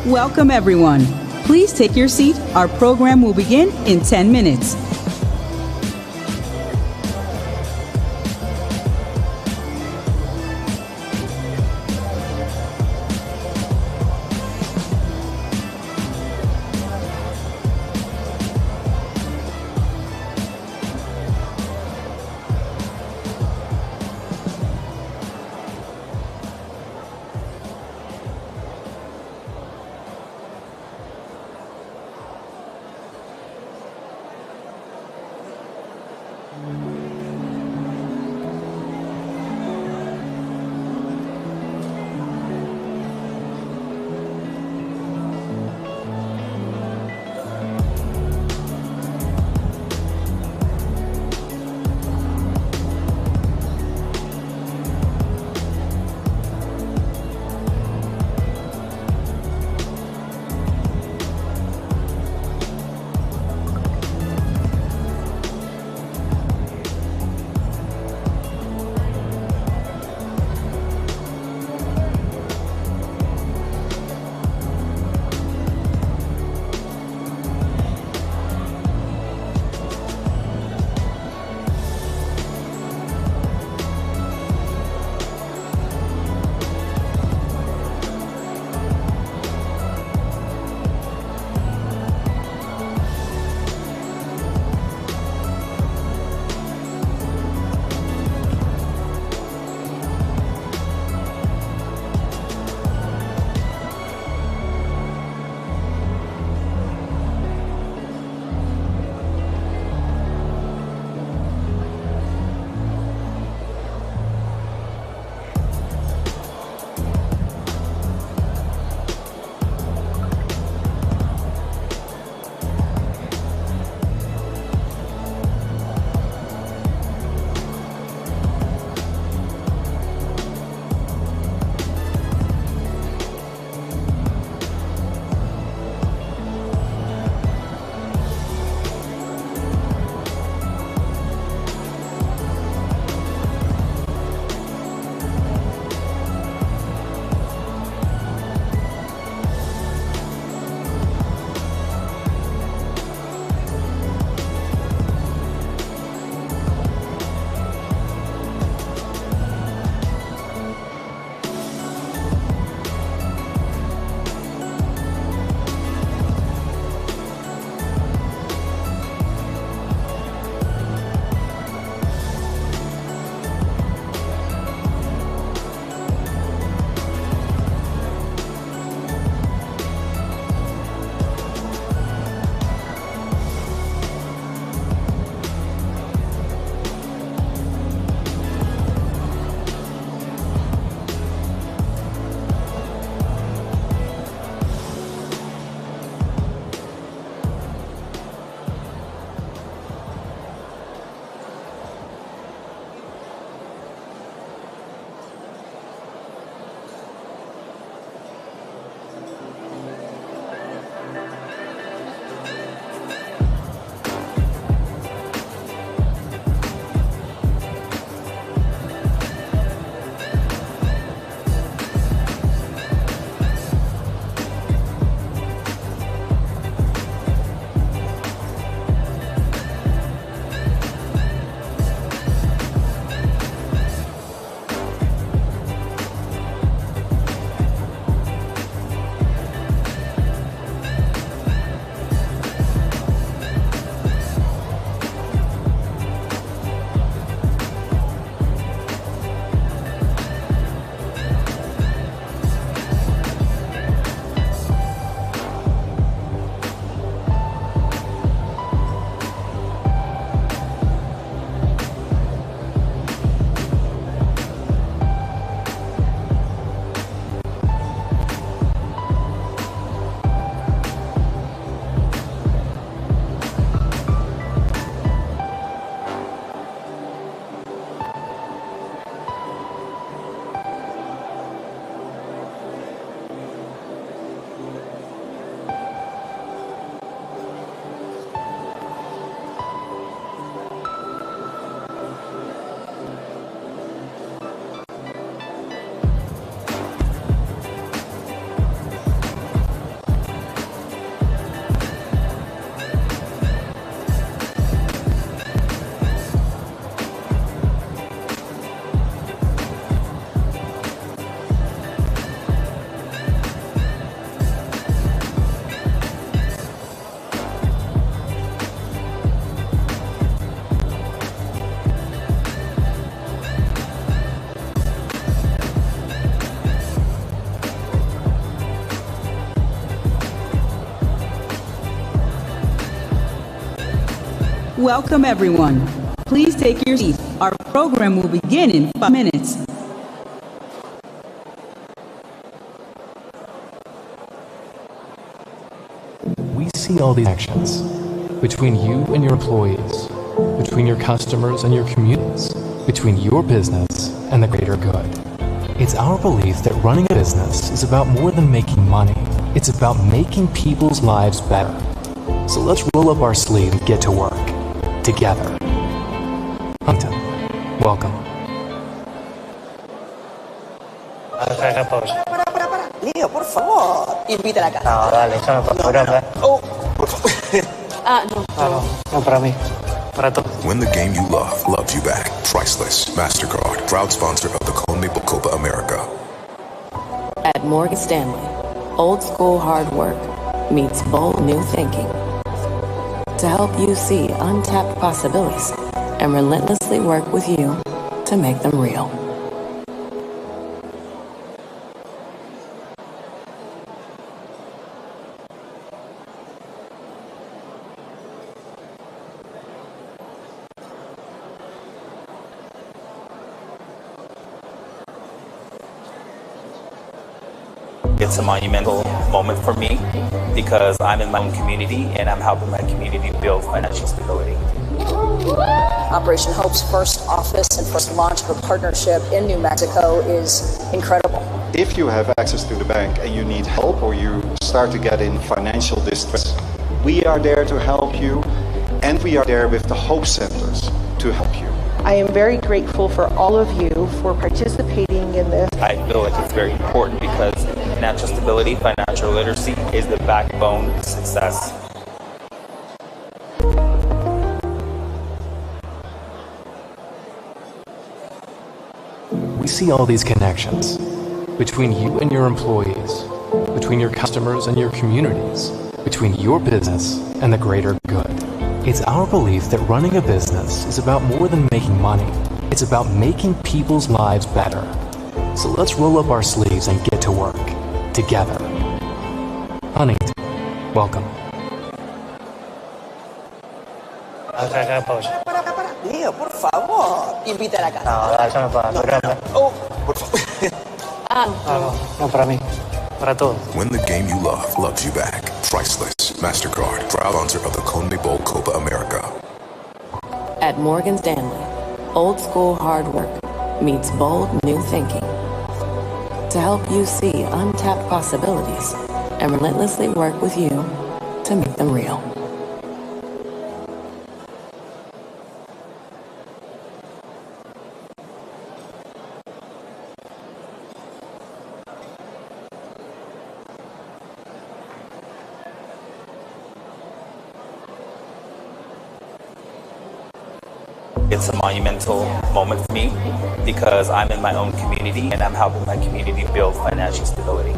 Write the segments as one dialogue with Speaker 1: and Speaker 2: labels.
Speaker 1: Welcome, everyone. Please take your seat. Our program will begin in 10 minutes. Welcome, everyone. Please take your seat. Our program will begin in 5 minutes.
Speaker 2: We see all these actions between you and your employees, between your customers and your communities, between your business and the greater good. It's our belief that running a business is about more than making money. It's about making people's lives better. So let's roll up our sleeves and get to work. Together. Hunter, welcome.
Speaker 3: Leo, por favor, invítala acá.
Speaker 4: No, dale, échame fotógrafa.
Speaker 3: Oh, por favor.
Speaker 4: No, para mí. Para todos.
Speaker 5: When the game you love loves you back. Priceless. MasterCard, proud sponsor of the Keynote Copa America.
Speaker 6: At Morgan Stanley, old school hard work meets bold new thinking. To help you see untapped possibilities and relentlessly work with you to make them real.
Speaker 7: It's a monumental moment for me because I'm in my own community and I'm helping my community build financial stability.
Speaker 8: Operation Hope's first office and first launch of a partnership in New Mexico is incredible.
Speaker 9: If you have access to the bank and you need help or you start to get in financial distress, we are there to help you, and we are there with the Hope Centers to help you.
Speaker 10: I am very grateful for all of you for participating in this.
Speaker 7: I feel like it's very important because financial stability, financial literacy is the backbone of success.
Speaker 2: We see all these connections between you and your employees, between your customers and your communities, between your business and the greater good. It's our belief that running a business is about more than making money. It's about making people's lives better. So let's roll up our sleeves and get to work. Together. Huntington, welcome.
Speaker 4: Acá, pausa.
Speaker 3: Leo, por favor, invítala acá.
Speaker 4: No, dale, échame fotógrafa.
Speaker 3: Oh, por favor.
Speaker 4: No, para mí. Para todos.
Speaker 5: When the game you love loves you back. Priceless. MasterCard, proud sponsor of the Keynote Copa America.
Speaker 6: At Morgan Stanley, old school hard work meets bold new thinking. To help you see untapped possibilities and relentlessly work with you to make them real.
Speaker 7: It's a monumental moment for me because I'm in my own community and I'm helping my community build financial stability.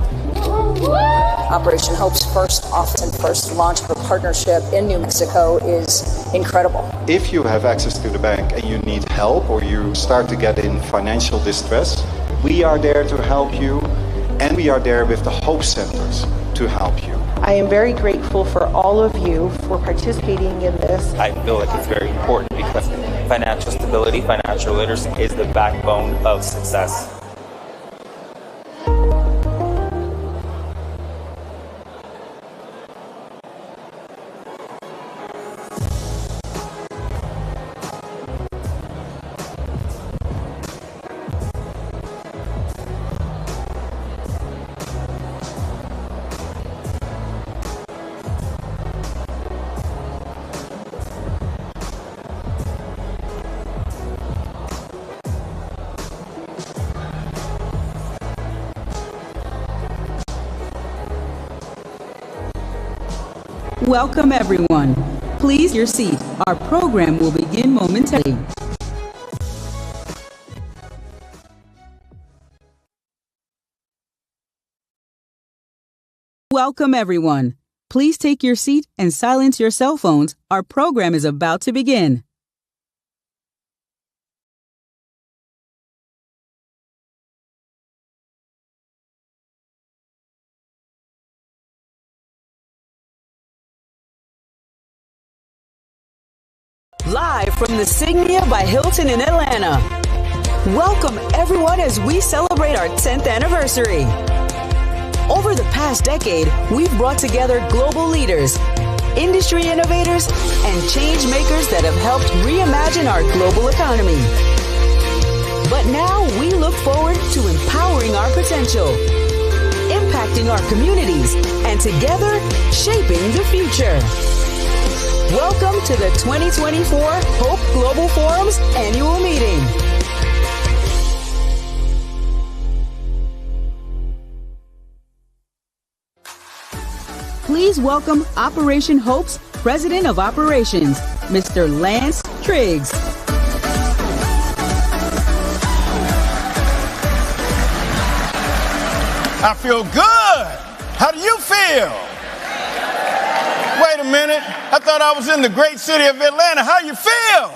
Speaker 8: Operation Hope's first office and first launch of a partnership in New Mexico is incredible.
Speaker 9: If you have access to the bank and you need help or you start to get in financial distress, we are there to help you, and we are there with the Hope Centers to help you.
Speaker 10: I am very grateful for all of you for participating in this.
Speaker 7: I feel like it's very important because financial stability, financial literacy is the backbone of success.
Speaker 1: Welcome, everyone. Please take your seat. Our program will begin momentarily. Welcome, everyone. Please take your seat and silence your cell phones. Our program is about to begin. live from the Signia by Hilton in Atlanta. Welcome everyone as we celebrate our 10th anniversary. Over the past decade, we've brought together global leaders, industry innovators, and change makers that have helped reimagine our global economy. But now we look forward to empowering our potential, impacting our communities, and together shaping the future. Welcome to the 2024 Hope Global Forum's annual meeting. Please welcome Operation Hope's President of Operations, Mr. Luntz Triggs.
Speaker 11: I feel good. How do you feel? Wait a minute. I thought I was in the great city of Atlanta. How you feel?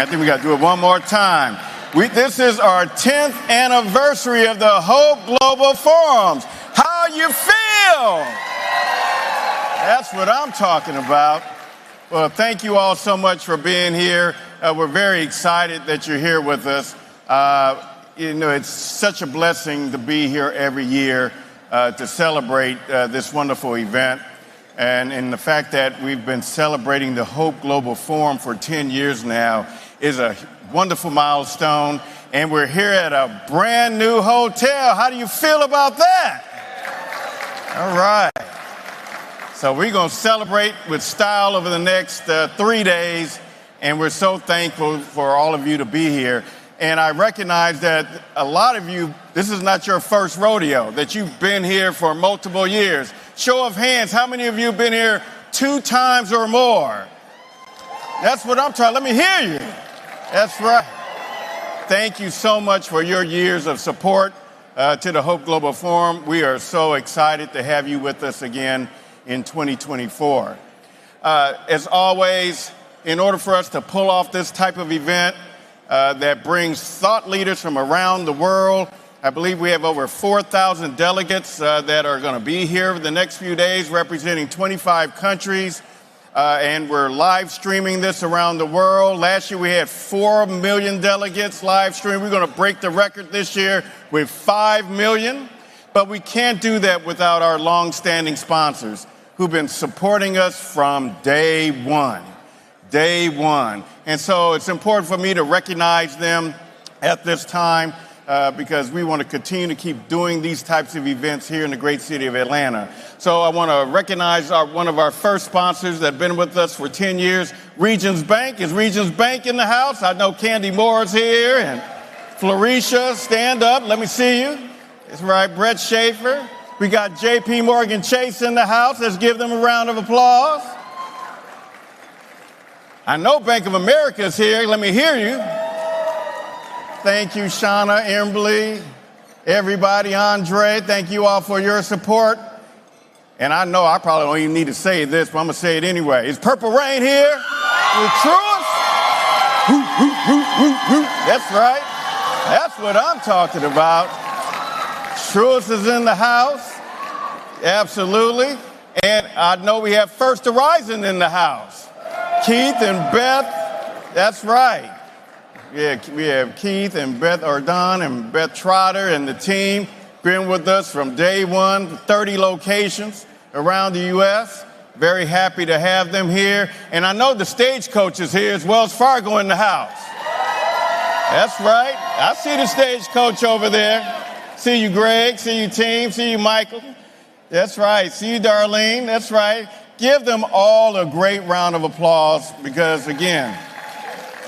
Speaker 11: I think we got to do it one more time. This is our 10th anniversary of the Hope Global Forums. How you feel? That's what I'm talking about. Well, thank you all so much for being here. We're very excited that you're here with us. It's such a blessing to be here every year to celebrate this wonderful event. And the fact that we've been celebrating the Hope Global Forum for 10 years now is a wonderful milestone. And we're here at a brand new hotel. How do you feel about that? All right. So we're going to celebrate with style over the next 3 days. And we're so thankful for all of you to be here. And I recognize that a lot of you, this is not your first rodeo, that you've been here for multiple years. Show of hands, how many of you have been here 2 times or more? That's what I'm trying. Let me hear you. That's right. Thank you so much for your years of support to the Hope Global Forum. We are so excited to have you with us again in 2024. As always, in order for us to pull off this type of event, that brings thought leaders from around the world. I believe we have over 4,000 delegates that are going to be here for the next few days, representing 25 countries. And we're live streaming this around the world. Last year we had 4 million delegates live stream. We're going to break the record this year with 5 million. But we can't do that without our long-standing sponsors who've been supporting us from day one. Day one. And so it's important for me to recognize them at this time because we want to continue to keep doing these types of events here in the great city of Atlanta. So I want to recognize one of our first sponsors that have been with us for 10 years, Regions Bank. Is Regions Bank in the house? I know Candy Moore is here and Florisha, stand up. Let me see you. That's right, Brett Schaefer. We got JP Morgan Chase in the house. Let's give them a round of applause. I know Bank of America is here. Let me hear you. Thank you, Shauna, Embley, everybody, Andre. Thank you all for your support. And I know I probably don't even need to say this, but I'm going to say it anyway. Is Purple Rain here? With Truist? That's right. That's what I'm talking about. Truist is in the house. Absolutely. And I know we have First Horizon in the house. Keith and Beth, that's right. Yeah, we have Keith and Beth Ordon and Beth Trotter and the team been with us from day one, 30 locations around the U.S. Very happy to have them here. And I know the stagecoach is here as Wells Fargo in the house. That's right. I see the stagecoach over there. See you, Greg. See you, team. See you, Michael. That's right. See you, Darlene. That's right. Give them all a great round of applause because, again,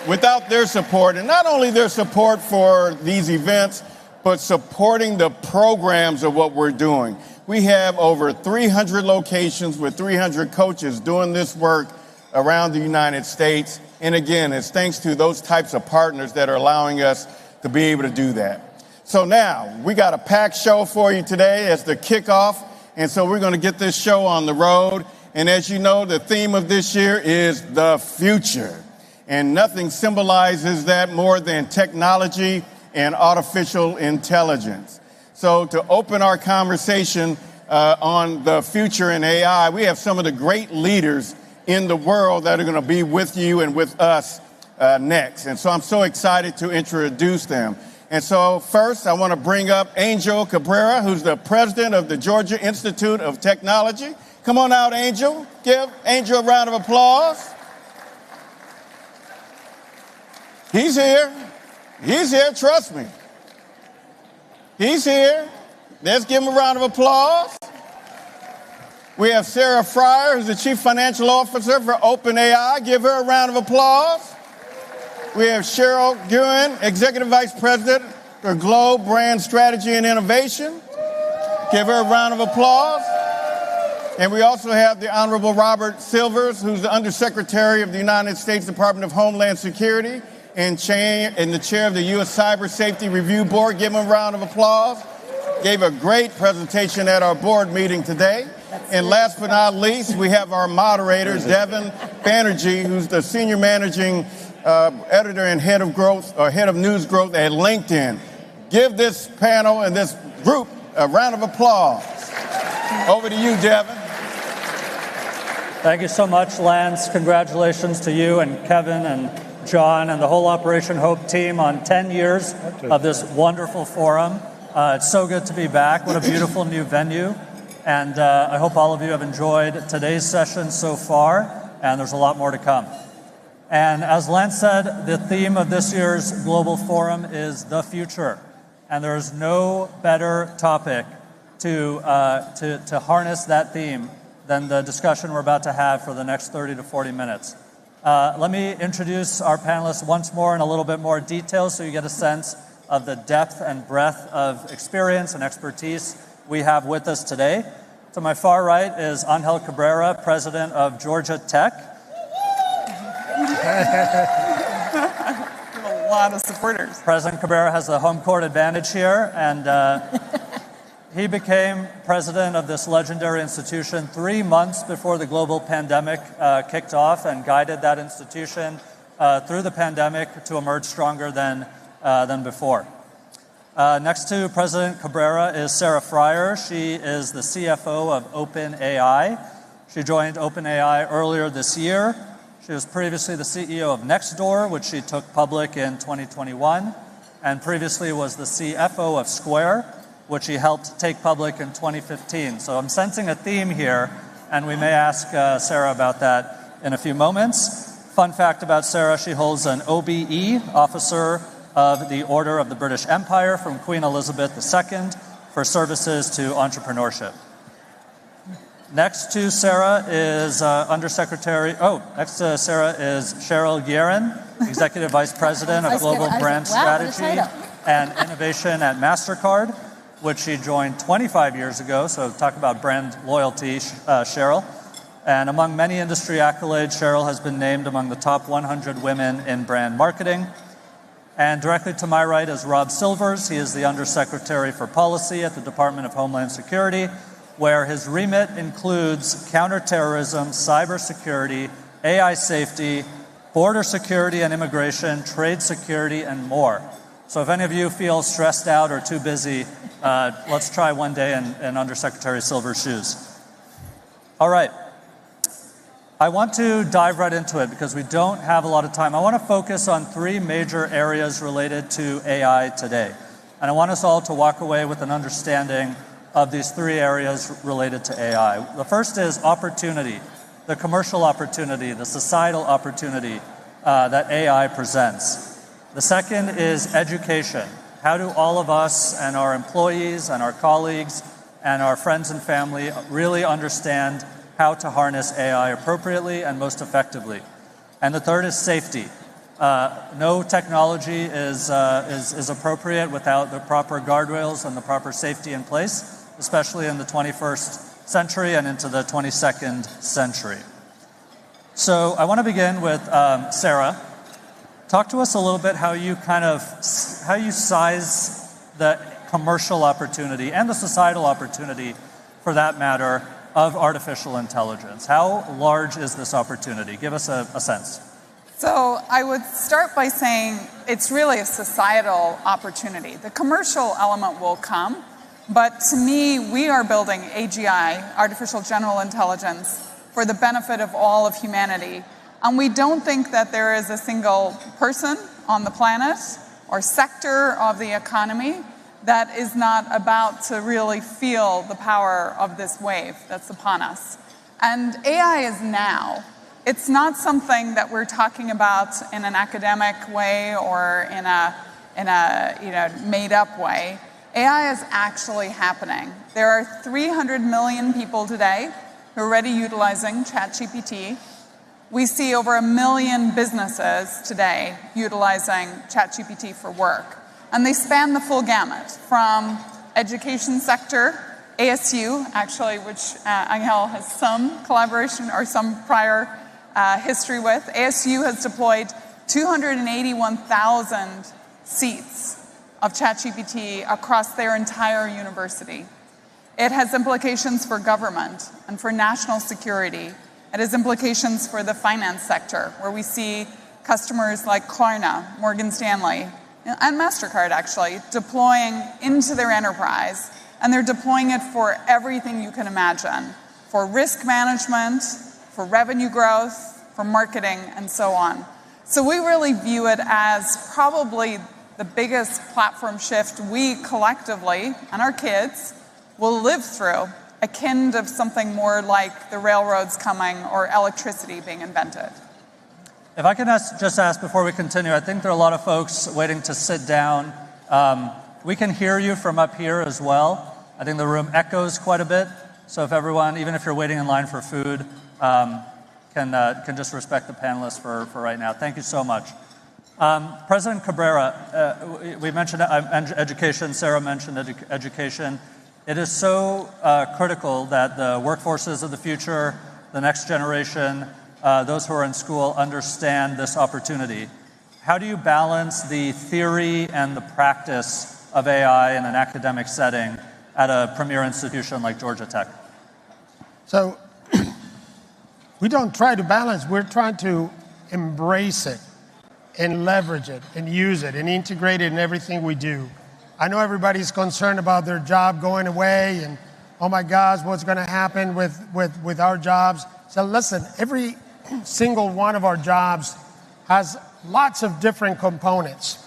Speaker 11: without their support, and not only their support for these events, but supporting the programs of what we're doing. We have over 300 locations with 300 coaches doing this work around the United States. And again, it's thanks to those types of partners that are allowing us to be able to do that. So now, we got a packed show for you today as the kickoff. And so we're going to get this show on the road. And as you know, the theme of this year is the future. And nothing symbolizes that more than technology and artificial intelligence. So to open our conversation on the future in AI, we have some of the great leaders in the world that are going to be with you and with us next. And so I'm so excited to introduce them. And so first, I want to bring up Angel Cabrera, who's the president of the Georgia Institute of Technology. Come on out, Angel. Give Angel a round of applause. He's here. He's here, trust me. He's here. Let's give him a round of applause. We have Sarah Fryer, who's the Chief Financial Officer for OpenAI. Give her a round of applause. We have Cheryl Guin, Executive Vice President for Globe Brand Strategy and Innovation. Give her a round of applause. And we also have the Honorable Robert Silvers, who's the Undersecretary of the United States Department of Homeland Security and the chair of the U.S. Cyber Safety Review Board. Give him a round of applause. Gave a great presentation at our board meeting today. And last but not least, we have our moderators, Devin Banerjee, who's the Senior Managing Editor and Head of News Growth at LinkedIn. Give this panel and this group a round of applause. Over to you, Devin.
Speaker 4: Thank you so much, Lance. Congratulations to you and Kevin and John and the whole Operation Hope team on 10 years of this wonderful forum. It's so good to be back. What a beautiful new venue. And I hope all of you have enjoyed today's session so far, and there's a lot more to come. And as Lance said, the theme of this year's Global Forum is the future. And there's no better topic to harness that theme than the discussion we're about to have for the next 30 to 40 minutes. Let me introduce our panelists once more in a little bit more detail so you get a sense of the depth and breadth of experience and expertise we have with us today. To my far right is Angel Cabrera, president of Georgia Tech.
Speaker 12: A lot of supporters.
Speaker 4: President Cabrera has the home court advantage here, and he became president of this legendary institution 3 months before the global pandemic kicked off, and guided that institution through the pandemic to emerge stronger than before. Next to President Cabrera is Sarah Fryer. She is the CFO of OpenAI. She joined OpenAI earlier this year. She was previously the CEO of Nextdoor, which she took public in 2021, and previously was the CFO of Square, which she helped take public in 2015. So I'm sensing a theme here, and we may ask Sarah about that in a few moments. Fun fact about Sarah, she holds an OBE, Officer of the Order of the British Empire, from Queen Elizabeth II for services to entrepreneurship. Next to Sarah is next to Sarah is Cheryl Guin, Executive Vice President of Global Brand Strategy and Innovation at MasterCard, which she joined 25 years ago, so talk about brand loyalty, Cheryl. And among many industry accolades, Cheryl has been named among the top 100 women in brand marketing. And directly to my right is Rob Silvers. He is the Undersecretary for Policy at the Department of Homeland Security, where his remit includes counterterrorism, cybersecurity, AI safety, border security and immigration, trade security, and more. So if any of you feel stressed out or too busy, let's try one day in Undersecretary Silver's shoes. All right. I want to dive right into it because we don't have a lot of time. I want to focus on 3 major areas related to AI today. And I want us all to walk away with an understanding of these 3 areas related to AI. The first is opportunity, the commercial opportunity, the societal opportunity that AI presents. The second is education. How do all of us and our employees and our colleagues and our friends and family really understand how to harness AI appropriately and most effectively? And the third is safety. No technology is appropriate without the proper guardrails and the proper safety in place, especially in the 21st century and into the 22nd century. So I want to begin with Sarah. Talk to us a little bit how you size the commercial opportunity and the societal opportunity, for that matter, of artificial intelligence. How large is this opportunity? Give us a sense.
Speaker 12: So I would start by saying it's really a societal opportunity. The commercial element will come, but to me, we are building AGI, artificial general intelligence, for the benefit of all of humanity. And we don't think that there is a single person on the planet or sector of the economy that is not about to really feel the power of this wave that's upon us. And AI is now. It's not something that we're talking about in an academic way or in a made-up way. AI is actually happening. There are 300 million people today who are already utilizing ChatGPT. We see over 1 million businesses today utilizing ChatGPT for work. And they span the full gamut from education sector, ASU, actually, which Angel has some collaboration or some prior history with. ASU has deployed 281,000 seats of ChatGPT across their entire university. It has implications for government and for national security. It has implications for the finance sector, where we see customers like Klarna, Morgan Stanley, and MasterCard actually, deploying into their enterprise. And they're deploying it for everything you can imagine, for risk management, for revenue growth, for marketing, and so on. So we really view it as probably the biggest platform shift we collectively, and our kids, will live through, akin to something more like the railroads coming or electricity being invented.
Speaker 4: If I can just ask before we continue, I think there are a lot of folks waiting to sit down. We can hear you from up here as well. I think the room echoes quite a bit. So if everyone, even if you're waiting in line for food, can just respect the panelists for right now. Thank you so much. President Cabrera, we mentioned education. Sarah mentioned education. It is so critical that the workforces of the future, the next generation, those who are in school understand this opportunity. How do you balance the theory and the practice of AI in an academic setting at a premier institution like Georgia Tech?
Speaker 13: So we don't try to balance, we're trying to embrace it and leverage it and use it and integrate it in everything we do. I know everybody's concerned about their job going away and, oh my gosh, what's going to happen with our jobs? So listen, every single one of our jobs has lots of different components.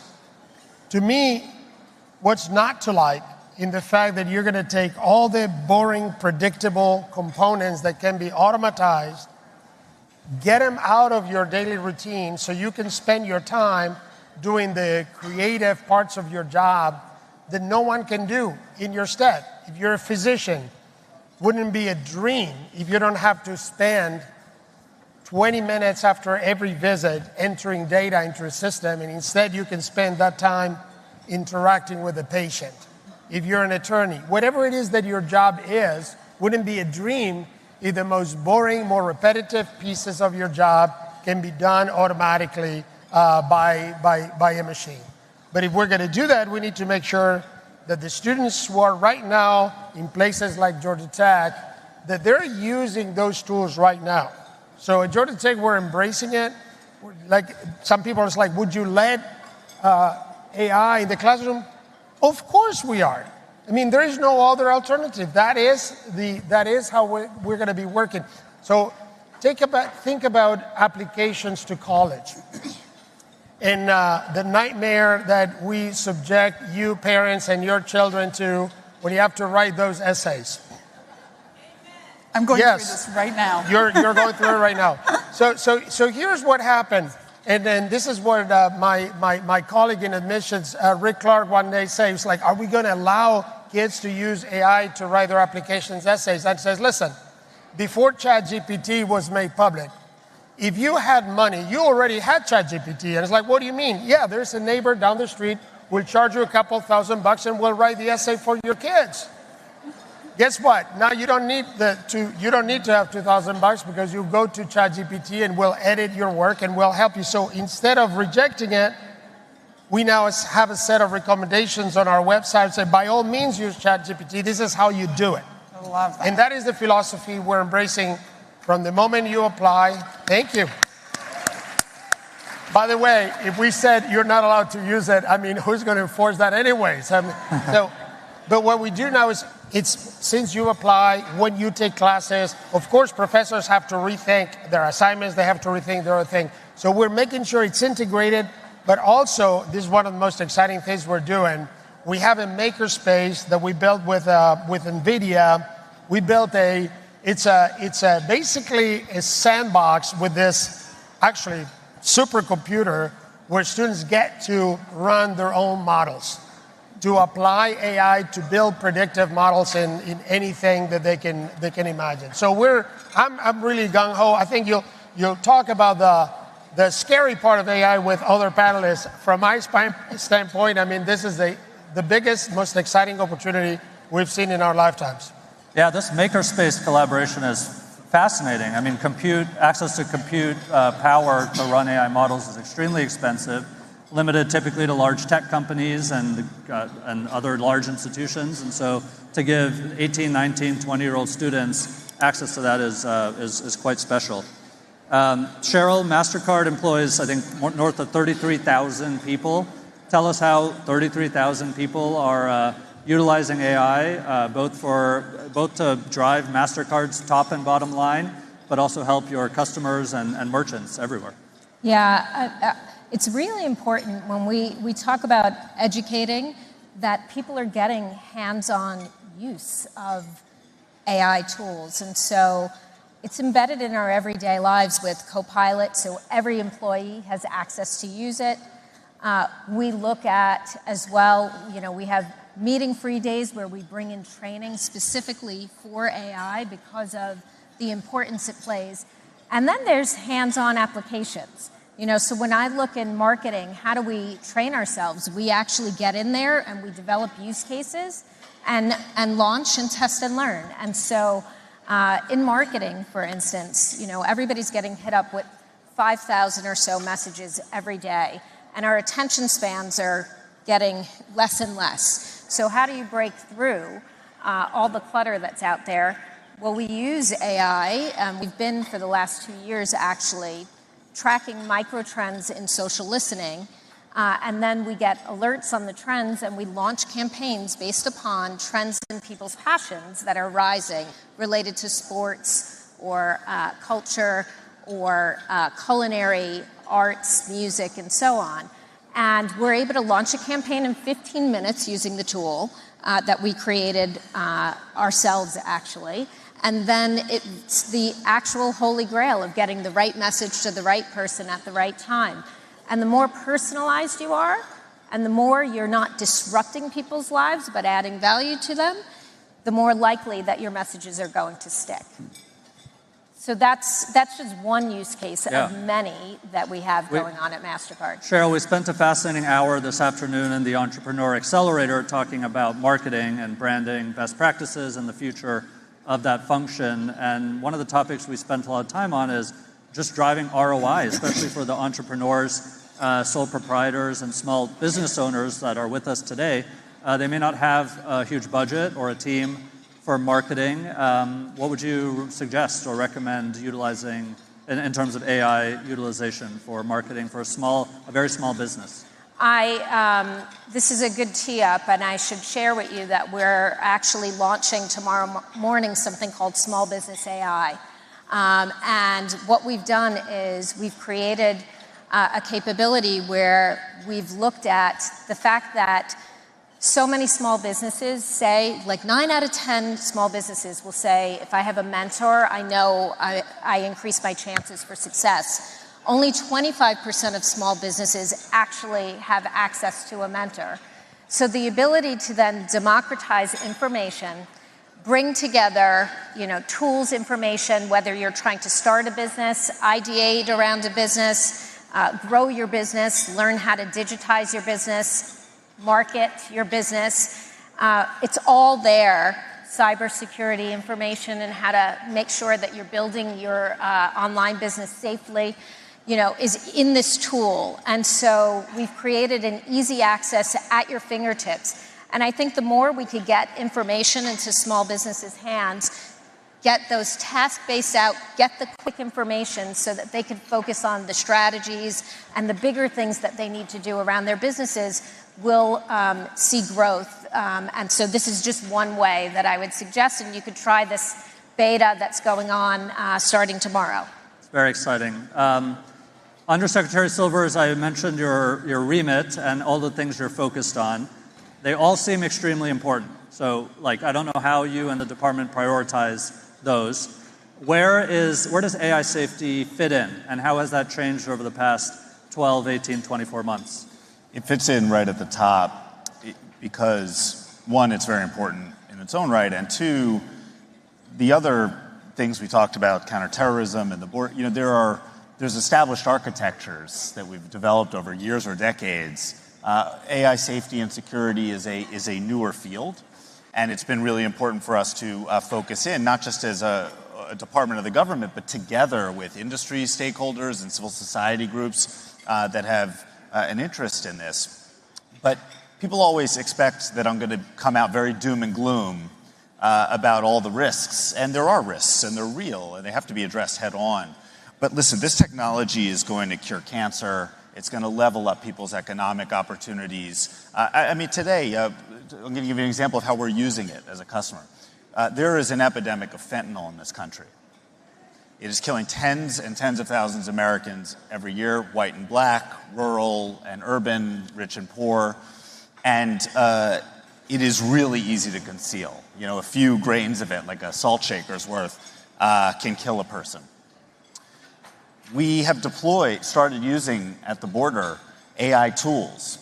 Speaker 13: To me, what's not to like in the fact that you're going to take all the boring, predictable components that can be automatized, get them out of your daily routine so you can spend your time doing the creative parts of your job that no one can do in your stead. If you're a physician, wouldn't it be a dream if you don't have to spend 20 minutes after every visit entering data into a system, and instead you can spend that time interacting with the patient. If you're an attorney, whatever it is that your job is, wouldn't it be a dream if the most boring, more repetitive pieces of your job can be done automatically by a machine. But if we're going to do that, we need to make sure that the students who are right now in places like Georgia Tech, that they're using those tools right now. So at Georgia Tech, we're embracing it. Like some people are like, would you let AI in the classroom? Of course we are. I mean, there is no other alternative. That is how we're going to be working. So think about applications to college. And the nightmare that we subject you parents and your children to when you have to write those essays.
Speaker 12: I'm going through this right now.
Speaker 13: You're going through it right now. So here's what happened. And then this is what my colleague in admissions, Rick Clark, one day said. He was like, are we going to allow kids to use AI to write their applications essays? And says, listen, before ChatGPT was made public, if you had money, you already had ChatGPT. And it's like, what do you mean? Yeah, there's a neighbor down the street, will charge you a couple $1,000 and will write the essay for your kids. Guess what? Now you don't need to have $2,000 because you go to ChatGPT and we'll edit your work and we'll help you. So instead of rejecting it, we now have a set of recommendations on our website. Say, by all means, use ChatGPT. This is how you do it.
Speaker 12: I love that.
Speaker 13: And that is the philosophy we're embracing from the moment you apply. Thank you. By the way, if we said you're not allowed to use it, I mean, who's going to enforce that anyways? But what we do now is since you apply, when you take classes, of course, professors have to rethink their assignments, they have to rethink their own thing. So we're making sure it's integrated, but also, this is one of the most exciting things we're doing. We have a makerspace that we built with NVIDIA. We built it's basically a sandbox with this actually supercomputer where students get to run their own models, to apply AI to build predictive models in anything that they can imagine. So I'm really gung-ho. I think you'll talk about the scary part of AI with other panelists. From my standpoint, I mean, this is the biggest, most exciting opportunity we've seen in our lifetimes.
Speaker 4: Yeah, this makerspace collaboration is fascinating. I mean, access to compute power to run AI models is extremely expensive, limited typically to large tech companies and other large institutions. And so to give 18, 19, 20-year-old students access to that is quite special. Cheryl, MasterCard employs, I think, north of 33,000 people. Tell us how 33,000 people are utilizing AI, both to drive MasterCard's top and bottom line, but also help your customers and merchants everywhere.
Speaker 14: Yeah, it's really important when we talk about educating that people are getting hands-on use of AI tools. And so it's embedded in our everyday lives with Copilot, so every employee has access to use it. We look at as well, we have meeting-free days where we bring in training specifically for AI because of the importance it plays. And then there's hands-on applications. So when I look in marketing, how do we train ourselves? We actually get in there and we develop use cases and launch and test and learn. And so in marketing, for instance, everybody's getting hit up with 5,000 or so messages every day. And our attention spans are getting less and less. So how do you break through all the clutter that's out there? Well, we use AI. We've been, for the last 2 years, actually, tracking micro-trends in social listening. And then we get alerts on the trends, and we launch campaigns based upon trends in people's passions that are rising, related to sports or culture or culinary, arts, music, and so on. And we're able to launch a campaign in 15 minutes using the tool that we created ourselves, actually. And then it's the actual holy grail of getting the right message to the right person at the right time. And the more personalized you are, and the more you're not disrupting people's lives, but adding value to them, the more likely that your messages are going to stick. So that's just one use case of many that we have going on at MasterCard.
Speaker 4: Cheryl, we spent a fascinating hour this afternoon in the Entrepreneur Accelerator talking about marketing and branding best practices and the future of that function. And one of the topics we spent a lot of time on is just driving ROI, especially for the entrepreneurs, sole proprietors, and small business owners that are with us today. They may not have a huge budget or a team for marketing. What would you suggest or recommend utilizing in terms of AI utilization for marketing for a very small business?
Speaker 14: This is a good tee up, and I should share with you that we're actually launching tomorrow morning something called Small Business AI. And what we've done is we've created a capability where we've looked at the fact that so many small businesses say, like 9 out of 10 small businesses will say, if I have a mentor, I know I increase my chances for success. Only 25% of small businesses actually have access to a mentor. So the ability to then democratize information, bring together, tools, information, whether you're trying to start a business, ideate around a business, grow your business, learn how to digitize your business, market your business. It's all there. Cybersecurity information and how to make sure that you're building your online business safely, is in this tool. And so we've created an easy access at your fingertips. And I think the more we could get information into small businesses' hands, get those task-based out, get the quick information so that they can focus on the strategies and the bigger things that they need to do around their businesses, will see growth And so this is just one way that I would suggest, and you could try this beta that's going on starting tomorrow.
Speaker 4: It's very exciting. Undersecretary Silver, as I mentioned, your remit and all the things you're focused on, they all seem extremely important. So, I don't know how you and the department prioritize those. Where does AI safety fit in, and how has that changed over the past 12, 18, 24 months?
Speaker 15: It fits in right at the top because, one, it's very important in its own right, and two, the other things we talked about, counterterrorism and the border, there's established architectures that we've developed over years or decades. AI safety and security is a newer field, and it's been really important for us to focus in, not just as a department of the government, but together with industry stakeholders and civil society groups that have an interest in this. But people always expect that I'm going to come out very doom and gloom about all the risks, and there are risks, and they're real, and they have to be addressed head on. But listen, this technology is going to cure cancer. It's going to level up people's economic opportunities. Today, I'm going to give you an example of how we're using it as a customer. There is an epidemic of fentanyl in this country. It is killing tens and tens of thousands of Americans every year, white and black, rural and urban, rich and poor. And it is really easy to conceal. A few grains of it, like a salt shaker's worth, can kill a person. We have started using at the border AI tools.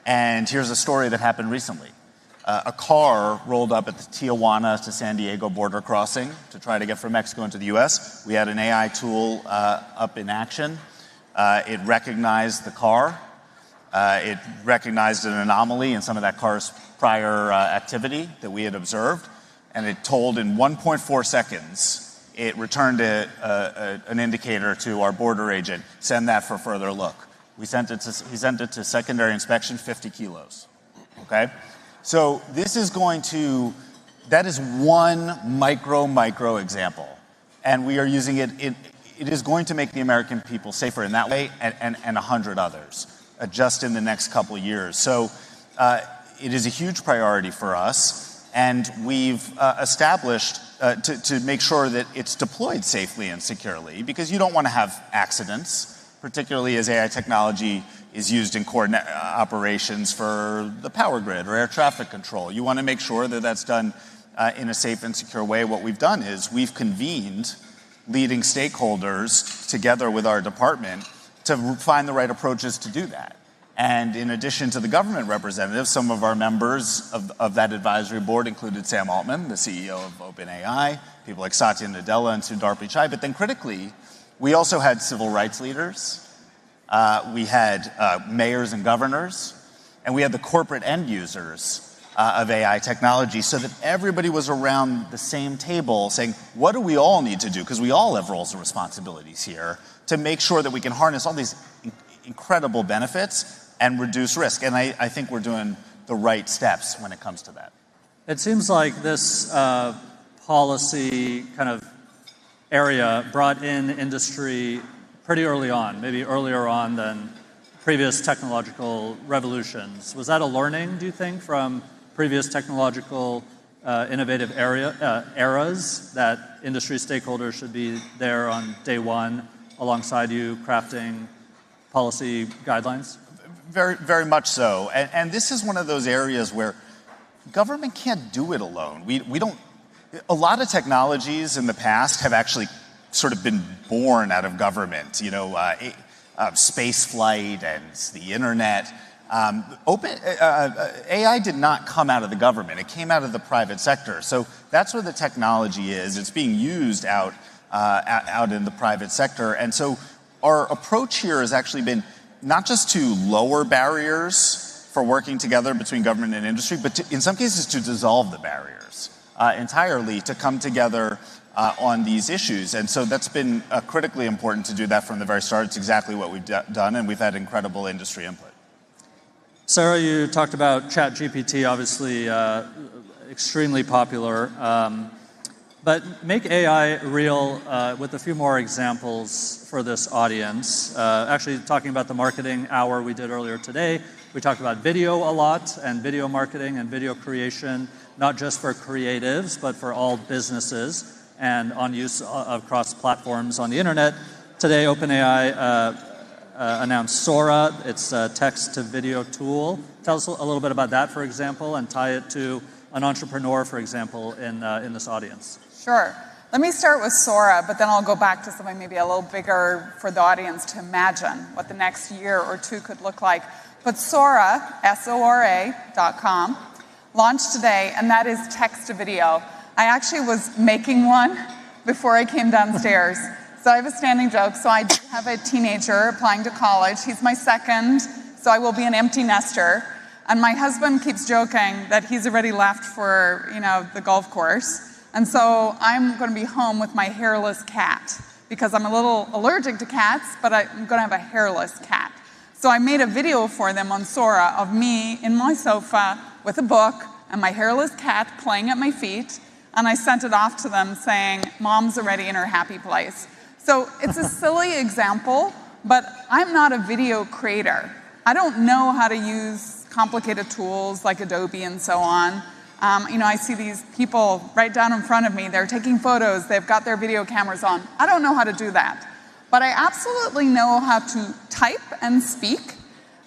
Speaker 15: And here's a story that happened recently. A car rolled up at the Tijuana to San Diego border crossing to try to get from Mexico into the US. We had an AI tool up in action. It recognized the car. It recognized an anomaly in some of that car's prior activity that we had observed. And it told in 1.4 seconds, it returned an indicator to our border agent, send that for further look. He sent it to secondary inspection, 50 kilos, okay? So that is one micro example. And we are using it, it is going to make the American people safer in that way and 100 others, just in the next couple of years. So it is a huge priority for us, and we've established to make sure that it's deployed safely and securely, because you don't want to have accidents, particularly as AI technology is used in operations for the power grid or air traffic control. You want to make sure that that's done in a safe and secure way. What we've done is we've convened leading stakeholders together with our department to find the right approaches to do that. And in addition to the government representatives, some of our members of that advisory board included Sam Altman, the CEO of OpenAI, people like Satya Nadella and Sundar Pichai. But then critically, we also had civil rights leaders, we had mayors and governors, and we had the corporate end users of AI technology, so that everybody was around the same table saying, what do we all need to do? Because we all have roles and responsibilities here to make sure that we can harness all these incredible benefits and reduce risk. And I think we're doing the right steps when it comes to that.
Speaker 4: It seems like this policy kind of area brought in industry pretty early on, maybe earlier on than previous technological revolutions. Was that a learning, do you think, from previous technological innovative eras, that industry stakeholders should be there on day one alongside you crafting policy guidelines?
Speaker 15: Very, very much so. And this is one of those areas where government can't do it alone. We don't. A lot of technologies in the past have actually sort of been born out of government. Space flight and the internet. AI did not come out of the government. It came out of the private sector. So that's where the technology is. It's being used out in the private sector. And so our approach here has actually been not just to lower barriers for working together between government and industry, but in some cases to dissolve the barriers entirely, to come together on these issues. And so that's been critically important to do that from the very start. It's exactly what we've done, and we've had incredible industry input.
Speaker 4: Sarah, you talked about ChatGPT, obviously extremely popular. But make AI real with a few more examples for this audience. Actually, talking about the marketing hour we did earlier today, we talked about video a lot, and video marketing and video creation, not just for creatives, but for all businesses and on use across platforms on the internet. Today, OpenAI announced Sora. It's a text-to-video tool. Tell us a little bit about that, for example, and tie it to an entrepreneur, for example, in this audience.
Speaker 12: Sure. Let me start with Sora, but then I'll go back to something maybe a little bigger for the audience to imagine what the next year or two could look like. But Sora, SORA.com, launched today, and that is text-to-video. I actually was making one before I came downstairs. So I have a standing joke. So I do have a teenager applying to college. He's my second, so I will be an empty nester. And my husband keeps joking that he's already left for, the golf course. And so I'm going to be home with my hairless cat because I'm a little allergic to cats, but I'm going to have a hairless cat. So I made a video for them on Sora of me in my sofa with a book and my hairless cat playing at my feet. And I sent it off to them saying, Mom's already in her happy place. So it's a silly example, but I'm not a video creator. I don't know how to use complicated tools like Adobe and so on. I see these people right down in front of me. They're taking photos. They've got their video cameras on. I don't know how to do that. But I absolutely know how to type and speak,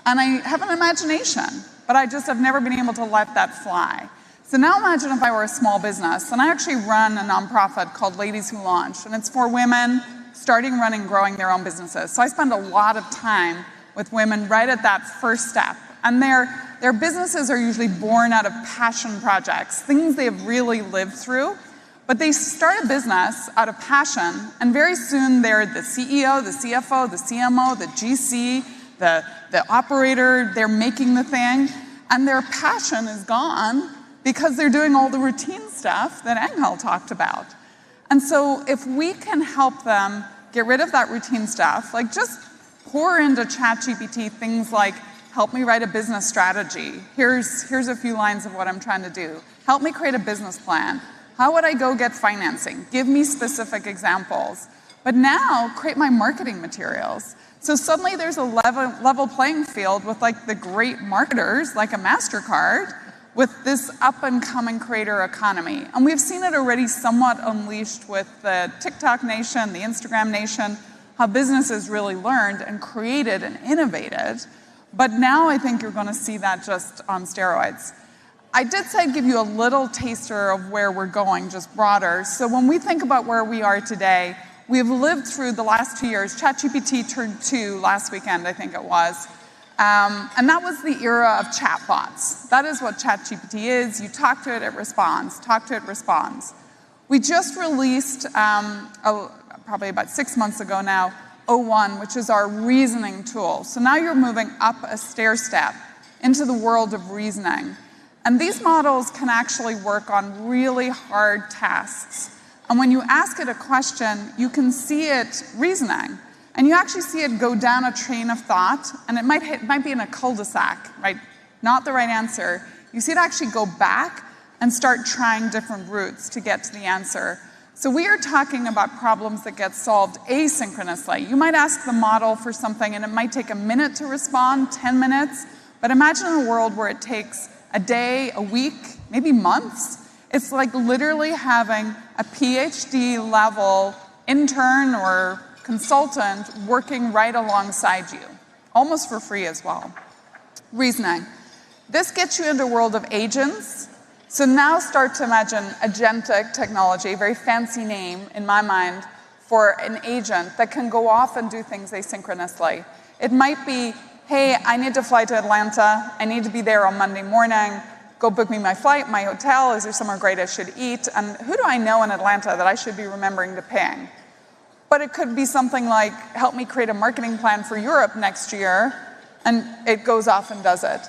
Speaker 12: and I have an imagination, but I just have never been able to let that fly. So now imagine if I were a small business, and I actually run a nonprofit called Ladies Who Launch, and it's for women starting, running, growing their own businesses. So I spend a lot of time with women right at that first step. And their businesses are usually born out of passion projects, things they have really lived through. But they start a business out of passion, and very soon they're the CEO, the CFO, the CMO, the GC, the operator, they're making the thing, and their passion is gone because they're doing all the routine stuff that Angel talked about. And so if we can help them get rid of that routine stuff, like just pour into ChatGPT things like, help me write a business strategy. Here's a few lines of what I'm trying to do. Help me create a business plan. How would I go get financing? Give me specific examples. But now, create my marketing materials. So suddenly there's a level playing field with like the great marketers, like a MasterCard, with this up-and-coming creator economy. And we've seen it already somewhat unleashed with the TikTok nation, the Instagram nation, how businesses really learned and created and innovated. But now I think you're going to see that just on steroids. I did say I'd give you a little taster of where we're going, just broader. So when we think about where we are today, we have lived through the last 2 years. ChatGPT turned 2 last weekend, I think it was. And that was the era of chatbots. That is what ChatGPT is. You talk to it, it responds. Talk to it, responds. We just released, probably about 6 months ago now, O1, which is our reasoning tool. So now you're moving up a stair step into the world of reasoning. And these models can actually work on really hard tasks. And when you ask it a question, you can see it reasoning. And you actually see it go down a train of thought, and it might be in a cul-de-sac, right? Not the right answer. You see it actually go back and start trying different routes to get to the answer. So we are talking about problems that get solved asynchronously. You might ask the model for something, and it might take a minute to respond, 10 minutes. But imagine a world where it takes a day, a week, maybe months. It's like literally having a PhD level intern or consultant working right alongside you, almost for free as well. Reasoning. This gets you into a world of agents. So now start to imagine agentic technology, very fancy name in my mind, for an agent that can go off and do things asynchronously. It might be, hey, I need to fly to Atlanta. I need to be there on Monday morning. Go book me my flight, my hotel. Is there somewhere great I should eat? And who do I know in Atlanta that I should be remembering to ping? But it could be something like, help me create a marketing plan for Europe next year. And it goes off and does it.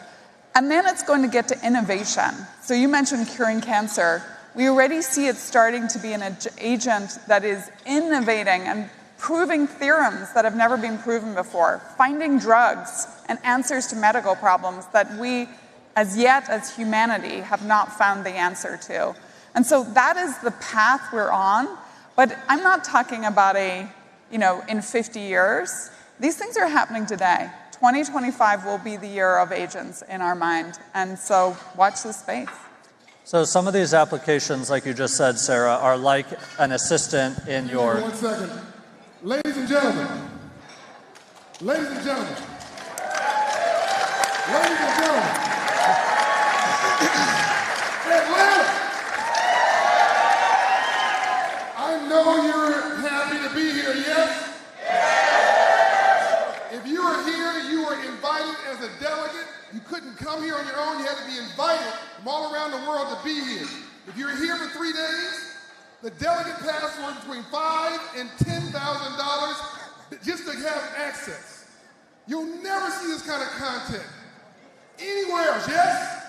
Speaker 12: And then it's going to get to innovation. So you mentioned curing cancer. We already see it starting to be an agent that is innovating and proving theorems that have never been proven before, finding drugs and answers to medical problems that we, as yet as humanity, have not found the answer to. And so that is the path we're on. But I'm not talking about in 50 years. These things are happening today. 2025 will be the year of agents in our mind. And so watch this space.
Speaker 4: So some of these applications, like you just said, Sarah, are like an assistant in your...
Speaker 16: 1 second. Ladies and gentlemen. Ladies and gentlemen. Ladies and gentlemen. Atlanta. I know you're happy to be here, yes? If you are here, you were invited as a delegate. You couldn't come here on your own. You had to be invited from all around the world to be here. If you're here for 3 days, the delegate pass was between $5,000 and $10,000 just to have access. You'll never see this kind of content anywhere else, yes?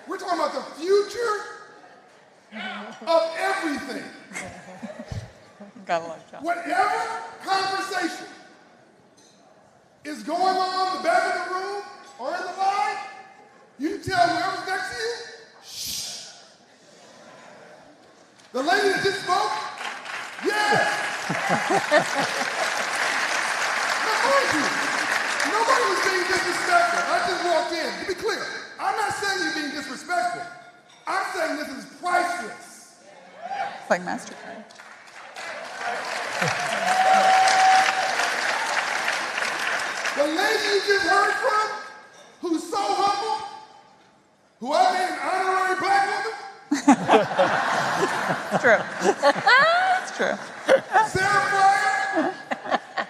Speaker 16: We're talking about the future of everything.
Speaker 12: Gotta love John.
Speaker 16: Whatever conversation is going on in the back of the room or in the line, you can tell whoever's next to you, shh. The lady that just spoke, yes. Now, mind you, nobody was being disrespectful. I just walked in. To be clear, I'm not saying you're being disrespectful. I'm saying this is priceless.
Speaker 12: It's like MasterCard.
Speaker 16: The lady you just heard from, who's so humble, who I made an honorary black woman.
Speaker 12: It's true. It's true.
Speaker 16: Sarah Fryer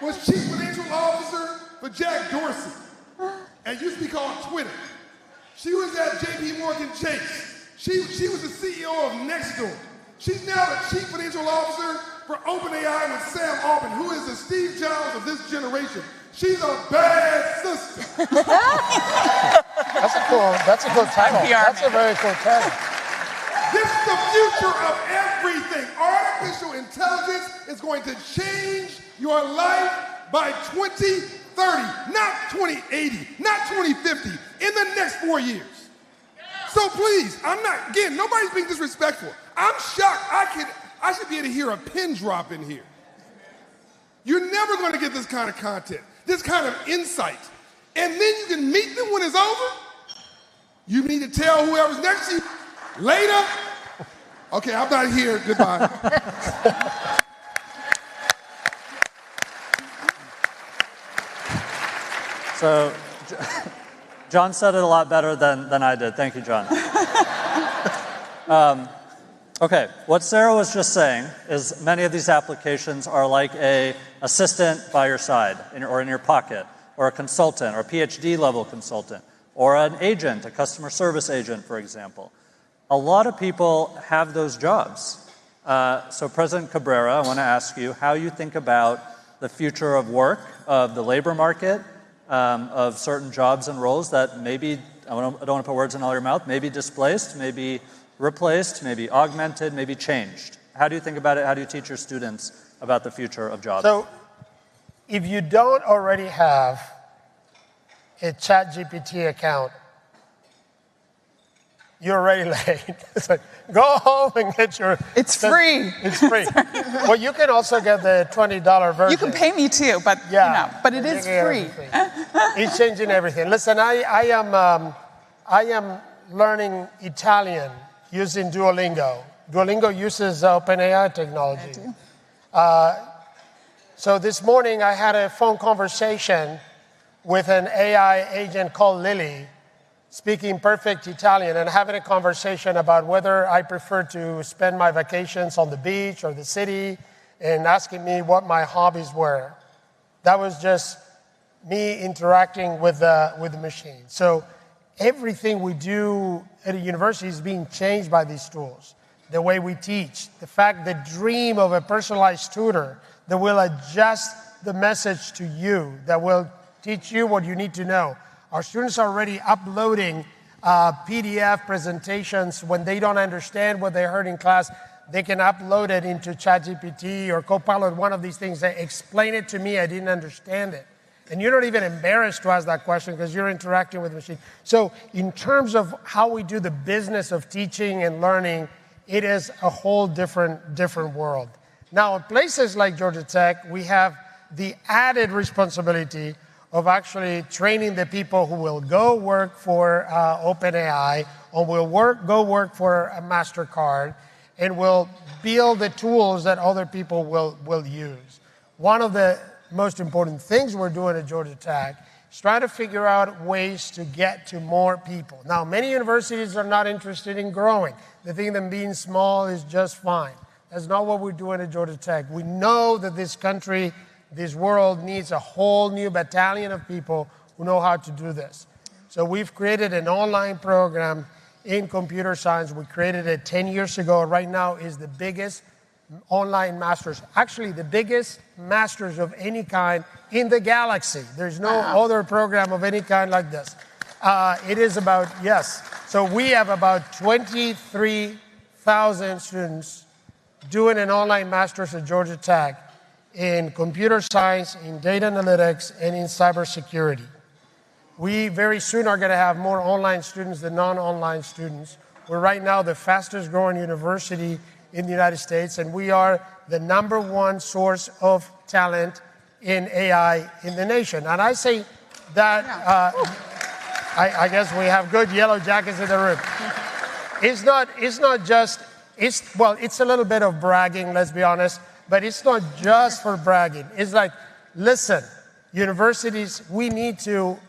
Speaker 16: was chief financial officer for Jack Dorsey, and used to be called Twitter. She was at JP Morgan Chase. She was the CEO of Nextdoor. She's now the chief financial officer for OpenAI with Sam Altman, who is the Steve Jobs of this generation. She's a bad sister.
Speaker 13: That's a cool title. That's a very cool title.
Speaker 16: This is the future of everything. Artificial intelligence is going to change your life by 2030, not 2080, not 2050, in the next 4 years. So please, nobody's being disrespectful. I'm shocked. I should be able to hear a pin drop in here. You're never going to get this kind of content, this kind of insight. And then you can meet them when it's over. You need to tell whoever's next to you, later. Okay, I'm not here. Goodbye.
Speaker 4: So John said it a lot better than I did. Thank you, John. Okay, what Sarah was just saying is many of these applications are like an assistant by your side or in your pocket, or a consultant, or a PhD level consultant, or an agent, a customer service agent, for example. A lot of people have those jobs. So President Cabrera, I want to ask you how you think about the future of work, of the labor market, of certain jobs and roles that maybe, I don't want to put words in all your mouth, maybe displaced, maybe replaced, maybe augmented, maybe changed. How do you think about it? How do you teach your students about the future of jobs?
Speaker 13: So if you don't already have a ChatGPT account, you're already late. It's like, go home and get your...
Speaker 12: It's free.
Speaker 13: It's free. Well, you can also get the $20 version.
Speaker 12: You can pay me too, but but it is free.
Speaker 13: It's changing everything. Listen, I am learning Italian using Duolingo. Duolingo uses OpenAI technology. So this morning I had a phone conversation with an AI agent called Lily, speaking perfect Italian and having a conversation about whether I prefer to spend my vacations on the beach or the city, and asking me what my hobbies were. That was just me interacting with the machine. So everything we do at a university is being changed by these tools. The way we teach, the dream of a personalized tutor that will adjust the message to you, that will teach you what you need to know. Our students are already uploading PDF presentations. When they don't understand what they heard in class, they can upload it into ChatGPT or Copilot, one of these things. They explain it to me, I didn't understand it. And you're not even embarrassed to ask that question because you're interacting with the machine. So in terms of how we do the business of teaching and learning, it is a whole different world. Now, in places like Georgia Tech, we have the added responsibility of actually training the people who will go work for OpenAI, or will go work for a MasterCard, and will build the tools that other people will use. One of the most important things we're doing at Georgia Tech is trying to figure out ways to get to more people. Now, many universities are not interested in growing. They think that being small is just fine. That's not what we're doing at Georgia Tech. We know that this country, this world needs a whole new battalion of people who know how to do this. So we've created an online program in computer science. We created it 10 years ago. Right now is the biggest online masters, actually the biggest masters of any kind in the galaxy. There's no other program of any kind like this. It is about, yes. So we have about 23,000 students doing an online master's at Georgia Tech in computer science, in data analytics, and in cybersecurity. We very soon are going to have more online students than non-online students. We're right now the fastest growing university in the United States, and we are the #1 source of talent in AI in the nation. And I say that, I guess we have good yellow jackets in the room. It's not just, it's a little bit of bragging, let's be honest, but it's not just for bragging. It's like, listen, universities, we need to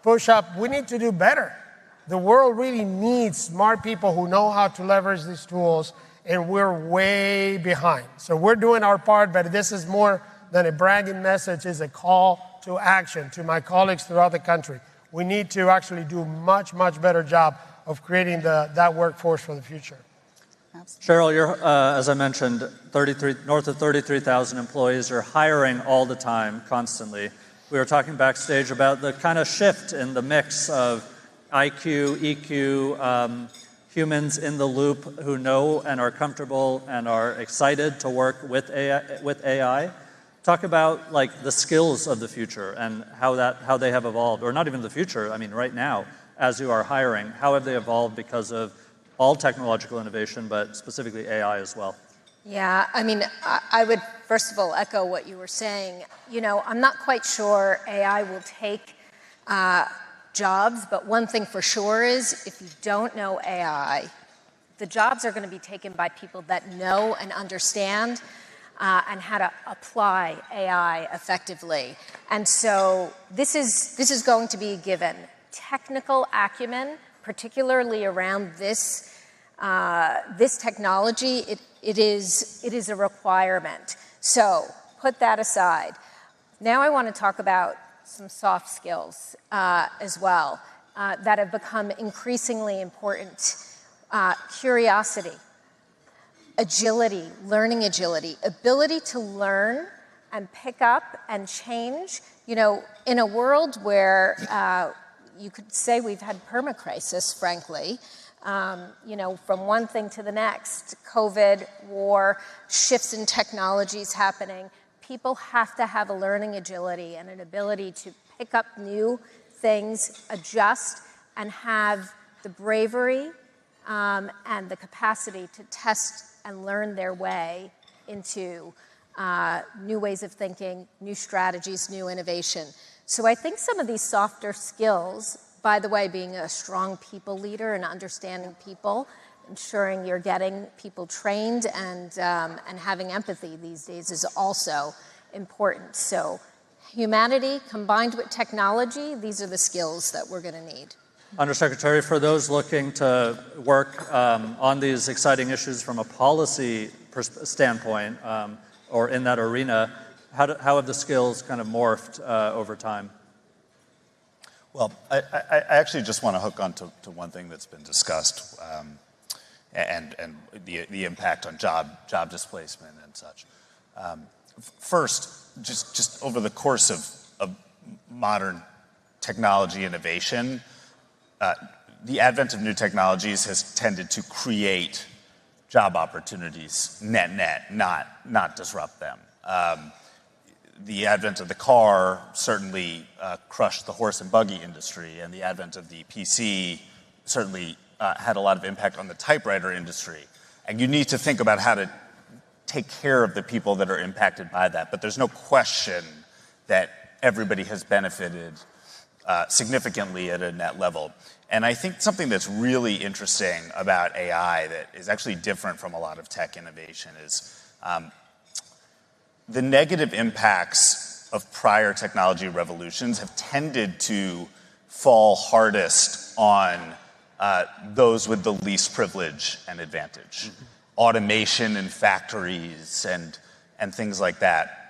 Speaker 13: push up, we need to do better. The world really needs smart people who know how to leverage these tools, and we're way behind. So we're doing our part, but this is more than a bragging message. It's a call to action to my colleagues throughout the country. We need to actually do much better job of creating that workforce for the future.
Speaker 4: Cheryl, you're, as I mentioned, north of 33,000 employees. You're hiring all the time, constantly. We were talking backstage about the kind of shift in the mix of IQ, EQ, humans in the loop who know and are comfortable and are excited to work with AI. Talk about like the skills of the future and how they have evolved, or not even the future. I mean, right now, as you are hiring, how have they evolved because of all technological innovation, but specifically AI as well?
Speaker 14: Yeah, I mean, I would first of all echo what you were saying. You know, I'm not quite sure AI will take jobs, but one thing for sure is if you don't know AI, the jobs are going to be taken by people that know and understand and how to apply AI effectively. And so this is going to be a given. Technical acumen, particularly around this technology, it is a requirement. So put that aside. Now I want to talk about some soft skills as well that have become increasingly important. Curiosity, agility, learning agility, ability to learn and pick up and change. You know, in a world where you could say we've had permacrisis, frankly, you know, from one thing to the next, COVID, war, shifts in technologies happening, people have to have a learning agility and an ability to pick up new things, adjust, and have the bravery and the capacity to test and learn their way into new ways of thinking, new strategies, new innovation. So I think some of these softer skills, by the way, being a strong people leader and understanding people, ensuring you're getting people trained and having empathy these days is also important. So humanity combined with technology, these are the skills that we're going to need.
Speaker 4: Undersecretary, for those looking to work on these exciting issues from a policy standpoint or in that arena, how have the skills kind of morphed over time?
Speaker 15: Well, I actually just want to hook on to one thing that's been discussed and the impact on job displacement and such. First, just over the course of modern technology innovation, the advent of new technologies has tended to create job opportunities net, not disrupt them. The advent of the car certainly crushed the horse and buggy industry, and the advent of the PC certainly had a lot of impact on the typewriter industry. And you need to think about how to take care of the people that are impacted by that. But there's no question that everybody has benefited significantly at a net level. And I think something that's really interesting about AI that is actually different from a lot of tech innovation is the negative impacts of prior technology revolutions have tended to fall hardest on those with the least privilege and advantage. Automation in factories and things like that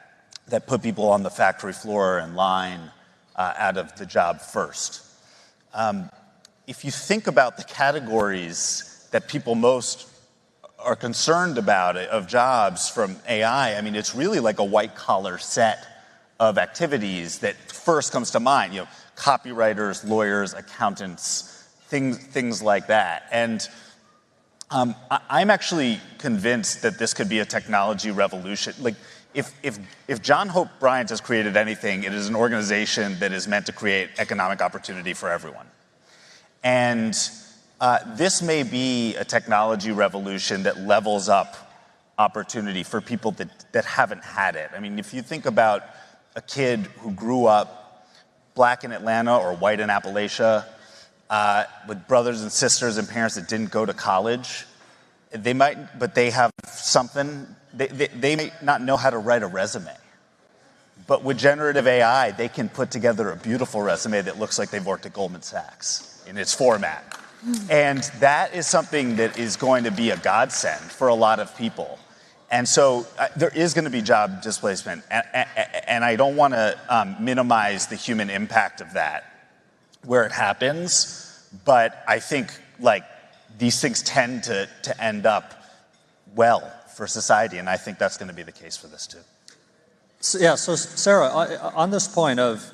Speaker 15: put people on the factory floor and line out of the job first. If you think about the categories that people most are concerned about of jobs from AI, I mean, it's really like a white-collar set of activities that first comes to mind. You know, copywriters, lawyers, accountants, things like that. And I'm actually convinced that this could be a technology revolution. Like, if John Hope Bryant has created anything, it is an organization that is meant to create economic opportunity for everyone. And this may be a technology revolution that levels up opportunity for people that haven't had it. I mean, if you think about a kid who grew up black in Atlanta or white in Appalachia, with brothers and sisters and parents that didn't go to college, but they have something, they might not know how to write a resume. But with generative AI, they can put together a beautiful resume that looks like they've worked at Goldman Sachs in its format. And that is something that is going to be a godsend for a lot of people. And so there is going to be job displacement. And I don't want to minimize the human impact of that where it happens. But I think like these things tend to end up well for society. And I think that's going to be the case for this too.
Speaker 4: So Sarah, on this point of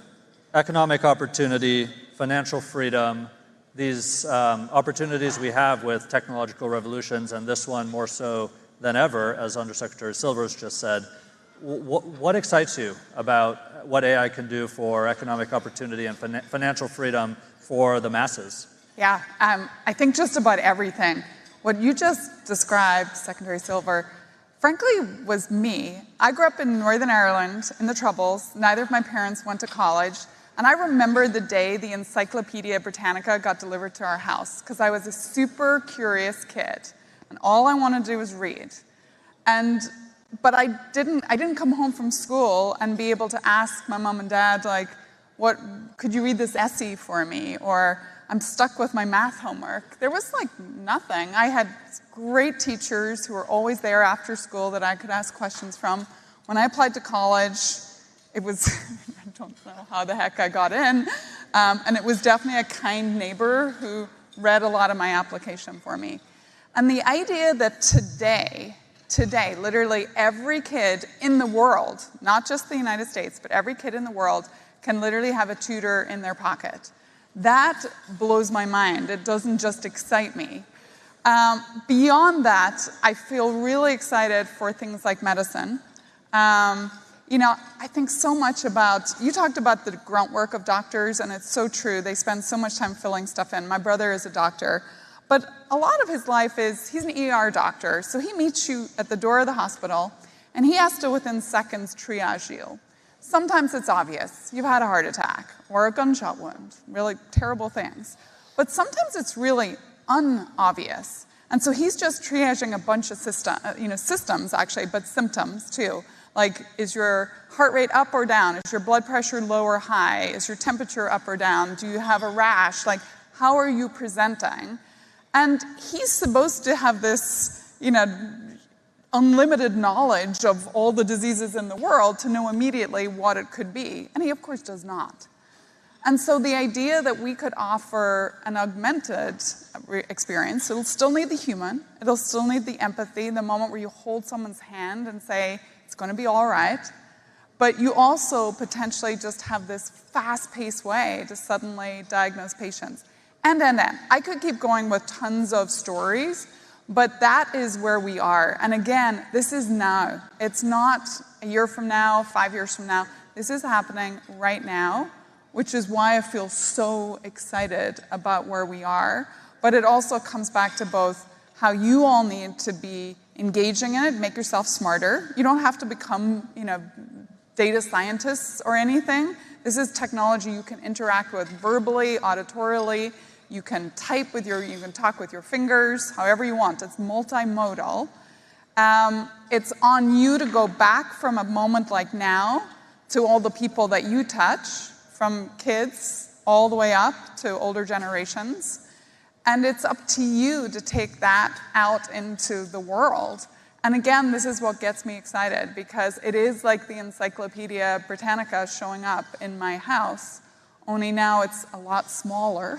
Speaker 4: economic opportunity, financial freedom, these opportunities we have with technological revolutions, and this one more so than ever, as Undersecretary Silvers just said, what excites you about what AI can do for economic opportunity and financial freedom for the masses?
Speaker 12: Yeah, I think just about everything. What you just described, Secretary Silver, frankly, was me. I grew up in Northern Ireland in the Troubles. Neither of my parents went to college. And I remember the day the Encyclopedia Britannica got delivered to our house because I was a super curious kid. And all I wanted to do was read. But I didn't come home from school and be able to ask my mom and dad, like, could you read this essay for me? Or I'm stuck with my math homework. There was like nothing. I had great teachers who were always there after school that I could ask questions from. When I applied to college, it was, I don't know how the heck I got in, and it was definitely a kind neighbor who read a lot of my application for me. And the idea that today, literally every kid in the world, not just the United States, but every kid in the world can literally have a tutor in their pocket. That blows my mind. It doesn't just excite me. Beyond that, I feel really excited for things like medicine. You know, I think so much about, you talked about the grunt work of doctors, and it's so true. They spend so much time filling stuff in. My brother is a doctor, but a lot of his life is, he's an ER doctor, so he meets you at the door of the hospital, and he has to, within seconds, triage you. Sometimes it's obvious. You've had a heart attack or a gunshot wound, really terrible things. But sometimes it's really unobvious. And so he's just triaging a bunch of systems, actually, but symptoms, too. Like, is your heart rate up or down? Is your blood pressure low or high? Is your temperature up or down? Do you have a rash? Like, how are you presenting? And he's supposed to have this, unlimited knowledge of all the diseases in the world to know immediately what it could be. And he, of course, does not. And so the idea that we could offer an augmented experience, it'll still need the human, it'll still need the empathy, the moment where you hold someone's hand and say, it's going to be all right. But you also potentially just have this fast-paced way to suddenly diagnose patients. And. I could keep going with tons of stories, but that is where we are. And again, this is now. It's not a year from now, 5 years from now. This is happening right now, which is why I feel so excited about where we are. But it also comes back to both how you all need to be engaging in it, make yourself smarter. You don't have to become, data scientists or anything. This is technology you can interact with verbally, auditorially. You can type with you can talk with your fingers, however you want. It's multimodal. It's on you to go back from a moment like now to all the people that you touch, from kids all the way up to older generations. And it's up to you to take that out into the world. And again, this is what gets me excited, because it is like the Encyclopedia Britannica showing up in my house, only now it's a lot smaller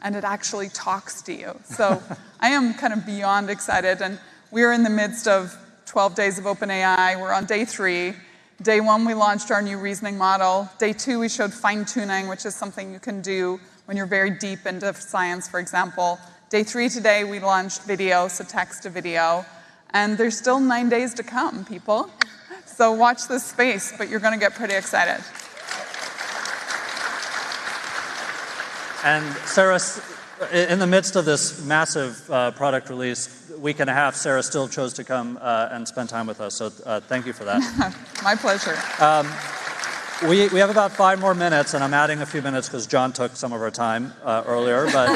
Speaker 12: and it actually talks to you. So I am kind of beyond excited. And we're in the midst of 12 days of OpenAI. We're on day 3. Day 1, we launched our new reasoning model. Day 2, we showed fine-tuning, which is something you can do when you're very deep into science, for example. Day 3 today, we launched video, so text to video. And there's still 9 days to come, people. So watch this space, but you're going to get pretty excited.
Speaker 4: And Sarah, in the midst of this massive product release, week and a half, Sarah still chose to come and spend time with us. So thank you for that.
Speaker 12: My pleasure.
Speaker 4: We have about 5 more minutes, and I'm adding a few minutes because John took some of our time earlier. But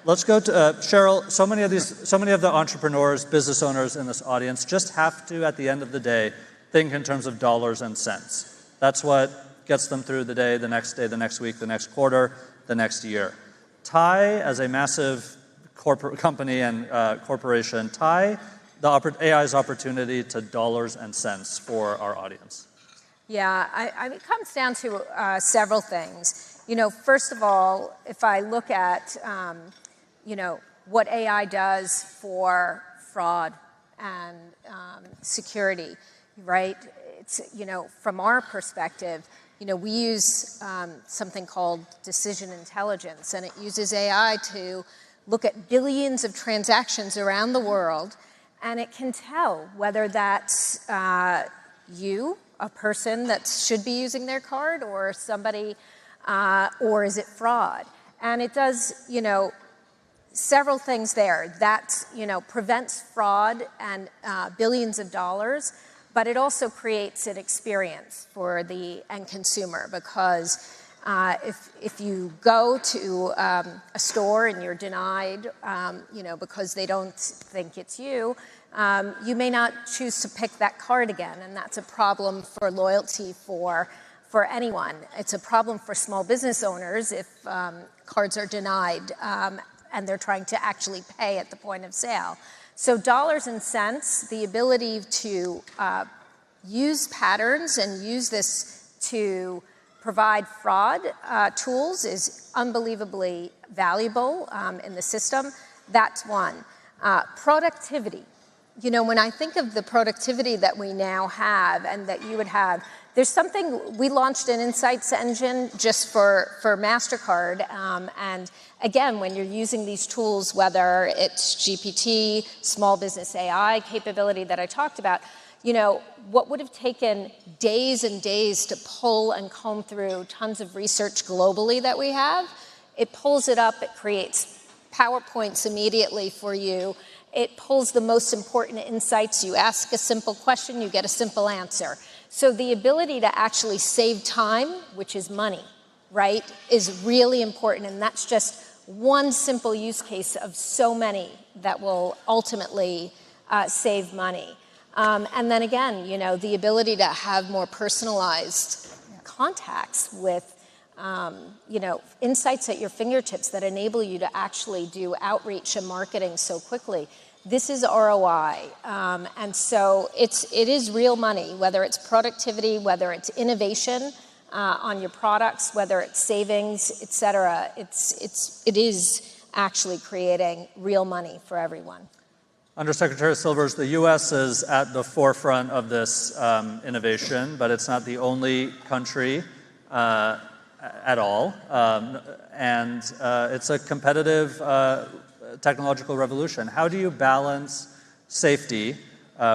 Speaker 4: let's go to Cheryl. So many of the entrepreneurs, business owners in this audience just have to, at the end of the day, think in terms of dollars and cents. That's what gets them through the day, the next week, the next quarter, the next year. Tie, as a massive corporate company and corporation, tie AI's opportunity to dollars and cents for our audience.
Speaker 14: Yeah, it comes down to several things. First of all, if I look at, what AI does for fraud and security, right? It's, from our perspective, we use something called decision intelligence, and it uses AI to look at billions of transactions around the world, and it can tell whether that's you, a person that should be using their card, or somebody, or is it fraud? And it does, several things there. That, prevents fraud and billions of dollars, but it also creates an experience for the end consumer, because if you go to a store and you're denied, because they don't think it's you, you may not choose to pick that card again, and that's a problem for loyalty for anyone. It's a problem for small business owners if cards are denied and they're trying to actually pay at the point of sale. So dollars and cents, the ability to use patterns and use this to provide fraud tools is unbelievably valuable in the system. That's one. Productivity. When I think of the productivity that we now have and that you would have, there's something, we launched an insights engine just for MasterCard. And again, when you're using these tools, whether it's GPT, small business AI capability that I talked about, what would have taken days and days to pull and comb through tons of research globally that we have, it pulls it up, it creates PowerPoints immediately for you. It pulls the most important insights. You ask a simple question, you get a simple answer. So the ability to actually save time, which is money, right, is really important. And that's just one simple use case of so many that will ultimately save money. And then again, the ability to have more personalized contacts with, insights at your fingertips that enable you to actually do outreach and marketing so quickly. This is ROI. And so it is real money, whether it's productivity, whether it's innovation on your products, whether it's savings, et cetera. It is actually creating real money for everyone.
Speaker 4: Undersecretary Silvers, the U.S. is at the forefront of this innovation, but it's not the only country at all. And it's a competitive technological revolution. How do you balance safety,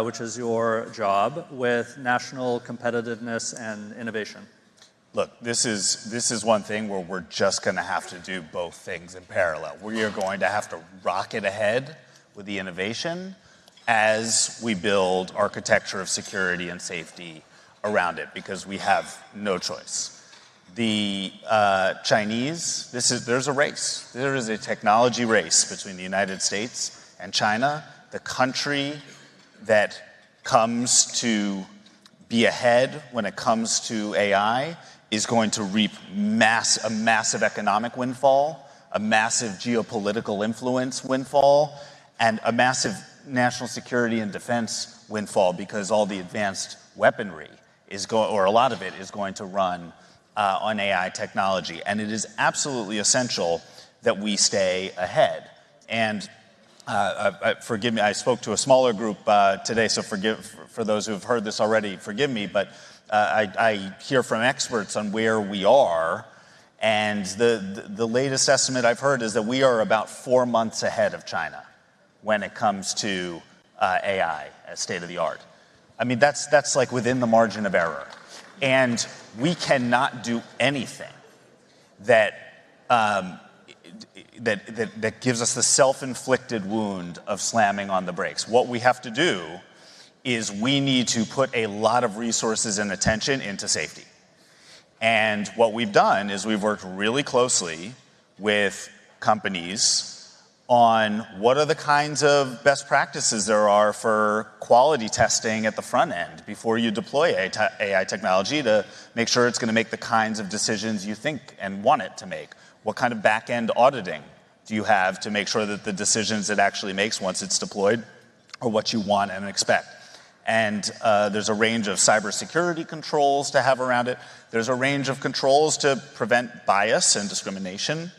Speaker 4: which is your job, with national competitiveness and innovation?
Speaker 15: look, this is one thing where we're just going to have to do both things in parallel. We are going to have to rocket ahead with the innovation as we build architecture of security and safety around it, because we have no choice. The Chinese, there's a race. There is a technology race between the United States and China. The country that comes to be ahead when it comes to AI is going to reap a massive economic windfall, a massive geopolitical influence windfall, and a massive national security and defense windfall, because all the advanced weaponry or a lot of it is going to run on AI technology. And it is absolutely essential that we stay ahead. And forgive me, I spoke to a smaller group today, so for those who have heard this already, forgive me, but I hear from experts on where we are, and the latest estimate I've heard is that we are about 4 months ahead of China when it comes to AI as state of the art. I mean, that's like within the margin of error. And we cannot do anything that gives us the self-inflicted wound of slamming on the brakes. What we have to do is we need to put a lot of resources and attention into safety. And what we've done is we've worked really closely with companies on what are the kinds of best practices there are for quality testing at the front end before you deploy AI technology to make sure it's going to make the kinds of decisions you think and want it to make. What kind of back-end auditing do you have to make sure that the decisions it actually makes once it's deployed are what you want and expect? And there's a range of cybersecurity controls to have around it. There's a range of controls to prevent bias and discrimination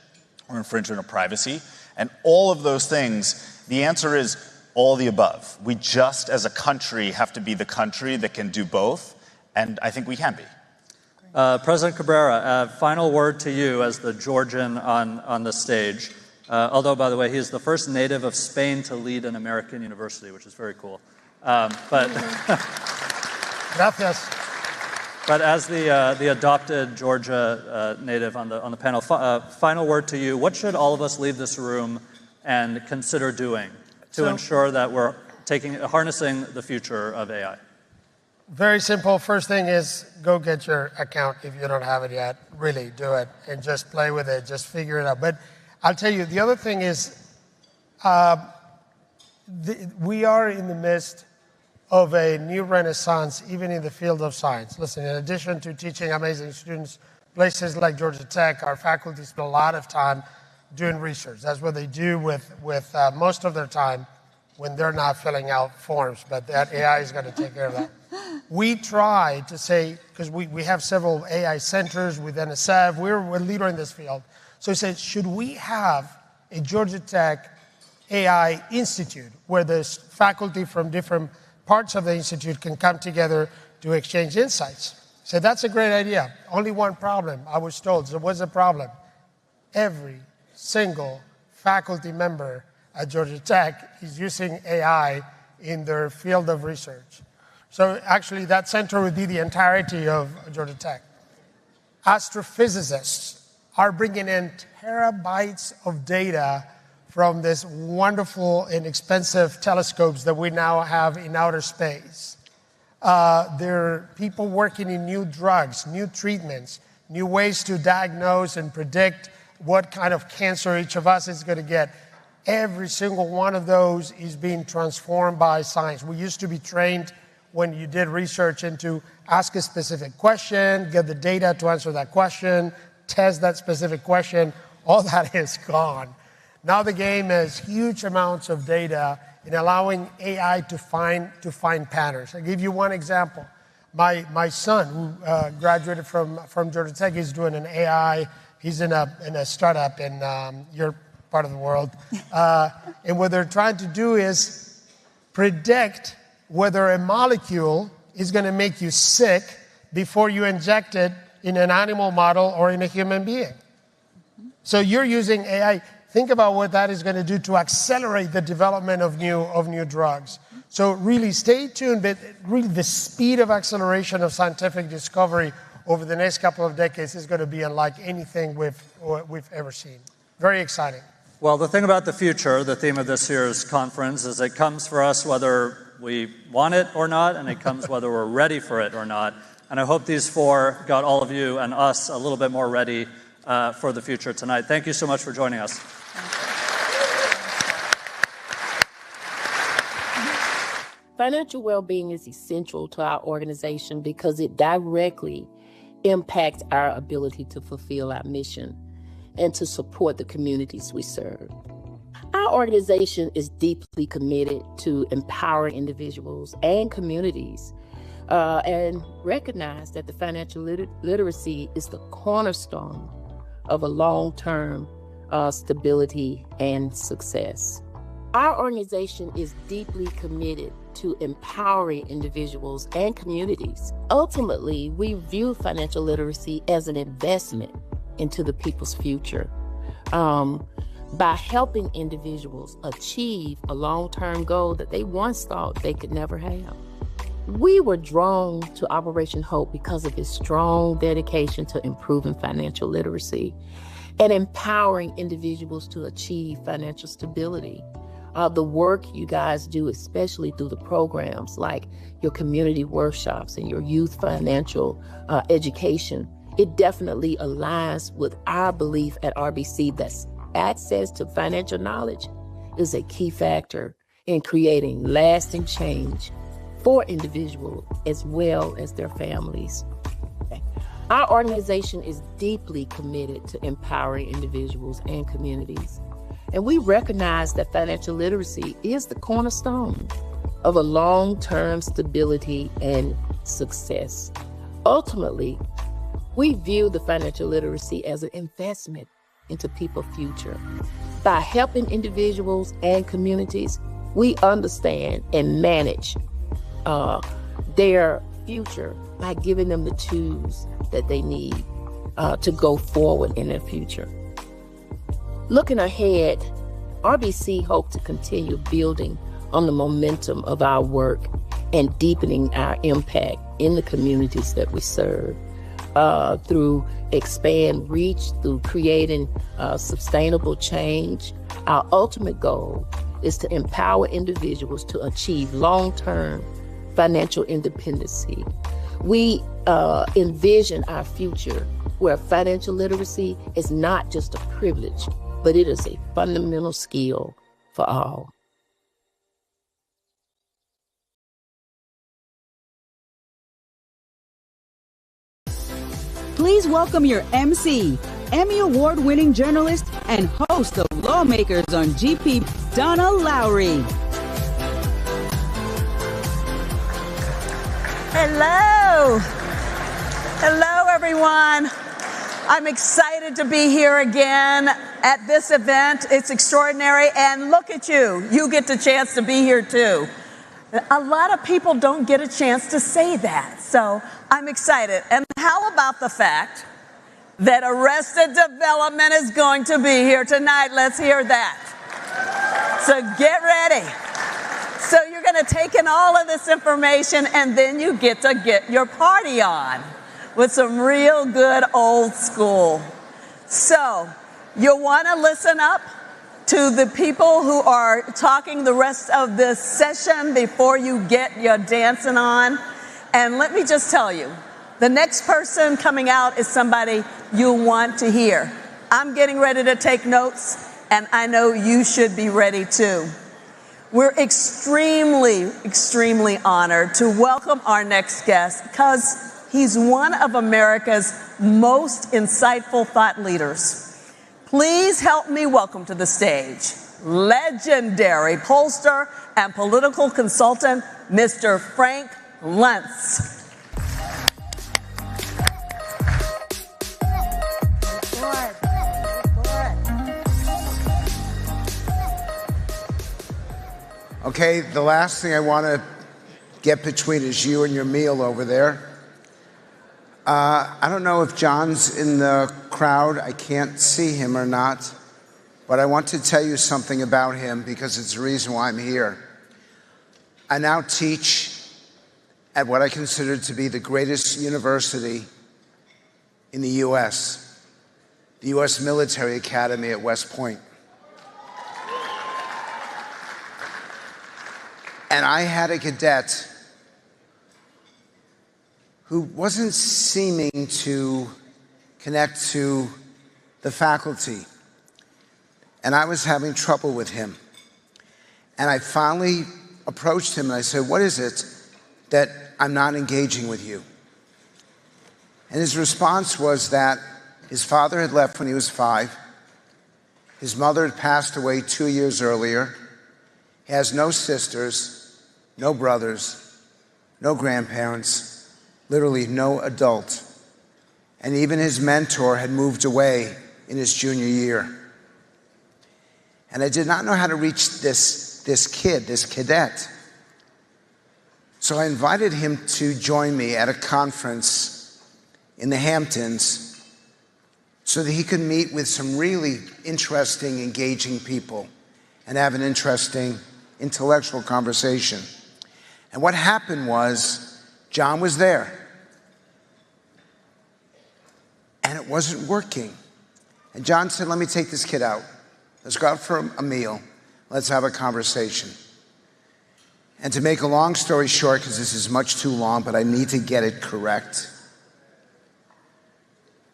Speaker 15: or infringement of privacy. And all of those things, the answer is all the above. We just, as a country, have to be the country that can do both, and I think we can be.
Speaker 4: President Cabrera, final word to you as the Georgian on the stage. Although, by the way, he is the first native of Spain to lead an American university, which is very cool.
Speaker 13: Gracias.
Speaker 4: But as the adopted Georgia native on the panel, final word to you. What should all of us leave this room and consider doing to ensure that we're harnessing the future of AI?
Speaker 13: Very simple. First thing is go get your account if you don't have it yet. Really do it and just play with it. Just figure it out. But I'll tell you, the other thing is we are in the midst of a new renaissance, even in the field of science. Listen, in addition to teaching amazing students, places like Georgia Tech, our faculty spend a lot of time doing research. That's what they do with most of their time when they're not filling out forms, but that AI is going to take care of that. We try to say, because we have several AI centers with NSF, we're a leader in this field. So we said, should we have a Georgia Tech AI Institute where there's faculty from different parts of the institute can come together to exchange insights? So that's a great idea. Only one problem, I was told. So what's the problem? Every single faculty member at Georgia Tech is using AI in their field of research. So actually that center would be the entirety of Georgia Tech. Astrophysicists are bringing in terabytes of data from this wonderful and expensive telescopes that we now have in outer space. There are people working in new drugs, new treatments, new ways to diagnose and predict what kind of cancer each of us is going to get. Every single one of those is being transformed by science. We used to be trained when you did research into ask a specific question, get the data to answer that question, test that specific question. All that is gone. Now the game is huge amounts of data in allowing AI to find patterns. I'll give you one example. My son, who graduated from Georgia Tech, is doing an AI. He's in a startup in your part of the world. And what they're trying to do is predict whether a molecule is going to make you sick before you inject it in an animal model or in a human being. So you're using AI. Think about what that is going to do to accelerate the development of new drugs. So really stay tuned, but really the speed of acceleration of scientific discovery over the next couple of decades is going to be unlike anything we've ever seen. Very exciting.
Speaker 4: Well, the thing about the future, the theme of this year's conference, is it comes for us whether we want it or not, and it comes whether we're ready for it or not. And I hope these four got all of you and us a little bit more ready for the future tonight. Thank you so much for joining us.
Speaker 17: Financial well-being is essential to our organization because it directly impacts our ability to fulfill our mission and to support the communities we serve. Our organization is deeply committed to empowering individuals and communities and recognize that the financial literacy is the cornerstone of a long-term stability and success. Our organization is deeply committed to empowering individuals and communities. Ultimately, we view financial literacy as an investment into the people's future. By helping individuals achieve a long-term goal that they once thought they could never have. We were drawn to Operation Hope because of its strong dedication to improving financial literacy and empowering individuals to achieve financial stability. The work you guys do, especially through the programs like your community workshops and your youth financial education, it definitely aligns with our belief at RBC that access to financial knowledge is a key factor in creating lasting change for individuals as well as their families. Our organization is deeply committed to empowering individuals and communities. And we recognize that financial literacy is the cornerstone of a long-term stability and success. Ultimately, we view the financial literacy as an investment into people's future. By helping individuals and communities, we understand and manage their future by giving them the tools that they need to go forward in their future. Looking ahead, RBC hopes to continue building on the momentum of our work and deepening our impact in the communities that we serve through expand reach, through creating sustainable change. Our ultimate goal is to empower individuals to achieve long-term financial independency. We envision our future where financial literacy is not just a privilege, but it is a fundamental skill for all.
Speaker 1: Please welcome your MC, Emmy Award-winning journalist and host of Lawmakers on GP, Donna Lowry.
Speaker 18: Hello. Hello, everyone. I'm excited to be here again at this event. It's extraordinary. And look at you. You get the chance to be here, too. A lot of people don't get a chance to say that. So I'm excited. And how about the fact that Arrested Development is going to be here tonight? Let's hear that. So get ready. So you're going to take in all of this information, and then you get to get your party on with some real good old school. So you'll want to listen up to the people who are talking the rest of this session before you get your dancing on. And let me just tell you, the next person coming out is somebody you'll want to hear. I'm getting ready to take notes, and I know you should be ready too. We're extremely, extremely honored to welcome our next guest because he's one of America's most insightful thought leaders. Please help me welcome to the stage legendary pollster and political consultant, Mr. Frank Luntz.
Speaker 19: Okay, the last thing I want to get between is you and your meal over there. I don't know if John's in the crowd. I can't see him or not. But I want to tell you something about him because it's the reason why I'm here. I now teach at what I consider to be the greatest university in the the U.S. Military Academy at West Point. And I had a cadet who wasn't seeming to connect to the faculty. And I was having trouble with him. And I finally approached him and I said, "What is it that I'm not engaging with you?" And his response was that his father had left when he was 5. His mother had passed away 2 years earlier. He has no sisters, no brothers, no grandparents, literally no adult. And even his mentor had moved away in his junior year. And I did not know how to reach this cadet. So I invited him to join me at a conference in the Hamptons so that he could meet with some really interesting, engaging people and have an interesting intellectual conversation. And what happened was, John was there. And it wasn't working. And John said, "Let me take this kid out. Let's go out for a meal. Let's have a conversation." And to make a long story short, because this is much too long, but I need to get it correct,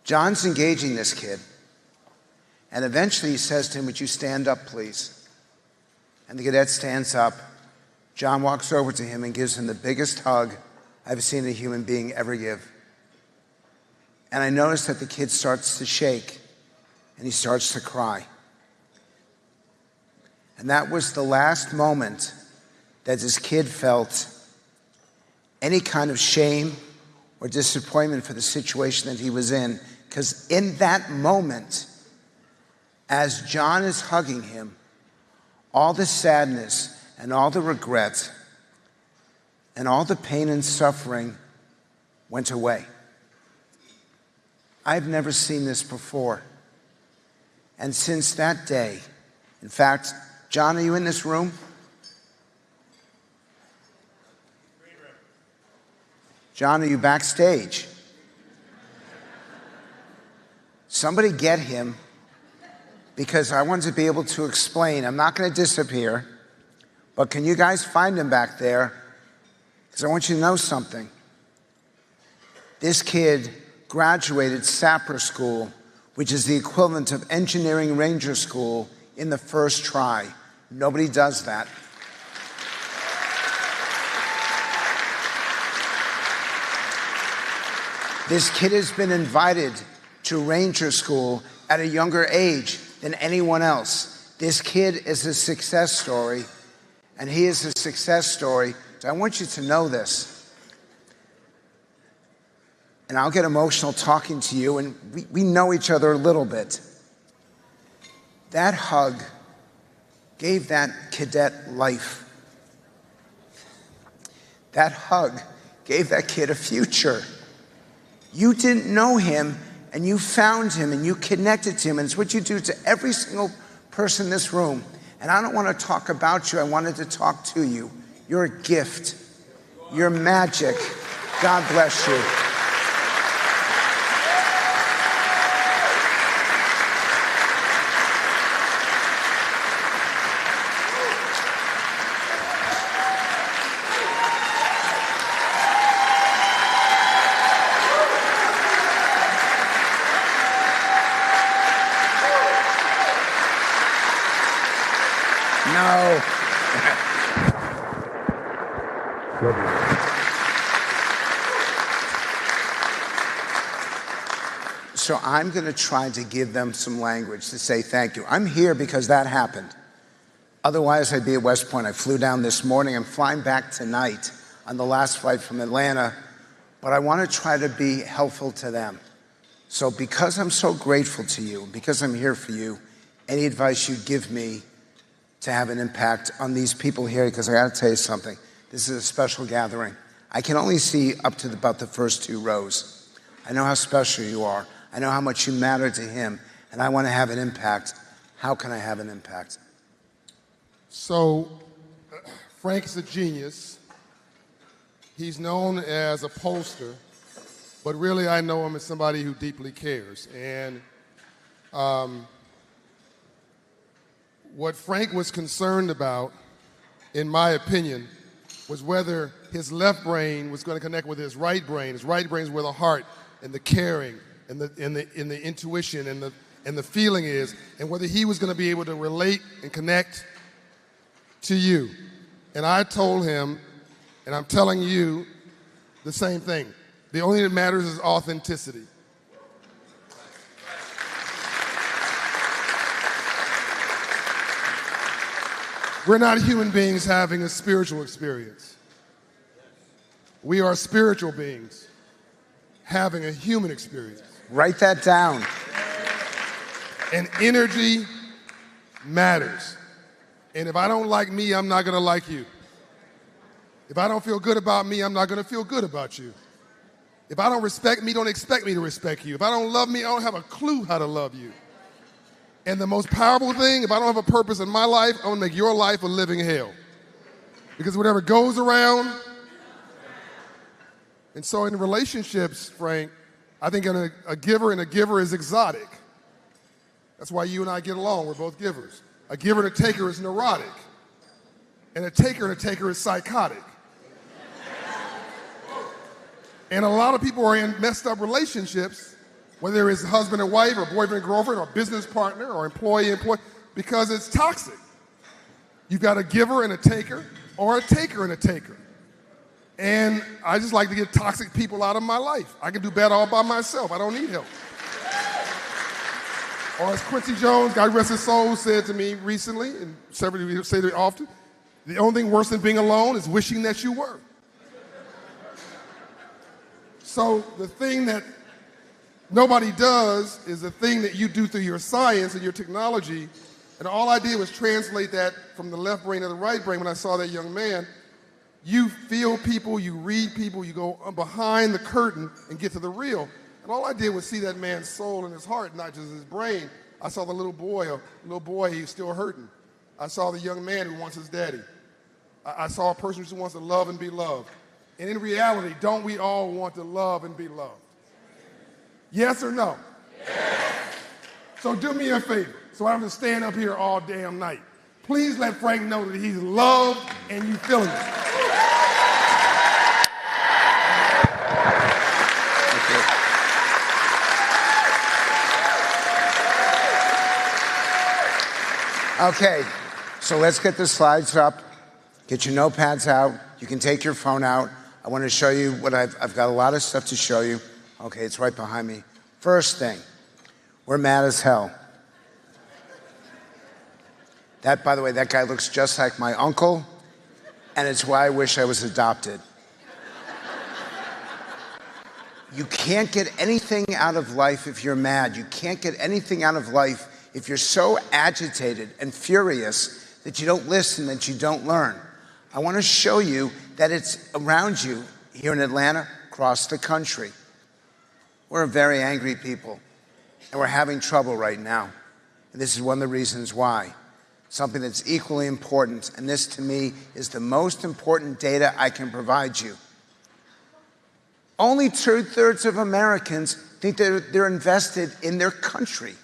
Speaker 19: John's engaging this kid. And eventually he says to him, "Would you stand up, please?" And the cadet stands up. John walks over to him and gives him the biggest hug I've seen a human being ever give. And I noticed that the kid starts to shake and he starts to cry. And that was the last moment that this kid felt any kind of shame or disappointment for the situation that he was in. Because in that moment, as John is hugging him, all the sadness and all the regret and all the pain and suffering went away. I've never seen this before. And since that day, in fact, John, are you in this room? John, are you backstage? Somebody get him, because I want to be able to explain. I'm not going to disappear, but can you guys find him back there? Because I want you to know something. This kid graduated Sapper School, which is the equivalent of Engineering Ranger School, in the first try. Nobody does that. This kid has been invited to Ranger School at a younger age than anyone else. This kid is a success story, and he is a success story. So I want you to know this. And I'll get emotional talking to you, and we know each other a little bit. That hug gave that cadet life. That hug gave that kid a future. You didn't know him, and you found him, and you connected to him, and it's what you do to every single person in this room. And I don't want to talk about you, I wanted to talk to you. You're a gift. You're magic. God bless you. So I'm going to try to give them some language to say thank you. I'm here because that happened. Otherwise, I'd be at West Point. I flew down this morning. I'm flying back tonight on the last flight from Atlanta. But I want to try to be helpful to them. So because I'm so grateful to you, because I'm here for you, any advice you give me to have an impact on these people here, because I got to tell you something. This is a special gathering. I can only see up to about the first 2 rows. I know how special you are. I know how much you matter to him, and I want to have an impact. How can I have an impact?
Speaker 16: So, Frank's a genius. He's known as a pollster. but really I know him as somebody who deeply cares. And what Frank was concerned about, in my opinion, was whether his left brain was going to connect with his right brain. His right brain is where the heart and the caring and the intuition and the feeling is, and whether he was going to be able to relate and connect to you. And I told him, and I'm telling you the same thing. The only thing that matters is authenticity. We're not human beings having a spiritual experience. We are spiritual beings having a human experience.
Speaker 19: Write that down.
Speaker 16: And energy matters. And if I don't like me, I'm not going to like you. If I don't feel good about me, I'm not going to feel good about you. If I don't respect me, don't expect me to respect you. If I don't love me, I don't have a clue how to love you. And the most powerful thing, if I don't have a purpose in my life, I'm going to make your life a living hell. Because whatever goes around. And so in relationships, Frank, I think a giver and a giver is exotic. That's why you and I get along. We're both givers. A giver and a taker is neurotic. And a taker is psychotic. And a lot of people are in messed up relationships, whether it's husband and wife or boyfriend and girlfriend or business partner or employee, because it's toxic. You've got a giver and a taker, or a taker and a taker. And I just like to get toxic people out of my life. I can do better all by myself. I don't need help. Or as Quincy Jones, God rest his soul, said to me recently, and several of you say it often, the only thing worse than being alone is wishing that you were. So the thing that nobody does is the thing that you do through your science and your technology. And all I did was translate that from the left brain to the right brain when I saw that young man. You feel people, you read people, you go behind the curtain and get to the real. And all I did was see that man's soul and his heart, not just his brain. I saw the little boy, he's still hurting. I saw the young man who wants his daddy. I saw a person who wants to love and be loved. And in reality, don't we all want to love and be loved? Yes or no? Yes. So do me a favor, so I don't have to stand up here all damn night. Please let Frank know that he's loved and you feeling it.
Speaker 19: Okay, so let's get the slides up. Get your notepads out. You can take your phone out. I want to show you what I've got a lot of stuff to show you. Okay, it's right behind me. First thing, we're mad as hell. That, by the way, that guy looks just like my uncle, and it's why I wish I was adopted. You can't get anything out of life if you're mad. You can't get anything out of life if you're so agitated and furious that you don't listen, that you don't learn. I want to show you that it's around you here in Atlanta, across the country. We're a very angry people, and we're having trouble right now. And this is one of the reasons why. Something that's equally important, and this to me is the most important data I can provide you. Only 2/3 of Americans think they're invested in their country.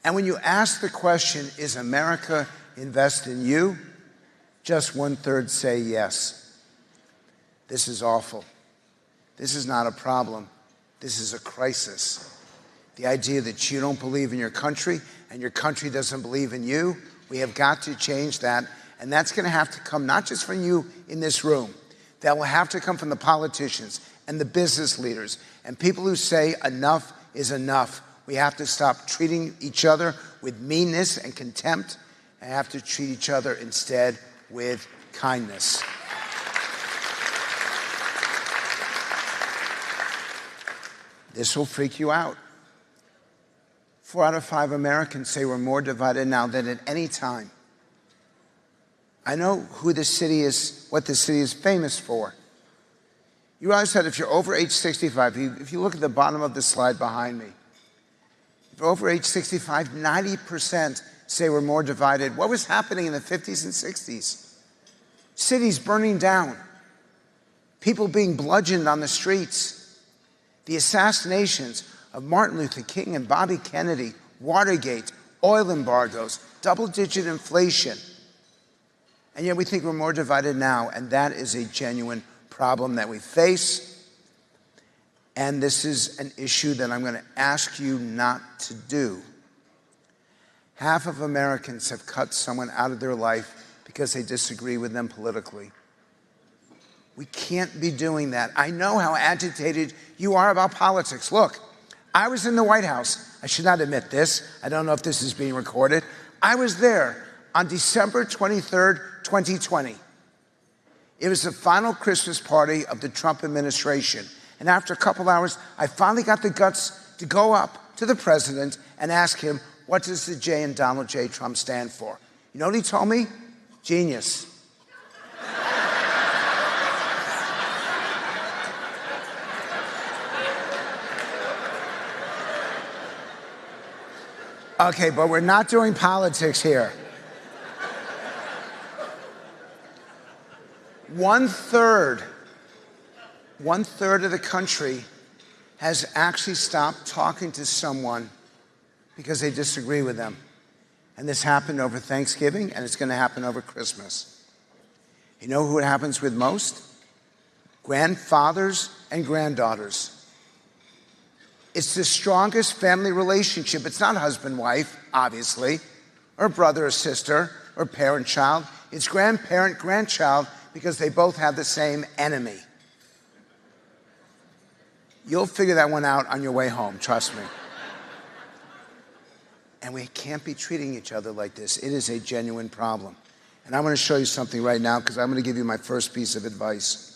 Speaker 19: And when you ask the question, is America invested in you? Just 1/3 say yes. This is awful. This is not a problem. This is a crisis. The idea that you don't believe in your country and your country doesn't believe in you, we have got to change that. And that's going to have to come not just from you in this room. That will have to come from the politicians and the business leaders and people who say enough is enough. We have to stop treating each other with meanness and contempt and have to treat each other instead with kindness. This will freak you out. 4 out of 5 Americans say we're more divided now than at any time. I know who the city is, what the city is famous for. You realize that if you're over age 65, if you look at the bottom of the slide behind me, if you're over age 65, 90% say we're more divided. What was happening in the 50s and 60s? Cities burning down, people being bludgeoned on the streets. The assassinations of Martin Luther King and Bobby Kennedy, Watergate, oil embargoes, double-digit inflation. And yet we think we're more divided now, and that is a genuine problem that we face. And this is an issue that I'm going to ask you not to do. Half of Americans have cut someone out of their life because they disagree with them politically. We can't be doing that. I know how agitated you are about politics. Look, I was in the White House. I should not admit this. I don't know if this is being recorded. I was there on December 23rd, 2020. It was the final Christmas party of the Trump administration. And after a couple hours, I finally got the guts to go up to the president and ask him, what does the J in Donald J. Trump stand for? You know what he told me? Genius. Okay, but we're not doing politics here. One third of the country has actually stopped talking to someone because they disagree with them. And this happened over Thanksgiving, and it's going to happen over Christmas. You know who it happens with most? Grandfathers and granddaughters. It's the strongest family relationship. It's not husband-wife, obviously, or brother or sister, or parent-child. It's grandparent-grandchild because they both have the same enemy. You'll figure that one out on your way home, trust me. And we can't be treating each other like this. It is a genuine problem. And I'm going to show you something right now because I'm going to give you my first piece of advice.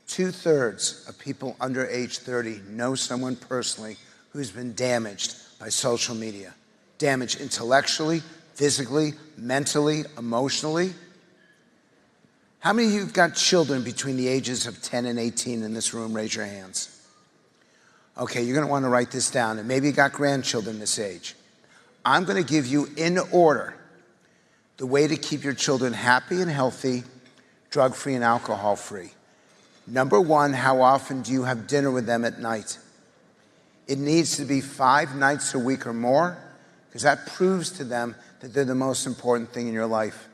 Speaker 19: 2/3 of people under age 30 know someone personally who's been damaged by social media. Damaged intellectually, physically, mentally, emotionally. How many of you have got children between the ages of 10 and 18 in this room? Raise your hands. Okay, you're going to want to write this down, and maybe you got grandchildren this age. I'm going to give you, in order, the way to keep your children happy and healthy, drug-free and alcohol-free. Number one, how often do you have dinner with them at night? It needs to be 5 nights a week or more, because that proves to them that they're the most important thing in your life.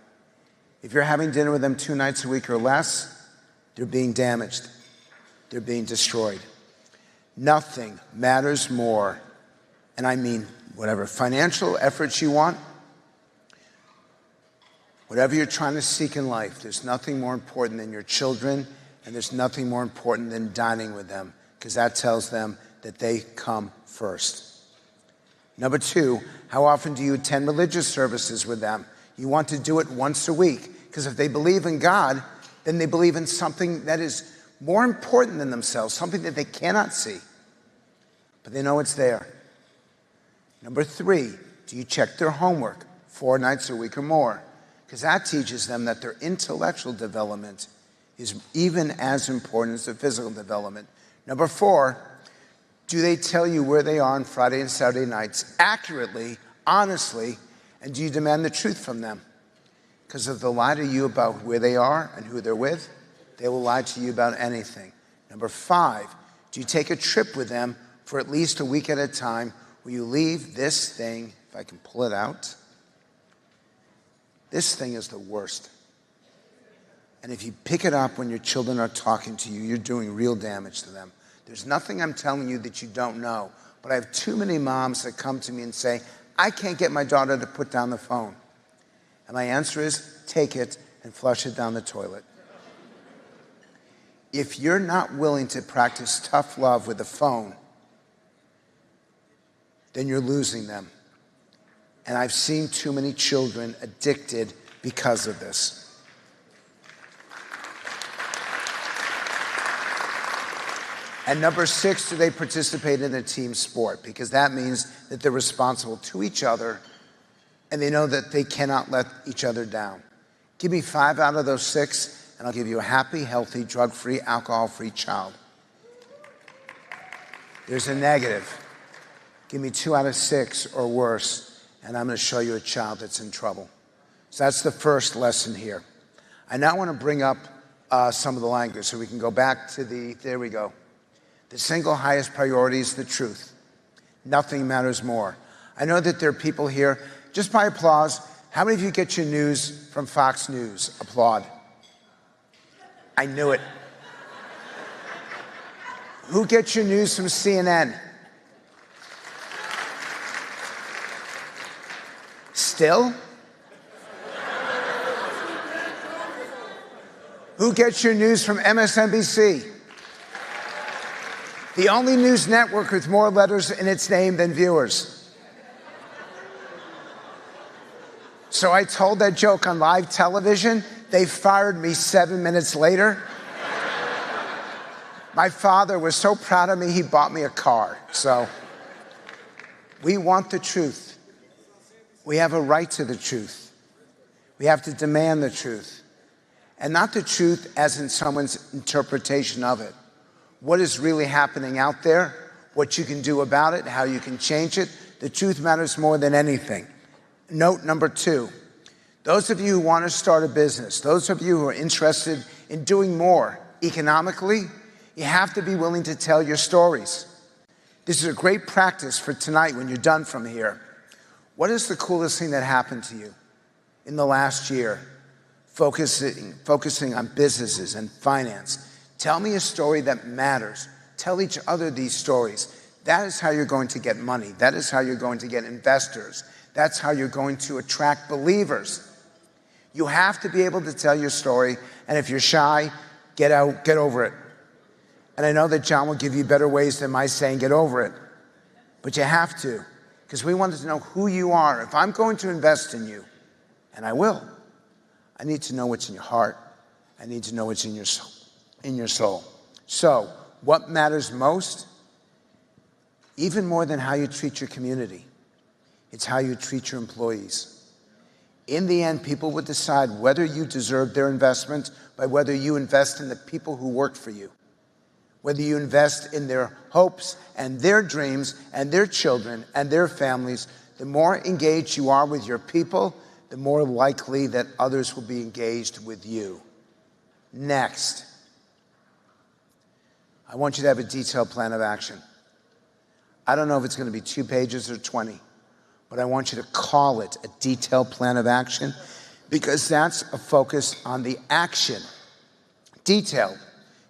Speaker 19: If you're having dinner with them 2 nights a week or less, they're being damaged. They're being destroyed. Nothing matters more, and I mean whatever financial efforts you want, whatever you're trying to seek in life, there's nothing more important than your children, and there's nothing more important than dining with them, because that tells them that they come first. Number two, how often do you attend religious services with them? You want to do it once a week, because if they believe in God, then they believe in something that is more important than themselves, something that they cannot see, but they know it's there. Number three, do you check their homework 4 nights a week or more? Because that teaches them that their intellectual development is even as important as their physical development. Number four, do they tell you where they are on Friday and Saturday nights accurately, honestly, and do you demand the truth from them? Because if they'll lie to you about where they are and who they're with, they will lie to you about anything. Number five, do you take a trip with them for at least a week at a time where you leave this thing, if I can pull it out, this thing is the worst. And if you pick it up when your children are talking to you, you're doing real damage to them. There's nothing I'm telling you that you don't know, but I have too many moms that come to me and say, I can't get my daughter to put down the phone. And my answer is, take it and flush it down the toilet. If you're not willing to practice tough love with the phone, then you're losing them. And I've seen too many children addicted because of this. And number six, do they participate in a team sport? Because that means that they're responsible to each other and they know that they cannot let each other down. Give me 5 out of those 6 and I'll give you a happy, healthy, drug-free, alcohol-free child. There's a negative. Give me 2 out of 6 or worse and I'm going to show you a child that's in trouble. So that's the first lesson here. I now want to bring up some of the language so we can go back to there we go. The single highest priority is the truth. Nothing matters more. I know that there are people here, just by applause, how many of you get your news from Fox News? Applaud. I knew it. Who gets your news from CNN? Still? Who gets your news from MSNBC? The only news network with more letters in its name than viewers. So I told that joke on live television. They fired me 7 minutes later. My father was so proud of me, he bought me a car. So we want the truth. We have a right to the truth. We have to demand the truth. And not the truth as in someone's interpretation of it. What is really happening out there, what you can do about it, how you can change it. The truth matters more than anything. Note number 2, those of you who want to start a business, those of you who are interested in doing more economically, you have to be willing to tell your stories. This is a great practice for tonight when you're done from here. What is the coolest thing that happened to you in the last year? Focusing on businesses and finance. Tell me a story that matters. Tell each other these stories. That is how you're going to get money. That is how you're going to get investors. That's how you're going to attract believers. You have to be able to tell your story, and if you're shy, get over it. And I know that John will give you better ways than my saying get over it. But you have to, because we want to know who you are. If I'm going to invest in you, and I will, I need to know what's in your heart. I need to know what's in your soul. So, what matters most? Even more than how you treat your community, it's how you treat your employees. In the end, people will decide whether you deserve their investment by whether you invest in the people who work for you, whether you invest in their hopes and their dreams and their children and their families. The more engaged you are with your people, the more likely that others will be engaged with you. Next, I want you to have a detailed plan of action. I don't know if it's going to be 2 pages or 20, but I want you to call it a detailed plan of action because that's a focus on the action. Detailed,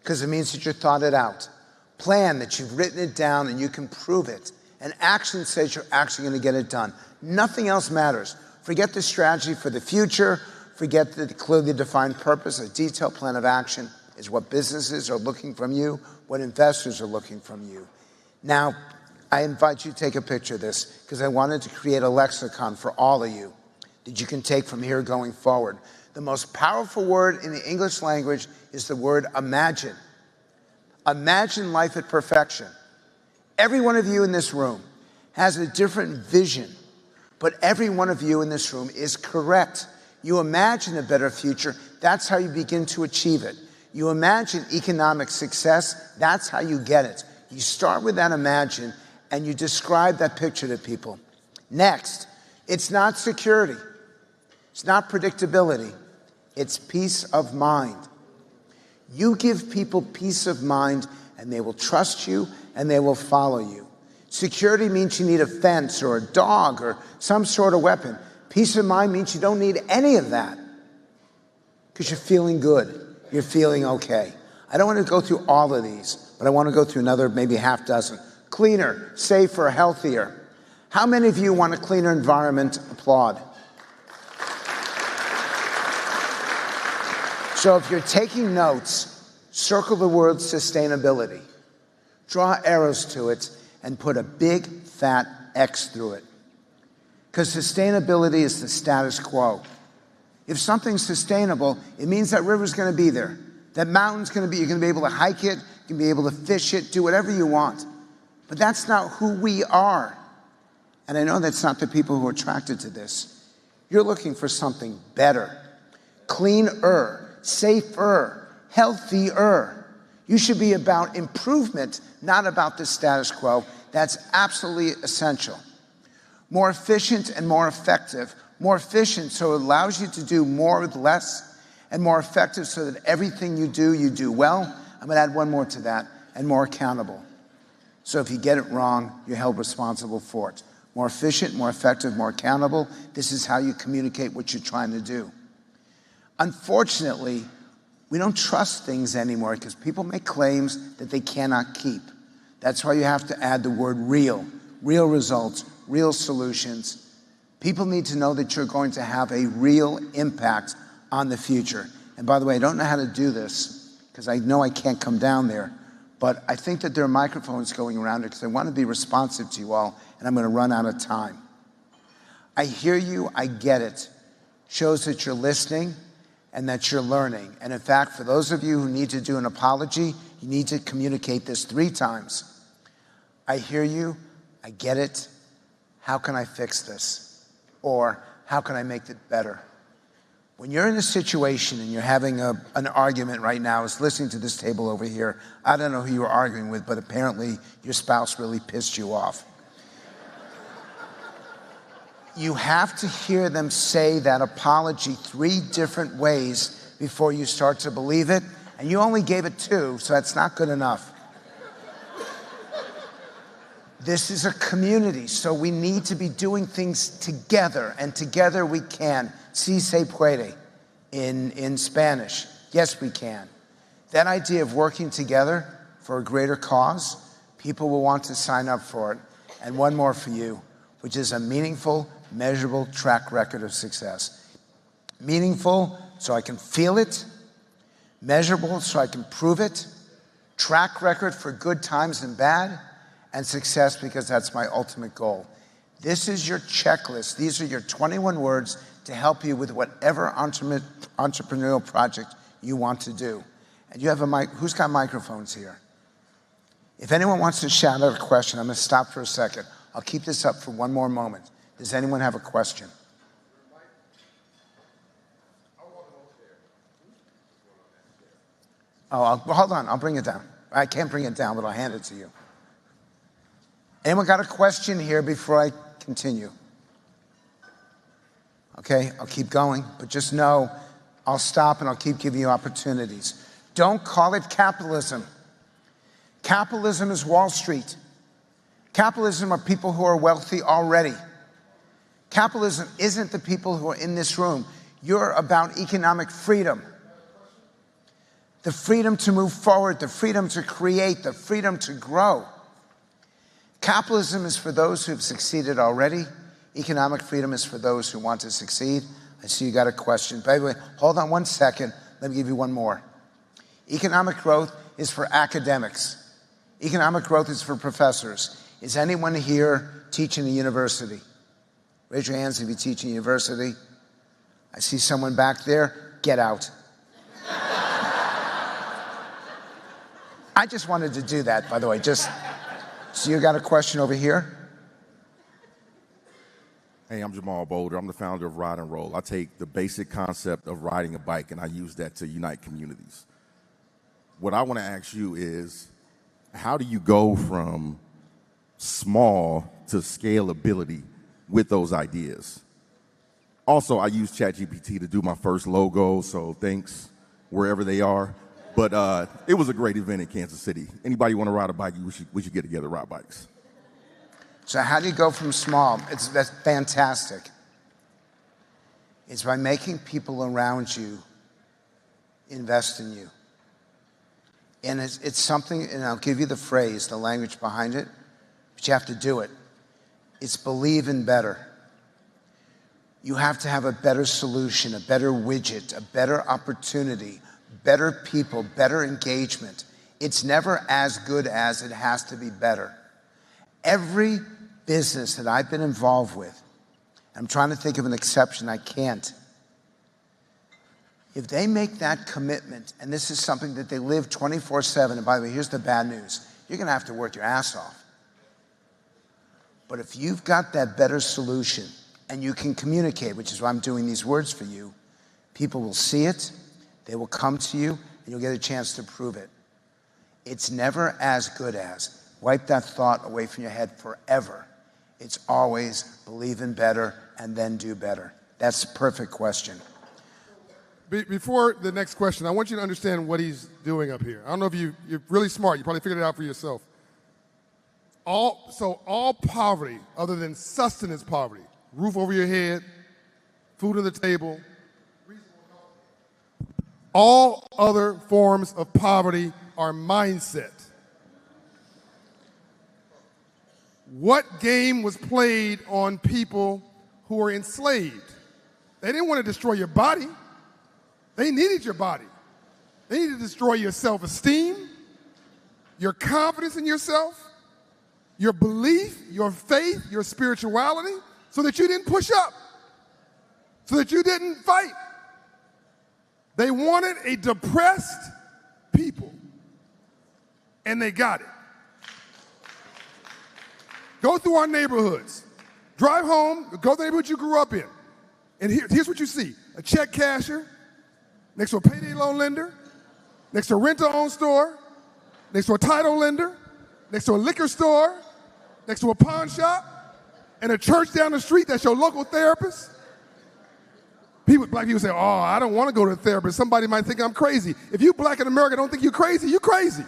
Speaker 19: because it means that you thought it out. Plan, that you've written it down and you can prove it. And action says you're actually going to get it done. Nothing else matters. Forget the strategy for the future. Forget the clearly defined purpose. A detailed plan of action is what businesses are looking from you, what investors are looking from you. Now, I invite you to take a picture of this because I wanted to create a lexicon for all of you that you can take from here going forward. The most powerful word in the English language is the word imagine. Imagine life at perfection. Every one of you in this room has a different vision, but every one of you in this room is correct. You imagine a better future. That's how you begin to achieve it. You imagine economic success. That's how you get it. You start with that imagine, and you describe that picture to people. Next, it's not security. It's not predictability. It's peace of mind. You give people peace of mind, and they will trust you, and they will follow you. Security means you need a fence or a dog or some sort of weapon. Peace of mind means you don't need any of that because you're feeling good. You're feeling okay. I don't want to go through all of these, but I want to go through another maybe half dozen. Cleaner, safer, healthier. How many of you want a cleaner environment? Applaud. So if you're taking notes, circle the word sustainability. Draw arrows to it and put a big fat X through it. Because sustainability is the status quo. If something's sustainable, it means that river's going to be there. That mountain's going to be, you're going to be able to hike it, you can be able to fish it, do whatever you want. But that's not who we are. And I know that's not the people who are attracted to this. You're looking for something better, cleaner, safer, healthier. You should be about improvement, not about the status quo. That's absolutely essential. More efficient and more effective. More efficient so it allows you to do more with less, and more effective so that everything you do well. I'm going to add one more to that, and more accountable. So if you get it wrong, you're held responsible for it. More efficient, more effective, more accountable. This is how you communicate what you're trying to do. Unfortunately, we don't trust things anymore because people make claims that they cannot keep. That's why you have to add the word real. Real results, real solutions. People need to know that you're going to have a real impact on the future. And by the way, I don't know how to do this because I know I can't come down there, but I think that there are microphones going around because I want to be responsive to you all, and I'm going to run out of time. I hear you, I get it. Shows that you're listening and that you're learning. And in fact, for those of you who need to do an apology, you need to communicate this 3 times. I hear you, I get it. How can I fix this? Or how can I make it better? When you're in a situation and you're having an argument right now, I was listening to this table over here. I don't know who you were arguing with, but apparently your spouse really pissed you off. You have to hear them say that apology 3 different ways before you start to believe it. And you only gave it 2, so that's not good enough. This is a community, so we need to be doing things together, and together we can. Si se puede in Spanish. Yes, we can. That idea of working together for a greater cause, people will want to sign up for it. And one more for you, which is a meaningful, measurable track record of success. Meaningful, so I can feel it. Measurable, so I can prove it. Track record for good times and bad. And success, because that's my ultimate goal. This is your checklist. These are your 21 words to help you with whatever entrepreneurial project you want to do. And you have a mic. Who's got microphones here? If anyone wants to shout out a question, I'm going to stop for a second. I'll keep this up for one more moment. Does anyone have a question? Oh, hold on. I'll bring it down. I can't bring it down, but I'll hand it to you. Anyone got a question here before I continue? Okay, I'll keep going, but just know I'll stop and I'll keep giving you opportunities. Don't call it capitalism. Capitalism is Wall Street. Capitalism are people who are wealthy already. Capitalism isn't the people who are in this room. You're about economic freedom. The freedom to move forward, the freedom to create, the freedom to grow. Capitalism is for those who have succeeded already. Economic freedom is for those who want to succeed. I see you got a question. By the way, hold on one second. Let me give you one more. Economic growth is for academics. Economic growth is for professors. Is anyone here teaching a university? Raise your hands if you teach a university. I see someone back there. Get out. I just wanted to do that, by the way. So you got a question over here?
Speaker 20: Hey, I'm Jamal Boulder. I'm the founder of Ride and Roll. I take the basic concept of riding a bike and I use that to unite communities. What I want to ask you is, how do you go from small to scalability with those ideas? Also, I use ChatGPT to do my first logo, so thanks wherever they are. But it was a great event in Kansas City. Anybody want to ride a bike, we should get together, ride bikes.
Speaker 19: So how do you go from small? That's fantastic. It's by making people around you invest in you. And it's something, and I'll give you the phrase, the language behind it, but you have to do it. It's believe in better. You have to have a better solution, a better widget, a better opportunity, better people, better engagement. It's never as good as, it has to be better. Every business that I've been involved with, I'm trying to think of an exception, I can't. If they make that commitment, and this is something that they live 24/7, and by the way, here's the bad news, you're gonna have to work your ass off. But if you've got that better solution, and you can communicate, which is why I'm doing these words for you, people will see it, they will come to you, and you'll get a chance to prove it. It's never as good as. Wipe that thought away from your head forever. It's always believe in better and then do better. That's a perfect question.
Speaker 16: Before the next question, I want you to understand what he's doing up here. I don't know if you're really smart. You probably figured it out for yourself. All poverty, other than sustenance poverty, roof over your head, food on the table, all other forms of poverty are mindset. What game was played on people who were enslaved? They didn't want to destroy your body. They needed your body. They needed to destroy your self-esteem, your confidence in yourself, your belief, your faith, your spirituality, so that you didn't push up, so that you didn't fight. They wanted a depressed people, and they got it. Go through our neighborhoods. Drive home, go to the neighborhood you grew up in. And here's what you see. A check casher, next to a payday loan lender, next to a rent-to-own store, next to a title lender, next to a liquor store, next to a pawn shop, and a church down the street that's your local therapist. Black people say, oh, I don't want to go to a therapist. Somebody might think I'm crazy. If you black in America don't think you're crazy, you're crazy.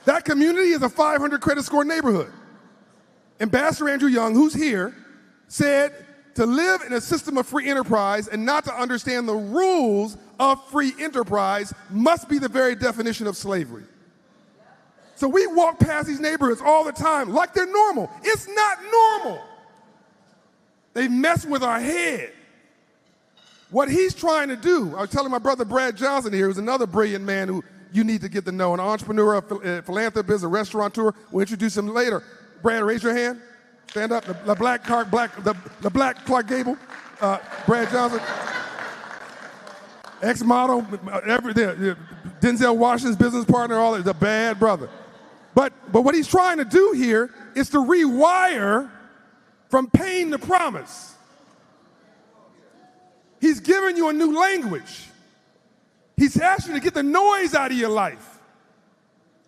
Speaker 16: That community is a 500 credit score neighborhood. Ambassador Andrew Young, who's here, said to live in a system of free enterprise and not to understand the rules of free enterprise must be the very definition of slavery. So we walk past these neighborhoods all the time like they're normal. It's not normal. They mess with our head. What he's trying to do, I was telling my brother Brad Johnson here, who's another brilliant man who you need to get to know, an entrepreneur, a philanthropist, a restaurateur. We'll introduce him later. Brad, raise your hand. Stand up. The black Clark Gable. Brad Johnson. Ex-model, Denzel Washington's business partner, all that. The bad brother. But what he's trying to do here is to rewire from pain to promise. He's giving you a new language. He's asking you to get the noise out of your life.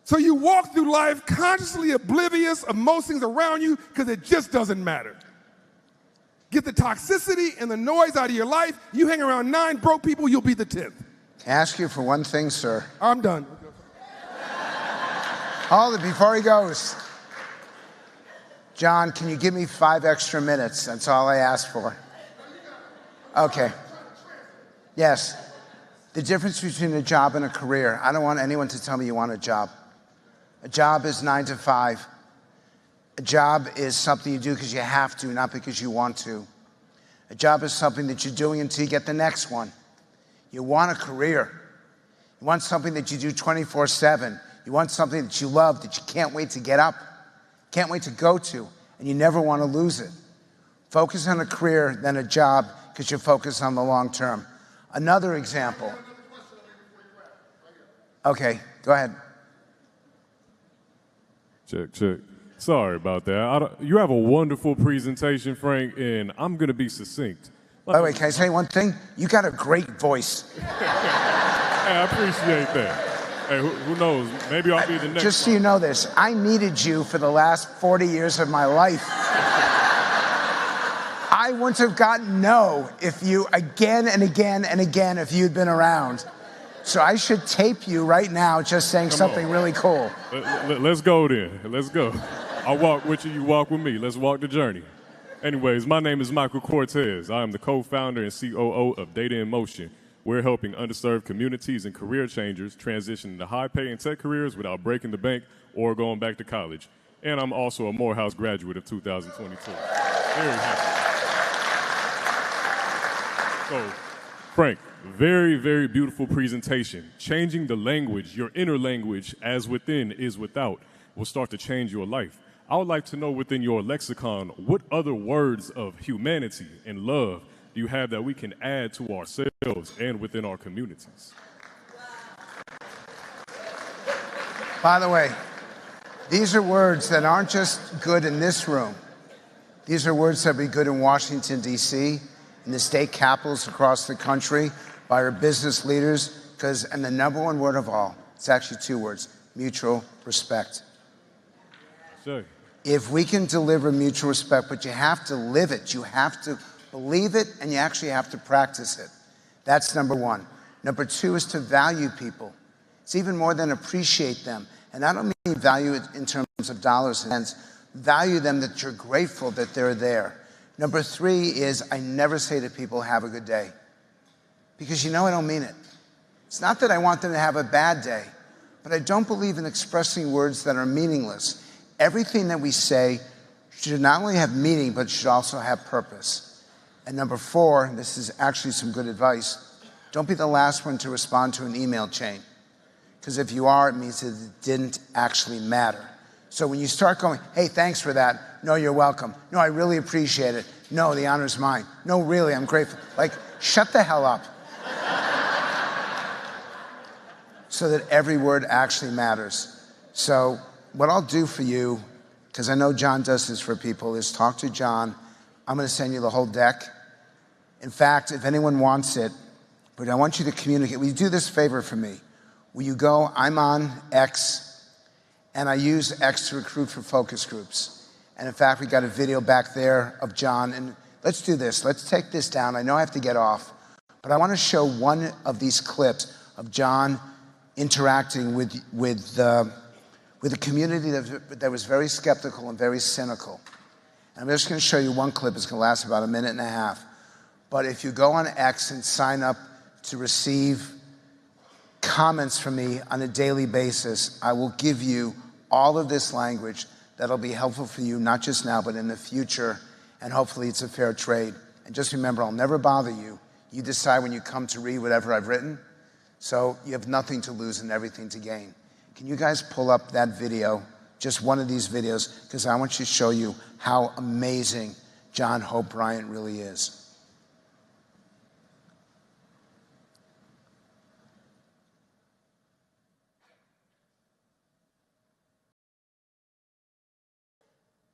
Speaker 16: So you walk through life consciously oblivious of most things around you because it just doesn't matter. Get the toxicity and the noise out of your life. You hang around 9 broke people, you'll be the 10th.
Speaker 19: Ask you for one thing, sir.
Speaker 16: I'm done.
Speaker 19: Hold it before he goes. John, can you give me 5 extra minutes? That's all I asked for. Okay. Yes. The difference between a job and a career. I don't want anyone to tell me you want a job. A job is 9 to 5. A job is something you do because you have to, not because you want to. A job is something that you're doing until you get the next one. You want a career. You want something that you do 24/7. You want something that you love, that you can't wait to get up, can't wait to go to, and you never want to lose it. Focus on a career, then a job, because you're focused on the long term. Another example. Okay, go ahead.
Speaker 21: Check. Sorry about that. You have a wonderful presentation, Frank, and I'm going to be succinct.
Speaker 19: By the way, can I say one thing? You got a great voice.
Speaker 21: Hey, I appreciate that. Hey, who knows? Maybe I'll be the next
Speaker 19: Just so you know this, I needed you for the last 40 years of my life. I wouldn't have gotten no if you, again and again and again, if you'd been around. So I should tape you right now just saying something really cool.
Speaker 21: Let's go then. Let's go. I'll walk with you, you walk with me. Let's walk the journey. Anyways, my name is Michael Cortez. I am the co-founder and COO of Data in Motion. We're helping underserved communities and career changers transition into high-paying tech careers without breaking the bank or going back to college. And I'm also a Morehouse graduate of 2022. Very happy. So, Frank, very, very beautiful presentation. Changing the language, your inner language, as within is without, will start to change your life. I would like to know within your lexicon, what other words of humanity and love do you have that we can add to ourselves and within our communities?
Speaker 19: By the way, these are words that aren't just good in this room. These are words that will be good in Washington, D.C., in the state capitals across the country, by our business leaders, and the number one word of all, it's actually 2 words, mutual respect.
Speaker 21: Sure.
Speaker 19: If we can deliver mutual respect, but you have to live it, you have to believe it, and you actually have to practice it. That's number 1. Number 2 is to value people. It's even more than appreciate them. And I don't mean value it in terms of dollars and cents. Value them that you're grateful that they're there. Number 3 is I never say to people, have a good day. Because you know I don't mean it. It's not that I want them to have a bad day, but I don't believe in expressing words that are meaningless. Everything that we say should not only have meaning, but should also have purpose. And number 4, and this is actually some good advice, don't be the last one to respond to an email chain. Because if you are, it means that it didn't actually matter. So when you start going, hey, thanks for that. No, you're welcome. No, I really appreciate it. No, the honor's mine. No, really, I'm grateful. Like, shut the hell up. So that every word actually matters. So what I'll do for you, because I know John does this for people, is talk to John. I'm going to send you the whole deck. In fact, if anyone wants it, but I want you to communicate. Will you do this favor for me? Will you go, I'm on X, and I use X to recruit for focus groups. And in fact, we got a video back there of John. And let's do this. Let's take this down. I know I have to get off, but I want to show one of these clips of John interacting with a community that was very skeptical and very cynical. And I'm just going to show you one clip. It's going to last about a minute and a half. But if you go on X and sign up to receive comments from me on a daily basis, I will give you all of this language that'll be helpful for you, not just now, but in the future. And hopefully it's a fair trade. And just remember, I'll never bother you. You decide when you come to read whatever I've written. So you have nothing to lose and everything to gain. Can you guys pull up that video, just one of these videos, because I want you to show you how amazing John Hope Bryant really is.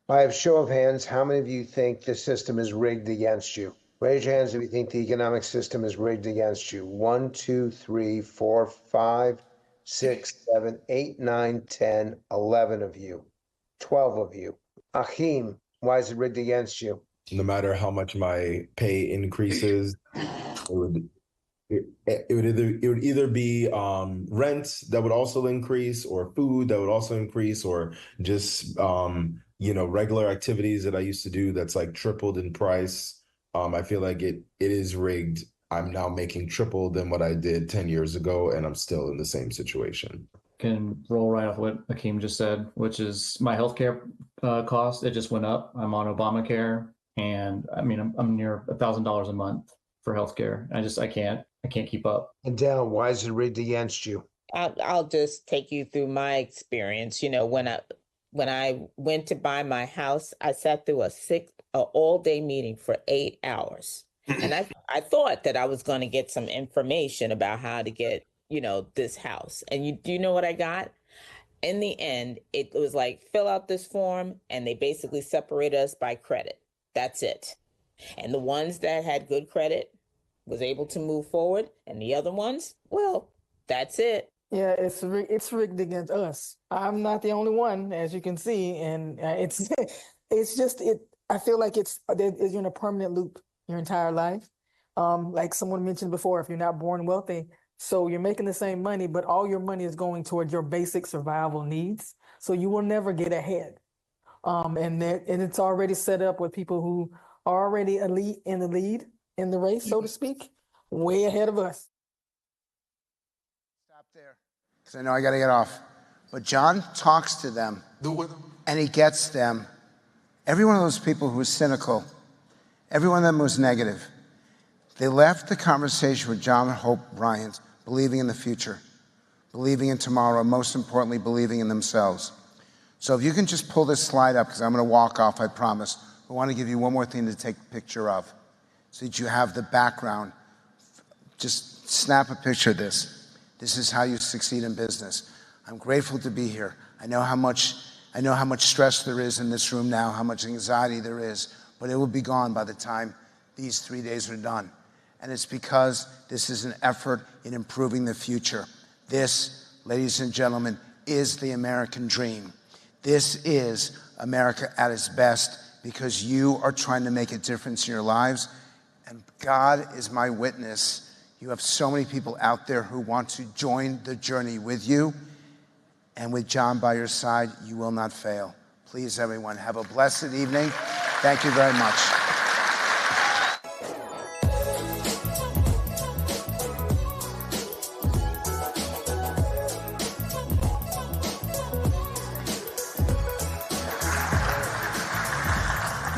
Speaker 2: By a show of hands, how many of you think the system is rigged against you? Raise your hands if you think the economic system is rigged against you. 1, 2, 3, 4, 5, 6, 7, 8, 9, 10, 11 of you. 12 of you. Achim, why is it rigged against you?
Speaker 22: No matter how much my pay increases, it would either be rent that would also increase, or food that would also increase, or just regular activities that I used to do that's like tripled in price. I feel like it is rigged. I'm now making triple than what I did 10 years ago, and I'm still in the same situation.
Speaker 23: Can roll right off what Akeem just said, which is my healthcare cost. It just went up. I'm on Obamacare, and I mean, I'm near $1,000 a month for healthcare. I can't keep up.
Speaker 2: And Dale, why is it rigged against you?
Speaker 24: I'll just take you through my experience. You know, when I went to buy my house, I sat through an all-day meeting for 8 hours. And I thought that I was going to get some information about how to get, this house. And do you know what I got? In the end, it was like, fill out this form, and they basically separated us by credit. That's it. And the ones that had good credit was able to move forward, and the other ones, well, that's it.
Speaker 25: Yeah, it's rigged against us. I'm not the only one, as you can see, and it's just I feel like you're in a permanent loop your entire life. Like someone mentioned before, if you're not born wealthy, so you're making the same money, but all your money is going towards your basic survival needs. So you will never get ahead. And it's already set up with people who are already elite in the lead in the race, so to speak, way ahead of us.
Speaker 19: Stop there, because I know I got to get off. But John talks to them, and he gets them. Every one of those people who was cynical, every one of them was negative. They left the conversation with John Hope Bryant believing in the future, believing in tomorrow, and most importantly, believing in themselves. So if you can just pull this slide up, because I'm going to walk off, I promise. I want to give you one more thing to take a picture of, so that you have the background. Just snap a picture of this. This is how you succeed in business. I'm grateful to be here. I know how much stress there is in this room now, how much anxiety there is, but it will be gone by the time these 3 days are done. And it's because this is an effort in improving the future. This, ladies and gentlemen, is the American dream. This is America at its best, because you are trying to make a difference in your lives. And God is my witness. You have so many people out there who want to join the journey with you. And with John by your side, you will not fail. Please, everyone, have a blessed evening. Thank you very much.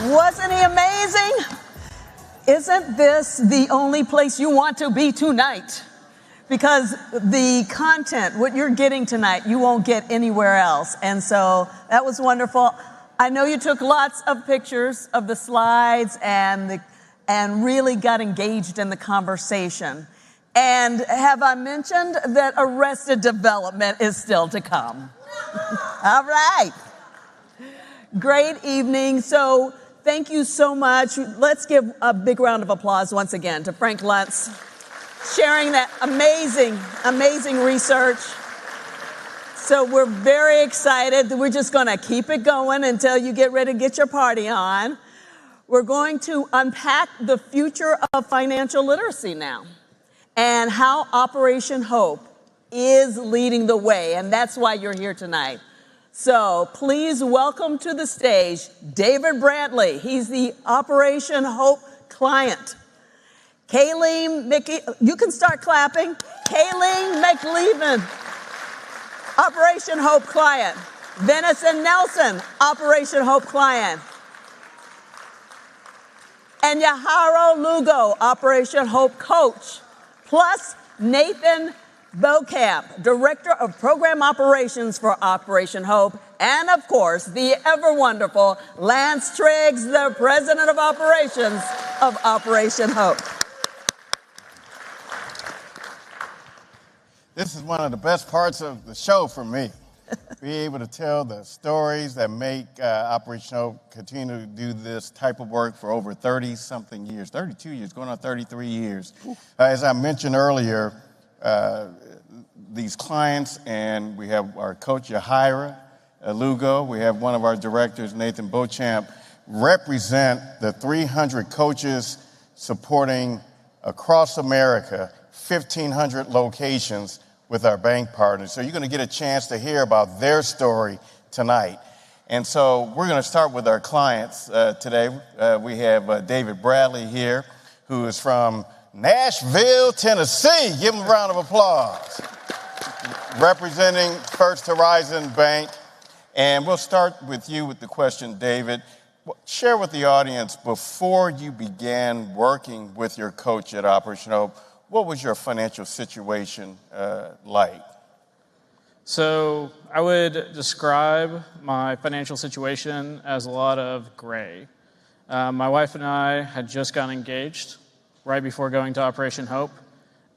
Speaker 18: Wasn't he amazing? Isn't this the only place you want to be tonight? Because the content, what you're getting tonight, you won't get anywhere else. And so that was wonderful. I know you took lots of pictures of the slides and really got engaged in the conversation. And have I mentioned that Arrested Development is still to come? All right. Great evening. So thank you so much. Let's give a big round of applause once again to Frank Luntz, sharing that amazing research. So we're very excited. We're just going to keep it going until you get ready to get your party on. We're going to unpack the future of financial literacy now and how Operation Hope is leading the way. And that's why you're here tonight. So please welcome to the stage David Bradley. He's the Operation Hope client. You can start clapping. Kayleen McLeavin, Operation Hope client. Venison Nelson, Operation Hope client. And Yaharo Lugo, Operation Hope coach. Plus Nathan Beaucamp, Director of Program Operations for Operation Hope. And of course, the ever wonderful Lance Triggs, the President of Operations of Operation Hope.
Speaker 11: This is one of the best parts of the show for me. Be able to tell the stories that make Operation Hope continue to do this type of work for over 30-something years, 32 years, going on 33 years. As I mentioned earlier, these clients, and we have our coach, Yahira Lugo, we have one of our directors, Nathan Beauchamp, represent the 300 coaches supporting across America, 1,500 locations with our bank partners. So you're going to get a chance to hear about their story tonight. And so we're going to start with our clients today. We have David Bradley here, who is from Nashville, Tennessee. Give him a round of applause. Representing First Horizon Bank. And we'll start with you with the question, David. Share with the audience, before you began working with your coach at Operation Hope, what was your financial situation like?
Speaker 3: So I would describe my financial situation as a lot of gray. My wife and I had just gotten engaged right before going to Operation Hope.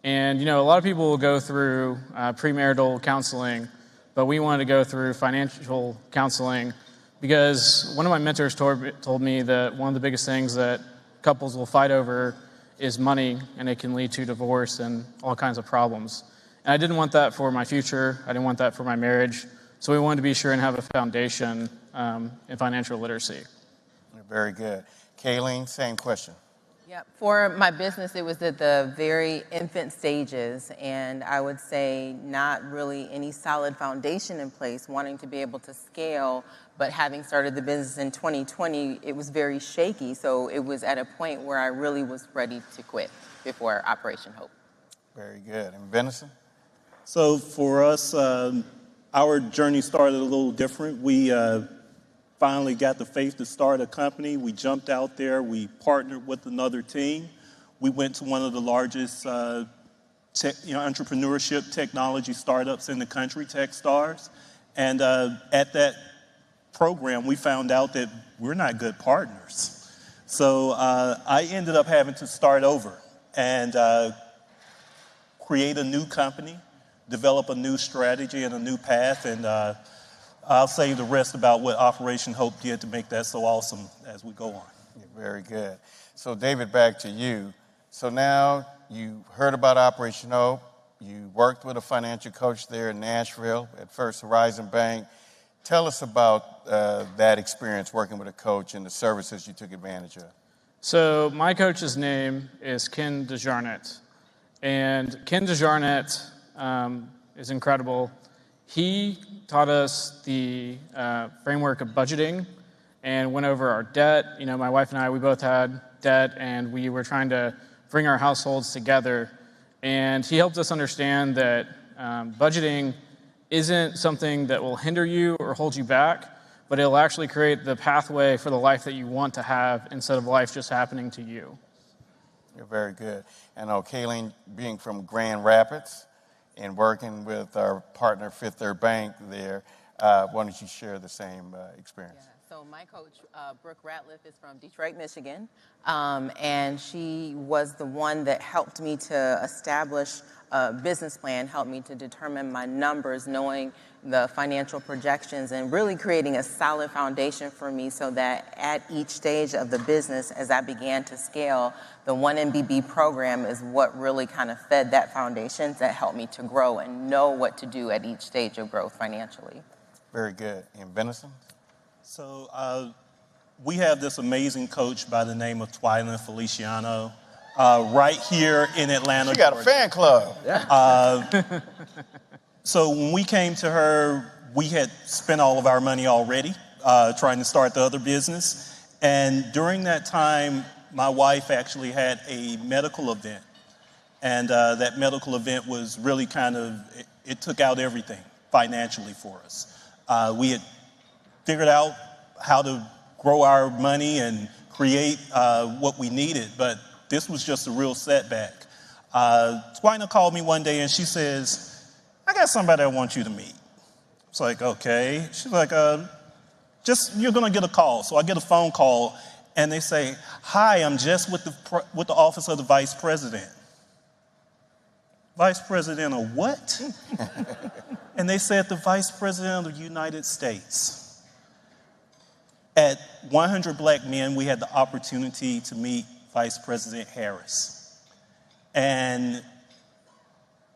Speaker 3: And, a lot of people will go through premarital counseling, but we wanted to go through financial counseling because one of my mentors told me that one of the biggest things that couples will fight over is money, and it can lead to divorce and all kinds of problems. And I didn't want that for my future. I didn't want that for my marriage. So we wanted to be sure and have a foundation in financial literacy.
Speaker 11: Very good. Kayleen, same question.
Speaker 5: Yeah, for my business, it was at the very infant stages, and I would say not really any solid foundation in place, wanting to be able to scale, but having started the business in 2020, it was very shaky, so it was at a point where I really was ready to quit before Operation Hope.
Speaker 11: Very good. And Venison?
Speaker 6: So for us, our journey started a little different. We finally got the faith to start a company. We jumped out there. We partnered with another team. We went to one of the largest entrepreneurship technology startups in the country, Techstars. And at that program, we found out that we're not good partners. So I ended up having to start over and create a new company, develop a new strategy and a new path, and I'll say the rest about what Operation Hope did to make that so awesome as we go on.
Speaker 11: Yeah, very good. So David, back to you. So now you heard about Operation Hope. You worked with a financial coach there in Nashville at First Horizon Bank. Tell us about that experience working with a coach and the services you took advantage of.
Speaker 3: So my coach's name is Ken DeJarnett. And Ken DeJarnett is incredible. He taught us the framework of budgeting and went over our debt. You know, my wife and I, we both had debt, and we were trying to bring our households together. And he helped us understand that budgeting isn't something that will hinder you or hold you back, but it'll actually create the pathway for the life that you want to have instead of life just happening to you.
Speaker 11: You're very good. And Kayleen, being from Grand Rapids and working with our partner Fifth Third Bank there, why don't you share the same experience?
Speaker 5: Yeah. So my coach, Brooke Ratliff, is from Detroit, Michigan, and she was the one that helped me to establish a business plan, helped me to determine my numbers, knowing the financial projections, and really creating a solid foundation for me so that at each stage of the business, as I began to scale, the 1MBB program is what really kind of fed that foundation that helped me to grow and know what to do at each stage of growth financially.
Speaker 11: Very good. And Benison?
Speaker 6: So we have this amazing coach by the name of Twylan Feliciano right here in Atlanta.
Speaker 11: She got a fan club.
Speaker 6: So when we came to her, we had spent all of our money already trying to start the other business. And during that time, my wife actually had a medical event. And that medical event was really it took out everything financially for us. We had figured out how to grow our money and create what we needed, but this was just a real setback. Twyna called me one day and she says, I got somebody I want you to meet. It's like, okay. She's like, you're gonna get a call. So I get a phone call and they say, hi, I'm just with the office of the vice president. Vice president of what? And they said the vice president of the United States. At 100 Black Men, we had the opportunity to meet Vice President Harris. And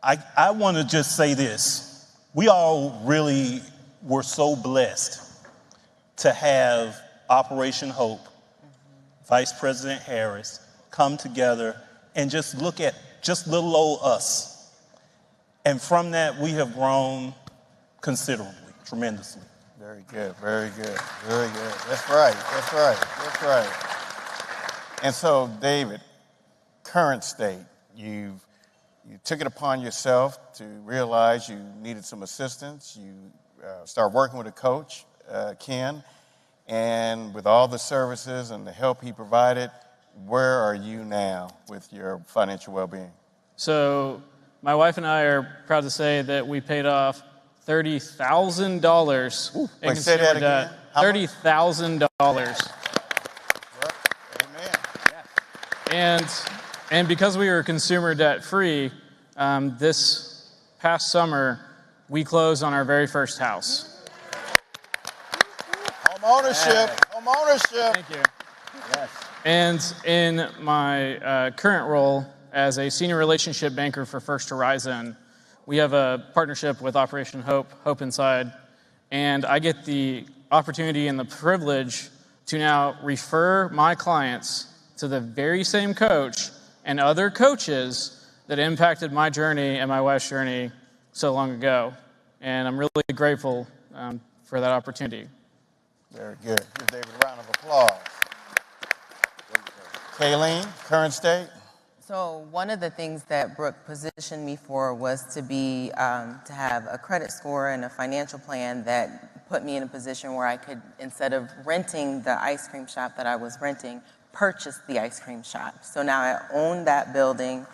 Speaker 6: I want to just say this. We all really were so blessed to have Operation Hope, Vice President Harris, come together and just look at just little old us. And from that, we have grown considerably, tremendously.
Speaker 11: Very good, very good, very good. That's right, that's right, that's right. And so, David, current state, you took it upon yourself to realize you needed some assistance. You started working with a coach, Ken, and with all the services and the help he provided, where are you now with your financial well-being?
Speaker 3: So my wife and I are proud to say that we paid off $30,000 in consumer debt. $30,000. Amen. And because we were consumer debt free, this past summer we closed on our very first house.
Speaker 11: Home ownership. Home ownership.
Speaker 3: Thank you. Yes. And in my current role as a senior relationship banker for First Horizon, we have a partnership with Operation Hope, Hope Inside, and I get the opportunity and the privilege to now refer my clients to the very same coach and other coaches that impacted my journey and my wife's journey so long ago. And I'm really grateful for that opportunity.
Speaker 11: Very good. Give David a round of applause. Kayleen, current state?
Speaker 5: So one of the things that Brooke positioned me for was to have a credit score and a financial plan that put me in a position where I could, instead of renting the ice cream shop that I was renting, purchase the ice cream shop. So now I own that building.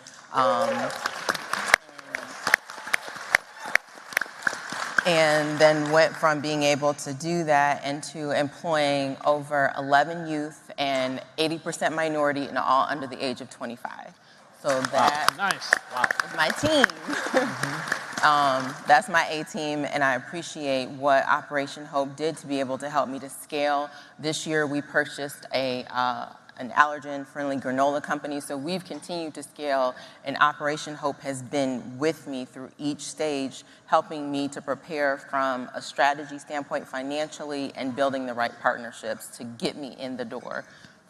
Speaker 5: And then went from being able to do that into employing over 11 youth and 80% minority and all under the age of 25. So that is my team. That's my A team, and I appreciate what Operation Hope did to be able to help me to scale. This year we purchased an allergen-friendly granola company, so we've continued to scale, and Operation Hope has been with me through each stage, helping me to prepare from a strategy standpoint financially and building the right partnerships to get me in the door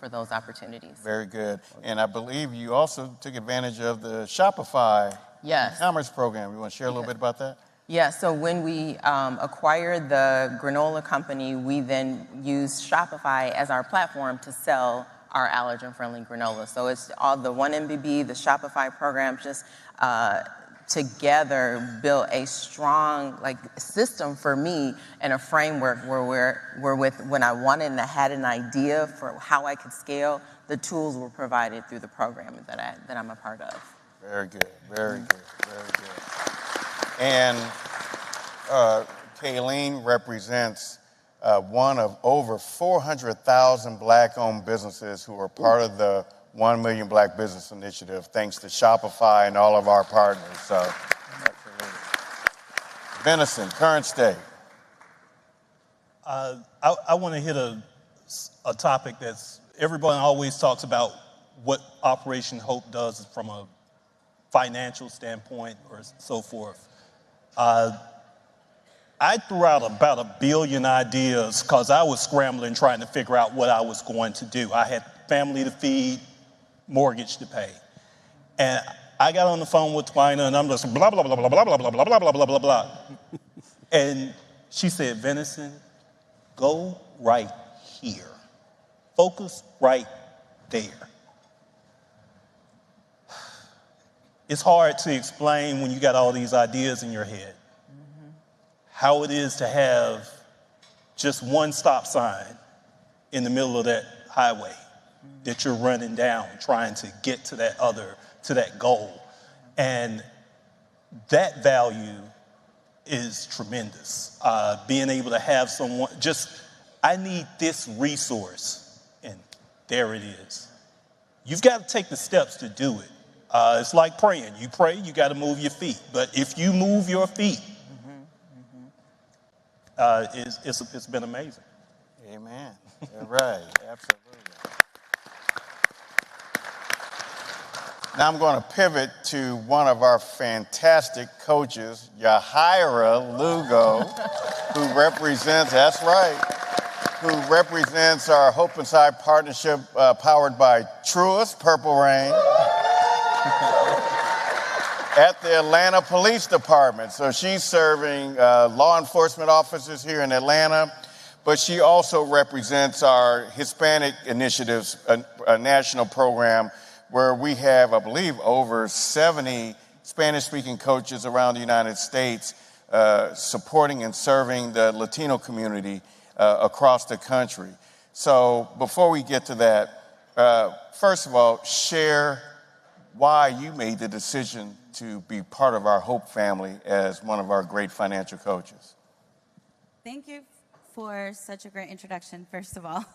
Speaker 5: for those opportunities.
Speaker 11: Very good. And I believe you also took advantage of the Shopify e-commerce program. You want to share a little bit about that?
Speaker 5: Yeah, so when we acquired the granola company, we then used Shopify as our platform to sell our allergen-friendly granola. So it's all the 1MBB, the Shopify program, just together built a strong system for me and a framework where when I wanted and I had an idea for how I could scale, the tools were provided through the program that I'm a part of.
Speaker 11: Very good, very good, very good. And Kayleen represents one of over 400,000 Black-owned businesses who are part of the 1 Million Black Business Initiative, thanks to Shopify and all of our partners. So, absolutely. Venison, current state.
Speaker 6: I want to hit a topic that's everyone always talks about what Operation Hope does from a financial standpoint or so forth. I threw out about 1 billion ideas because I was scrambling trying to figure out what I was going to do. I had family to feed, mortgage to pay. And I got on the phone with Twina and I'm just blah, blah, blah, blah, blah, blah, blah, blah, blah, blah, blah, blah, blah. And she said, Venison, go right here. Focus right there. It's hard to explain when you got all these ideas in your head. How it is to have just one stop sign in the middle of that highway that you're running down, trying to get to that goal. And that value is tremendous. Being able to have someone I need this resource, and there it is. You've got to take the steps to do it. It's like praying. You pray, you got to move your feet. But if you move your feet, it's been amazing.
Speaker 11: Amen. You're right. Absolutely. Now I'm going to pivot to one of our fantastic coaches, Yahaira Lugo, who represents our Hope Inside partnership powered by Truist, Purple Rain, at the Atlanta Police Department. So she's serving law enforcement officers here in Atlanta, but she also represents our Hispanic Initiatives, a national program where we have, I believe, over 70 Spanish-speaking coaches around the United States supporting and serving the Latino community across the country. So before we get to that, first of all, share why you made the decision to be part of our Hope family as one of our great financial coaches.
Speaker 7: Thank you for such a great introduction, first of all.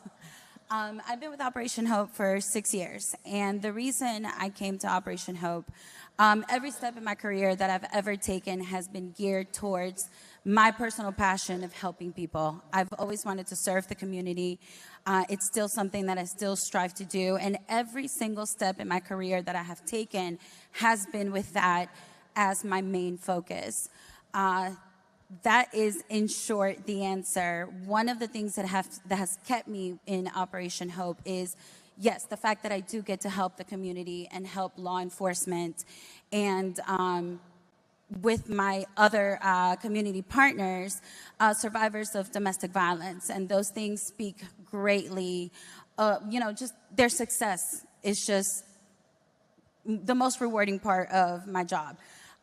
Speaker 7: I've been with Operation Hope for 6 years, and the reason I came to Operation Hope, every step in my career that I've ever taken has been geared towards my personal passion of helping people. I've always wanted to serve the community. It's still something that I still strive to do, and every single step in my career that I have taken has been with that as my main focus. That is, in short, the answer. One of the things that has kept me in Operation Hope is, yes, the fact that I do get to help the community and help law enforcement, and with my other community partners, survivors of domestic violence. And those things speak greatly, just their success is just the most rewarding part of my job.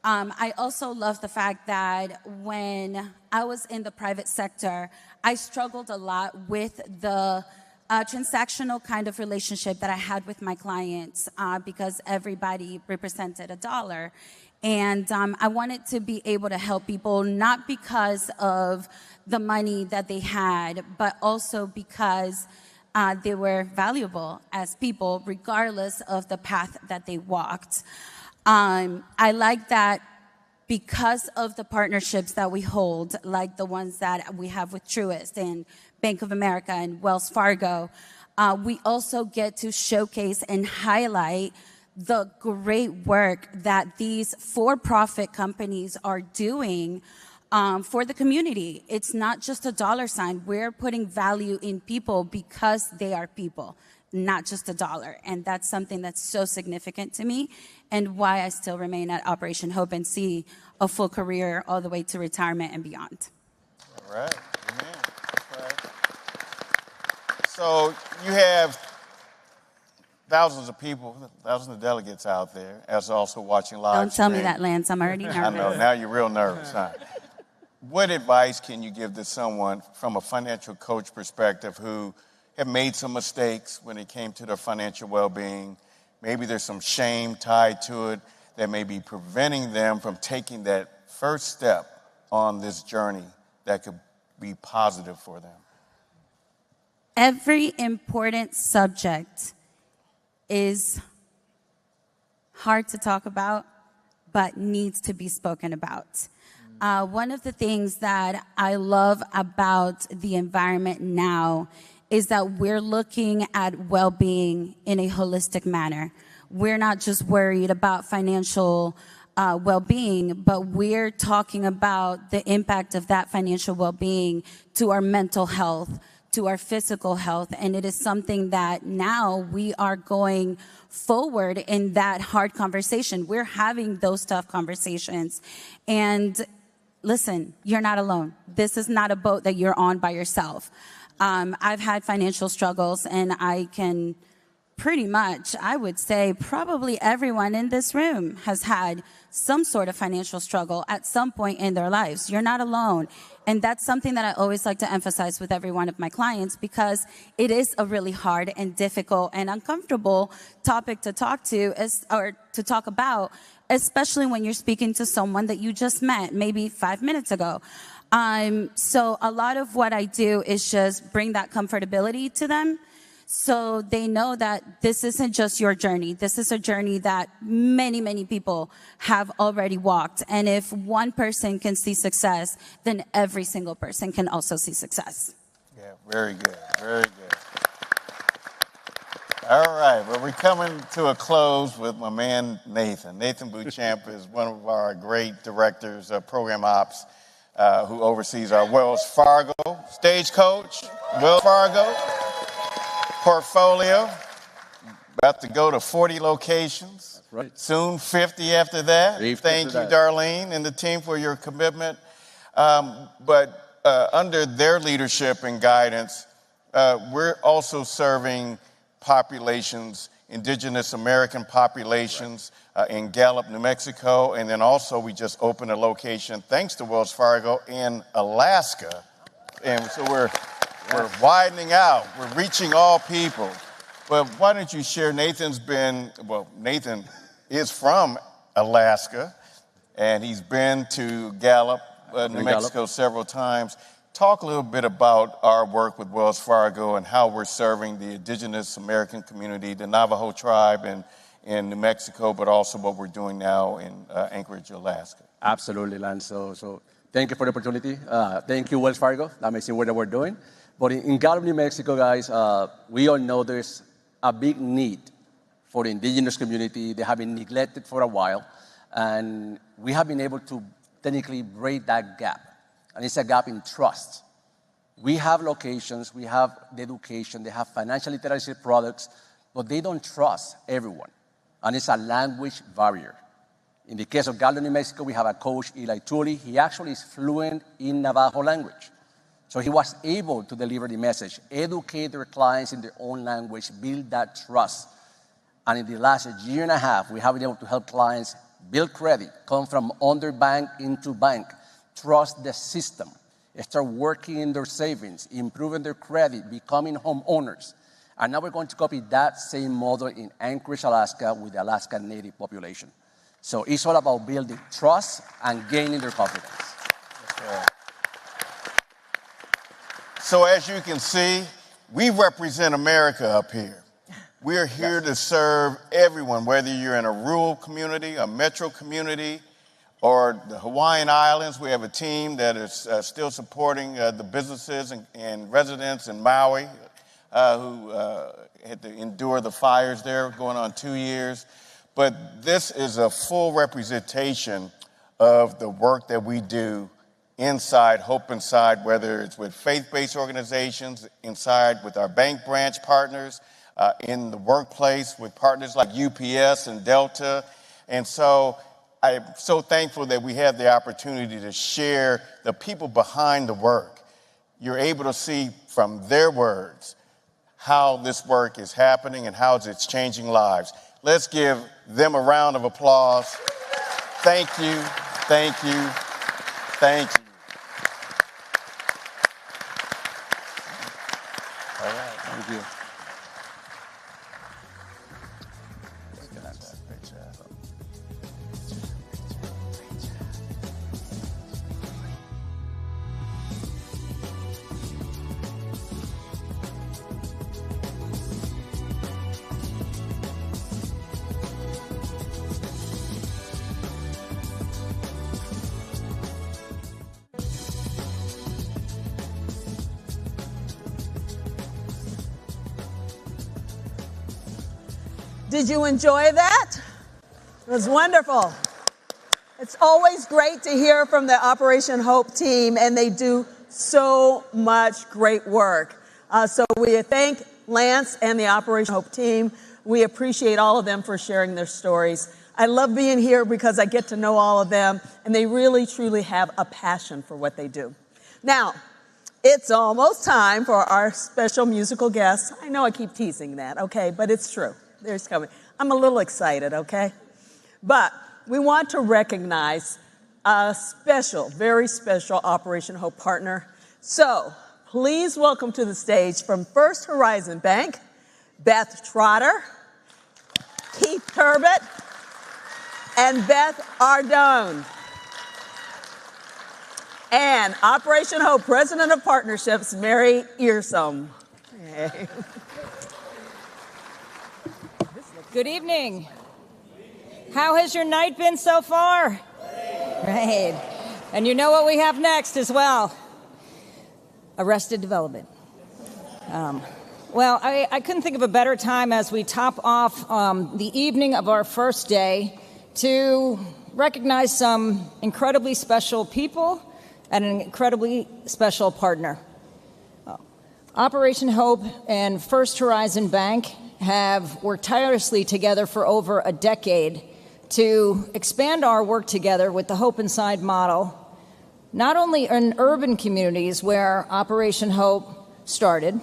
Speaker 7: I also love the fact that when I was in the private sector, I struggled a lot with the transactional kind of relationship that I had with my clients because everybody represented a dollar. And I wanted to be able to help people not because of the money that they had, but also because they were valuable as people, regardless of the path that they walked. I like that because of the partnerships that we hold, like the ones that we have with Truist and Bank of America and Wells Fargo, we also get to showcase and highlight the great work that these for-profit companies are doing for the community. It's not just a dollar sign. We're putting value in people because they are people, not just a dollar. And that's something that's so significant to me and why I still remain at Operation Hope and see a full career all the way to retirement and beyond.
Speaker 11: All right. Amen. All right. So you have thousands of people, thousands of delegates out there, as also watching live.
Speaker 7: Don't tell me that, Lance. I'm already nervous.
Speaker 11: I know. Now you're real nervous, huh? What advice can you give to someone from a financial coach perspective who have made some mistakes when it came to their financial well-being? Maybe there's some shame tied to it that may be preventing them from taking that first step on this journey that could be positive for them.
Speaker 7: Every important subject is hard to talk about, but needs to be spoken about. One of the things that I love about the environment now is that we're looking at well-being in a holistic manner. We're not just worried about financial well-being, but we're talking about the impact of that financial well-being to our mental health, to our physical health. And it is something that now we are going forward in that hard conversation. We're having those tough conversations. And listen, you're not alone. This is not a boat that you're on by yourself. I've had financial struggles, and I can pretty much, I would say probably everyone in this room has had some sort of financial struggle at some point in their lives. You're not alone. And that's something that I always like to emphasize with every one of my clients, because it is a really hard and difficult and uncomfortable topic to talk to, or to talk about, especially when you're speaking to someone that you just met maybe 5 minutes ago. So a lot of what I do is just bring that comfortability to them, so they know that this isn't just your journey. This is a journey that many, many people have already walked. And if one person can see success, then every single person can also see success.
Speaker 11: Yeah, very good. Very good. All right, well, we're coming to a close with my man, Nathan. Nathan Beauchamp is one of our great directors of program ops who oversees our Wells Fargo Stagecoach, Wells Fargo portfolio, about to go to 40 locations. That's right. Soon 50 after that. Thank you, Darlene, and the team for your commitment. But under their leadership and guidance, we're also serving populations, indigenous American populations in Gallup, New Mexico. And then also we just opened a location, thanks to Wells Fargo, in Alaska. And so we're widening out. We're reaching all people. But why don't you share? Nathan is from Alaska, and he's been to Gallup, New Mexico several times. Talk a little bit about our work with Wells Fargo and how we're serving the indigenous American community, the Navajo tribe in New Mexico, but also what we're doing now in Anchorage, Alaska.
Speaker 8: Absolutely, Lance. So thank you for the opportunity. Thank you, Wells Fargo. Amazing work that we're doing. But in Gallup, New Mexico, guys, we all know there's a big need for the indigenous community. They have been neglected for a while, and we have been able to technically break that gap. And it's a gap in trust. We have locations, we have the education, they have financial literacy products, but they don't trust everyone. And it's a language barrier. In the case of Gallup, New Mexico, we have a coach, Eli Tully. He actually is fluent in Navajo language. So he was able to deliver the message, educate their clients in their own language, build that trust. And in the last year and a half, we have been able to help clients build credit, come from underbank into bank, trust the system, start working in their savings, improving their credit, becoming homeowners. And now we're going to copy that same model in Anchorage, Alaska, with the Alaska Native population. So it's all about building trust and gaining their confidence.
Speaker 11: That's right. So as you can see, we represent America up here. We're here to serve everyone, whether you're in a rural community, a metro community, or the Hawaiian Islands. We have a team that is still supporting the businesses and residents in Maui who had to endure the fires there going on 2 years. But this is a full representation of the work that we do inside Hope Inside, whether it's with faith-based organizations, inside with our bank branch partners, in the workplace with partners like UPS and Delta. And so I'm so thankful that we have the opportunity to share the people behind the work. You're able to see from their words how this work is happening and how it's changing lives. Let's give them a round of applause. Thank you, thank you, thank you. All right, thank you.
Speaker 18: Did you enjoy that? It was wonderful. It's always great to hear from the Operation Hope team, and they do so much great work. So we thank Lance and the Operation Hope team. We appreciate all of them for sharing their stories. I love being here because I get to know all of them, and they really, truly have a passion for what they do. Now, it's almost time for our special musical guest. I know I keep teasing that, okay, but it's true. There's coming. I'm a little excited, okay? But we want to recognize a special, very special Operation Hope partner. So please welcome to the stage from First Horizon Bank, Beth Trotter, Keith Turbot, and Beth Ardone. And Operation Hope President of Partnerships, Mary Earsom. Hey.
Speaker 9: Good evening. How has your night been so far? Great. And you know what we have next as well? Arrested Development. Well, I couldn't think of a better time as we top off the evening of our first day to recognize some incredibly special people and an incredibly special partner. Operation Hope and First Horizon Bank have worked tirelessly together for over a decade to expand our work together with the Hope Inside model, not only in urban communities where Operation Hope started,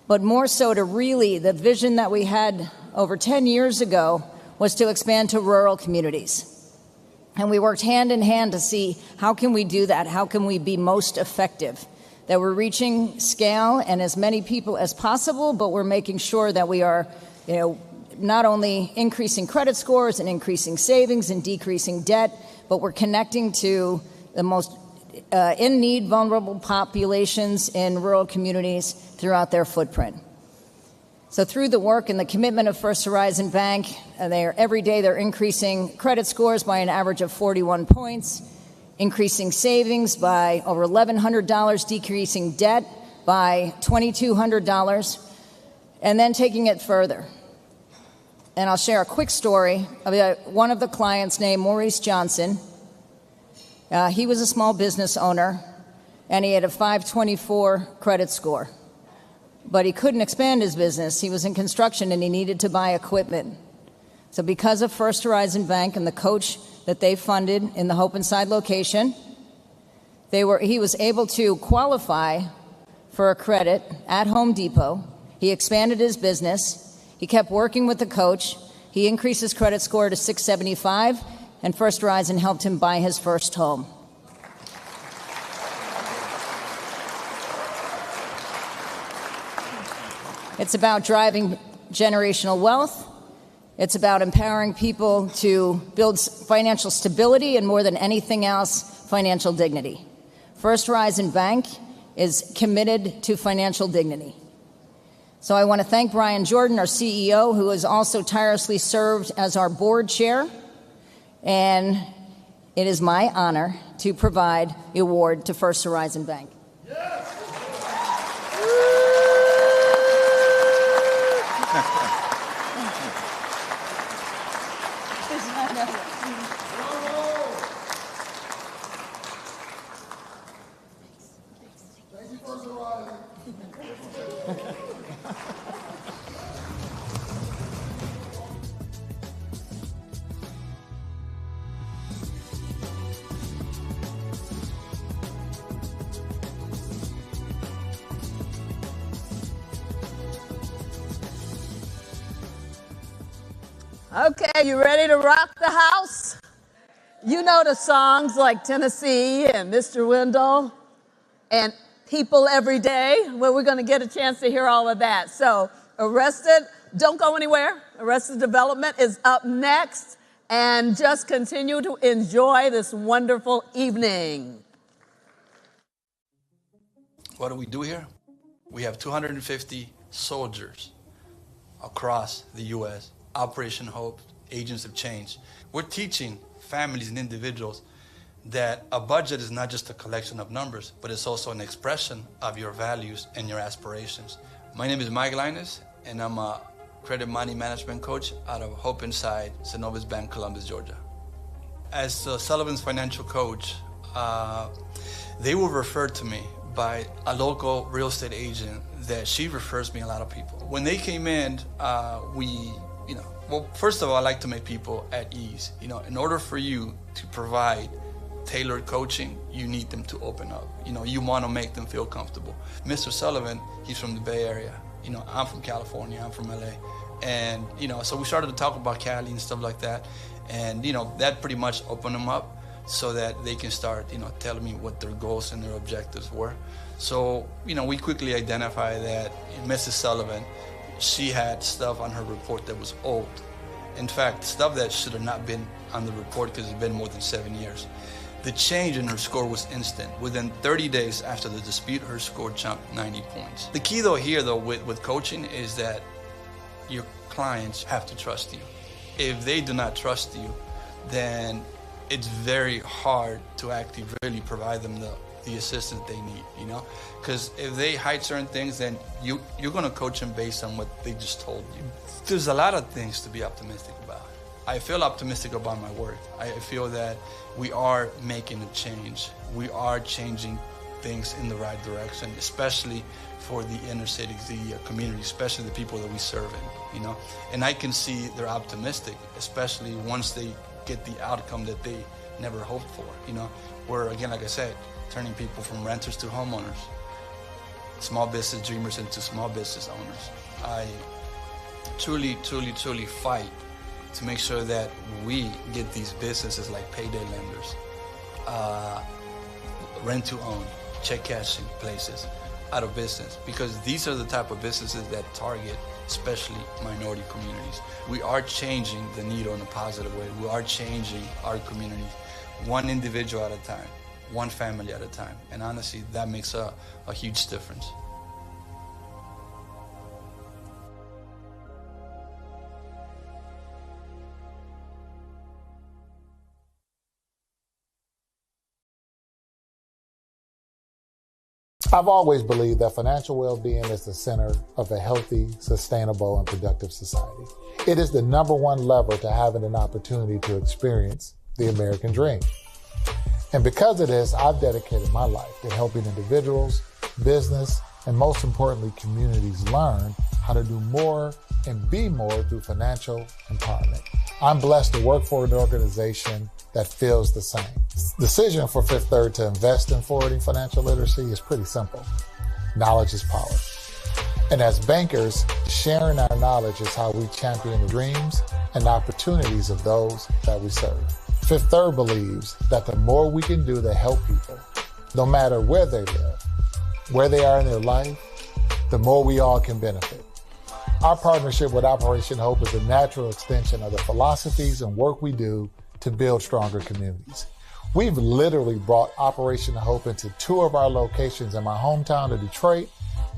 Speaker 9: but more so to really the vision that we had over 10 years ago was to expand to rural communities. And we worked hand in hand to see how can we do that? How can we be most effective? That we're reaching scale and as many people as possible, but we're making sure that we are, not only increasing credit scores and increasing savings and decreasing debt, but we're connecting to the most in-need vulnerable populations in rural communities throughout their footprint. So through the work and the commitment of First Horizon Bank, every day they're increasing credit scores by an average of 41 points, increasing savings by over $1,100, decreasing debt by $2,200, and then taking it further. And I'll share a quick story of one of the clients named Maurice Johnson. He was a small business owner, and he had a 524 credit score. But he couldn't expand his business. He was in construction, and he needed to buy equipment. So because of First Horizon Bank and the coach that they funded in the Hope Inside location, he was able to qualify for a credit at Home Depot. He expanded his business. He kept working with the coach. He increased his credit score to 675, and First Horizon helped him buy his first home. It's about driving generational wealth. It's about empowering people to build financial stability and, more than anything else, financial dignity. First Horizon Bank is committed to financial dignity. So I want to thank Brian Jordan, our CEO, who has also tirelessly served as our board chair. And it is my honor to provide the award to First Horizon Bank.
Speaker 18: Okay, you ready to rock the house? You know the songs like Tennessee and Mr. Wendell and People Every Day. Well, we're going to get a chance to hear all of that. So Arrested, don't go anywhere. Arrested Development is up next. And just continue to enjoy this wonderful evening.
Speaker 10: What do we do here? We have 250 soldiers across the U.S., Operation Hope, Agents of Change. We're teaching families and individuals that a budget is not just a collection of numbers, but it's also an expression of your values and your aspirations. My name is Mike Linus, and I'm a credit money management coach out of Hope Inside, Synovus Bank, Columbus, Georgia. As Sullivan's financial coach, they were referred to me by a local real estate agent that she refers me a lot of people. When they came in, well, first of all, I like to make people at ease. In order for you to provide tailored coaching, you need them to open up. You want to make them feel comfortable. Mr. Sullivan, he's from the Bay Area. I'm from California, I'm from LA. And, so we started to talk about Cali and stuff like that. And, that pretty much opened them up so that they can start, telling me what their goals and their objectives were. So, we quickly identified that Mrs. Sullivan, she had stuff on her report that was old. In fact, stuff that should have not been on the report because it's been more than 7 years. The change in her score was instant. Within 30 days after the dispute, her score jumped 90 points. The key with coaching is that your clients have to trust you. If they do not trust you, then it's very hard to actually really provide them the assistance they need, Because if they hide certain things, then you're going to coach them based on what they just told you. There's a lot of things to be optimistic about. I feel optimistic about my work. I feel that we are making a change. We are changing things in the right direction, especially for the inner cities, the community, especially the people that we serve in, And I can see they're optimistic, especially once they get the outcome that they never hoped for, Where, again, like I said, turning people from renters to homeowners, small business dreamers into small business owners. I truly, truly, truly fight to make sure that we get these businesses like payday lenders, rent to own, check cashing places out of business, because these are the type of businesses that target especially minority communities. We are changing the needle in a positive way. We are changing our communities one individual at a time, one family at a time. And honestly, that makes a huge difference.
Speaker 12: I've always believed that financial well-being is the center of a healthy, sustainable, and productive society. It is the number one lever to having an opportunity to experience the American dream. And because of this, I've dedicated my life to helping individuals, business, and most importantly, communities learn how to do more and be more through financial empowerment. I'm blessed to work for an organization that feels the same. The decision for Fifth Third to invest in forwarding financial literacy is pretty simple. Knowledge is power. And as bankers, sharing our knowledge is how we champion the dreams and opportunities of those that we serve. Fifth Third believes that the more we can do to help people, no matter where they live, where they are in their life, the more we all can benefit. Our partnership with Operation Hope is a natural extension of the philosophies and work we do to build stronger communities. We've literally brought Operation Hope into 2 of our locations in my hometown of Detroit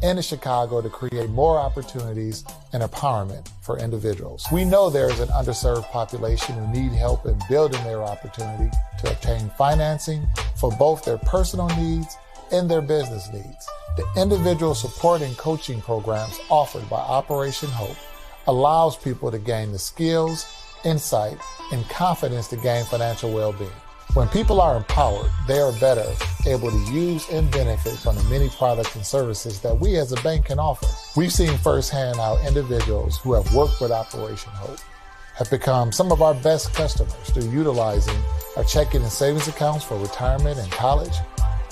Speaker 12: and in Chicago to create more opportunities and empowerment for individuals. We know there is an underserved population who need help in building their opportunity to obtain financing for both their personal needs and their business needs. The individual support and coaching programs offered by Operation Hope allows people to gain the skills, insight, and confidence to gain financial well-being. When people are empowered, they are better able to use and benefit from the many products and services that we as a bank can offer. We've seen firsthand how individuals who have worked with Operation Hope have become some of our best customers through utilizing our checking and savings accounts for retirement and college,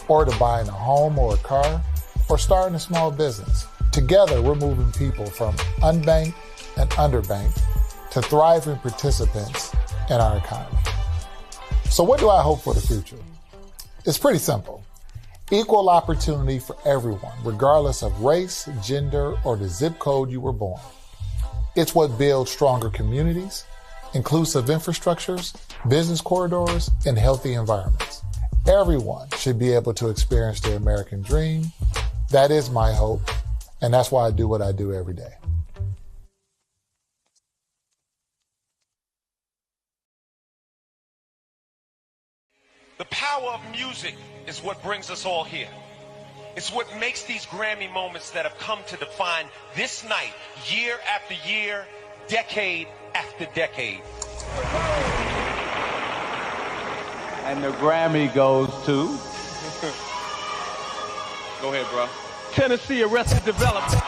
Speaker 12: or to buying a home or a car, or starting a small business. Together, we're moving people from unbanked and underbanked to thriving participants in our economy. So what do I hope for the future? It's pretty simple. Equal opportunity for everyone, regardless of race, gender, or the zip code you were born. It's what builds stronger communities, inclusive infrastructures, business corridors, and healthy environments. Everyone should be able to experience the American dream. That is my hope, and that's why I do what I do every day.
Speaker 4: The power of music is what brings us all here. It's what makes these Grammy moments that have come to define this night, year after year, decade after decade.
Speaker 13: And the Grammy goes to...
Speaker 4: Go ahead, bro.
Speaker 13: Tennessee Arrested Development.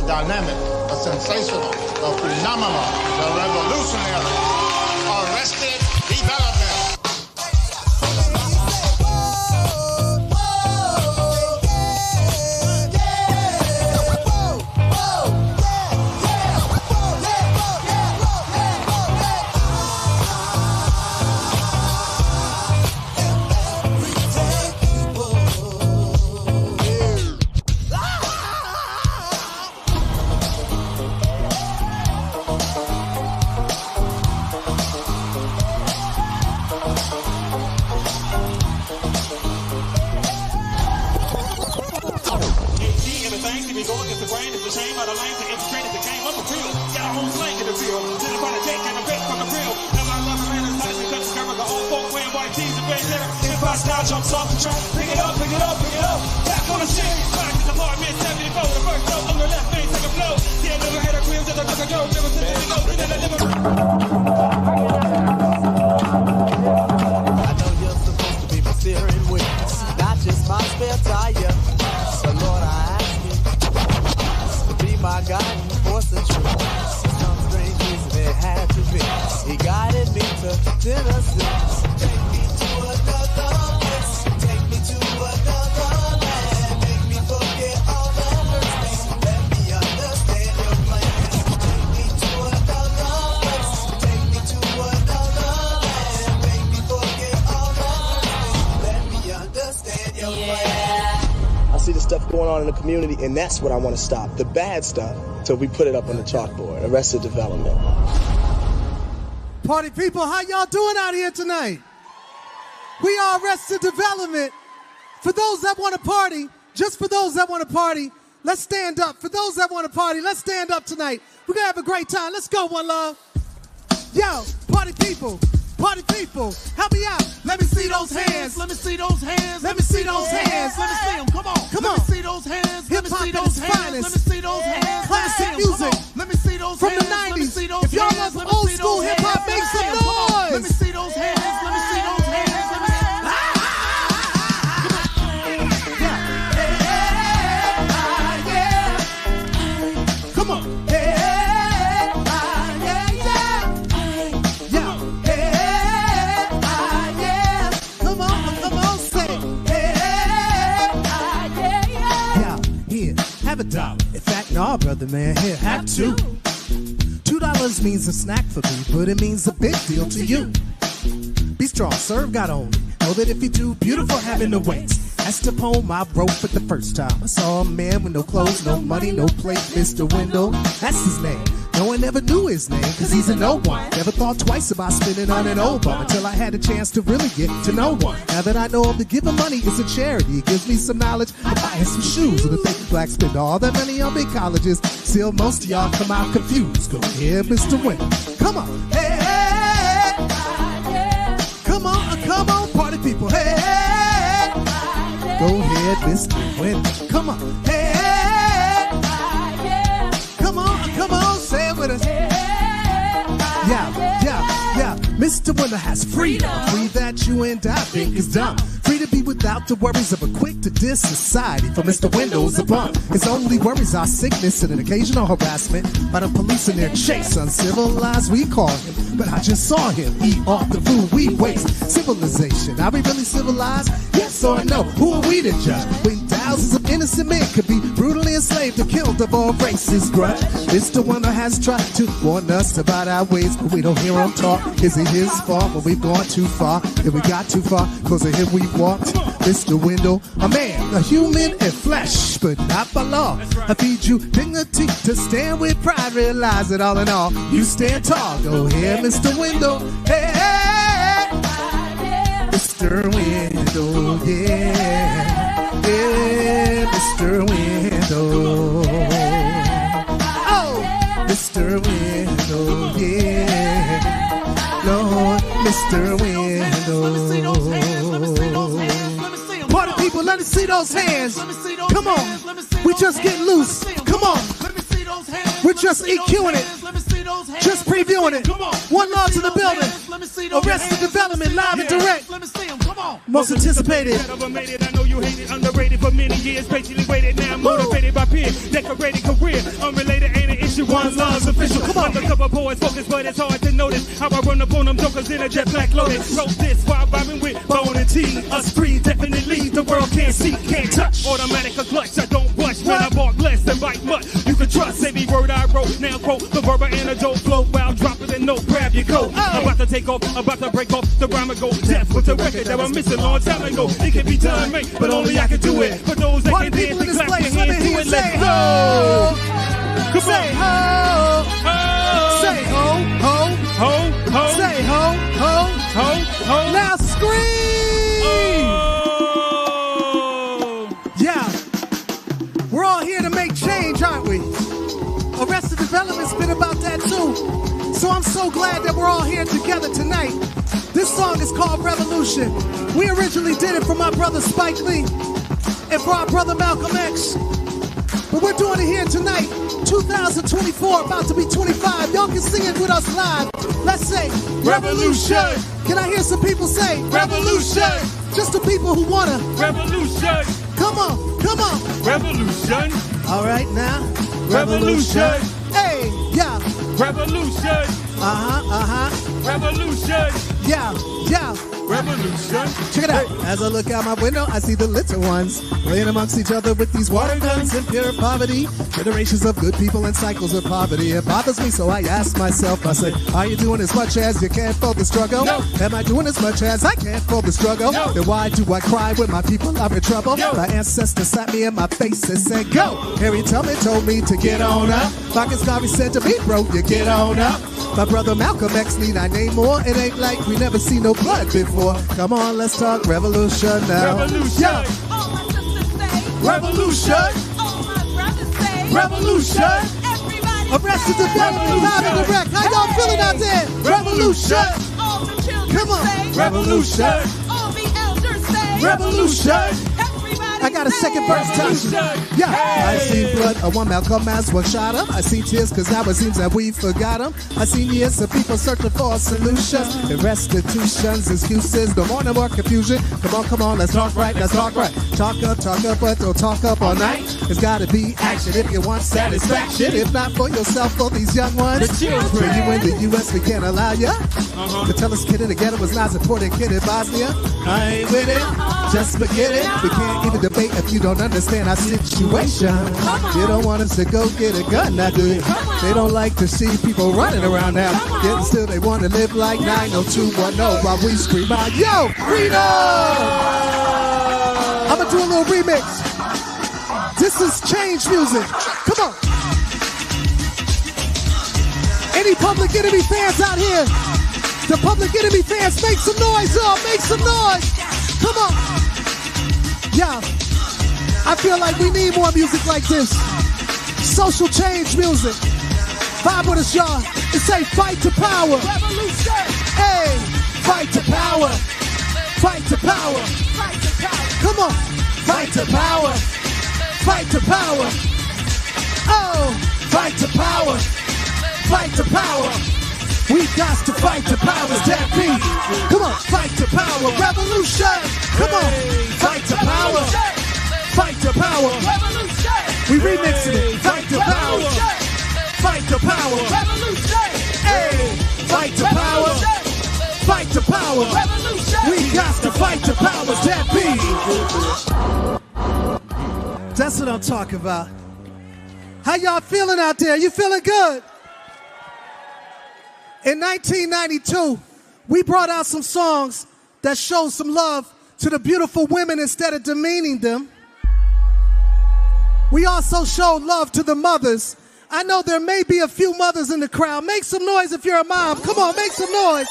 Speaker 14: Dynamic, the sensational, the phenomenal, the revolutionary, Arrested Development.
Speaker 15: Community, and that's what I want to stop. The bad stuff, so we put it up on the chalkboard. Arrested Development.
Speaker 17: Party people, how y'all doing out here tonight? We are Arrested Development. For those that want to party, just for those that want to party, let's stand up. For those that want to party, let's stand up tonight. We're going to have a great time. Let's go, One Love. Yo, party people, help me out. Let me see those hands. Let me see those hands. Let me see those hands. Let me see them. Come on. Come on. Let me see those hands. Let me see those hands. Let me see those hands. Classic music. Let me see those hands. From the 90s. If y'all love old school hip hop, make some noise. Let me see those hands. Let me see those hands. Come on. Have a dollar. In fact, nah, brother, man, here, have two. $2 means a snack for me, but it means a big deal to you. Be strong, serve God only. Know that if you do, beautiful having the weights. That's the poem I wrote for the first time. I saw a man with no clothes, no money, no plate, Mr. Window. That's his name. No one ever knew his name, cause he's a no one. Never thought twice about spending on an old bum until I had a chance to really get to know one. Now that I know him, the giving money is a charity. It gives me some knowledge of buying some shoes. And the fake blacks spend all that money on big colleges. Still, most of y'all come out confused. Go ahead, Mr. Window. Come on. Hey, hey, hey. Come on, party people. Hey, hey. Go ahead, Mr. Window. Come on. Hey, hey. Come on, say it with us. Yeah. Mr. Winner has freedom. Free that you and I think is dumb. Free to be without the worries of a quick to diss society. For Mr. Windows a bum. His only worries are sickness and an occasional harassment by the police in their chase. Uncivilized we call him, but I just saw him eat off the food we waste. Civilization, are we really civilized? Yes or no? Who are we to judge? When thousands of innocent men could be brutally enslaved and killed of all races grudge. Mr. Winner has tried to warn us about our ways, but we don't hear him talk. Is it his fault when we've gone too far? If we got too far, cause of him we've walked. Mr. Window, a man, a human in flesh, but not by law. I feed you dignity to stand with pride. Realize that all in all, you stand tall. Go ahead, Mr. Window. Hey, hey, Mr. Window, yeah. Yeah, Mr. Window. Oh, Mr. Window, yeah. Lord, Mr. Window. Party people, let me see those hands. Come on. We just getting loose. Come on. We're just EQing it. Just previewing it. One love to the building. Arrested Development, live and direct. Most anticipated.
Speaker 1: I know you hated, underrated for many years. Patiently waited, now I'm motivated by peer. Decorated career, unrelated, ain't an issue. One love's official. Come on. Undercover boys focus, but it's hard to notice how I run up on them jokers in a jet black loaded. Wrote this while vibing with Bone and T. Us free, definitely the world can't see, can't touch. Automatic or clutch, I don't rush. When I bark less than bite much, you can trust every word I wrote. Now quote the verbal antidote flow while dropping the note. Grab your coat. About to take off, about to break off the rhyme and go death with the record that I'm missing long time ago. It can be done, mate, but only I can do it. For those that can dance and clap their hands to it, let's go. Come
Speaker 17: say
Speaker 1: on.
Speaker 17: Ho, ho. Say ho, ho,
Speaker 1: ho, ho.
Speaker 17: Say ho, ho,
Speaker 1: ho, ho.
Speaker 17: Now scream. Yeah. We're all here to make change, aren't we? Arrested Development's been about that too. So I'm so glad that we're all here together tonight. This song is called Revolution. We originally did it for my brother Spike Lee and for our brother Malcolm X. But we're doing it here tonight, 2024, about to be 25. Y'all can sing it with us live. Let's say Revolution. Can I hear some people say Revolution? Just the people who wanna.
Speaker 1: Revolution.
Speaker 17: Come on, come on.
Speaker 1: Revolution.
Speaker 17: All right now.
Speaker 1: Revolution.
Speaker 17: Hey, yeah.
Speaker 1: Revolution. Revolution.
Speaker 17: Yeah, yeah.
Speaker 1: Revolution.
Speaker 17: Check it out. As I look out my window, I see the little ones playing amongst each other with these water guns in pure poverty. Generations of good people and cycles of poverty. It bothers me, so I ask myself, I say, are you doing as much as you can for the struggle?
Speaker 1: No.
Speaker 17: Am I doing as much as I can for the struggle?
Speaker 1: No.
Speaker 17: Then why do I cry when my people are in trouble?
Speaker 1: No.
Speaker 17: My ancestors slapped me in my face and said, go. Harry Tubman told me to get on up. Marcus Garvey said to me, bro, you get on up. My brother Malcolm X need I name more. It ain't like we never seen no blood before. Come on, let's talk revolution now.
Speaker 1: Revolution.
Speaker 17: Yeah.
Speaker 7: All my sisters say
Speaker 17: Revolution.
Speaker 7: All my brothers say
Speaker 17: Revolution.
Speaker 7: Everybody
Speaker 17: Arrested
Speaker 7: say
Speaker 17: Development, live and direct. How y'all feeling out there? Revolution.
Speaker 7: All the children
Speaker 17: Come on.
Speaker 7: say
Speaker 17: Revolution.
Speaker 7: All the elders say
Speaker 17: Revolution. I got a second verse, Tasha. Yeah. I seen blood of one Malcolm X, one shot him. I seen tears cause now it seems that we forgot him. I seen years of people searching for solutions and restitutions, excuses, no more, no more confusion. Come on, let's talk right, let's talk right. Talk up, but don't talk up all night. It's gotta be action if you want satisfaction. If not for yourself, for these young ones.
Speaker 1: The children.
Speaker 17: For you in the US, we can't allow ya to tell us kid in the ghetto was not supporting kid in Bosnia. I ain't with it, just forget it. We can't even debate if you don't understand our situation. You don't want us to go get a gun, now do you? They don't like to see people running around now. Yet still they want to live like 90210 while we scream out, yo, freedom! I'm gonna do a little remix. This is change music. Come on. Any Public Enemy fans out here? The Public Enemy fans, make some noise, y'all. Make some noise. Come on. Yeah. I feel like we need more music like this. Social change music. Vibe with us, y'all. And say fight to power.
Speaker 7: Revolution.
Speaker 17: Hey, fight to power. Fight to power.
Speaker 7: Fight to power.
Speaker 17: Come on. Fight to power. Fight to power. Oh, fight to power. Fight to power. We got to fight the powers that be. Come on, fight the power, revolution. Come on, fight the power. Fight the power. We remixing it. Fight the power. Fight the power. Hey, fight the power. Fight the power. We got to fight the powers that be. That's what I'm talking about. How y'all feeling out there? You feeling good? In 1992, we brought out some songs that show some love to the beautiful women instead of demeaning them. We also showed love to the mothers. I know there may be a few mothers in the crowd. Make some noise if you're a mom. Come on, make some noise.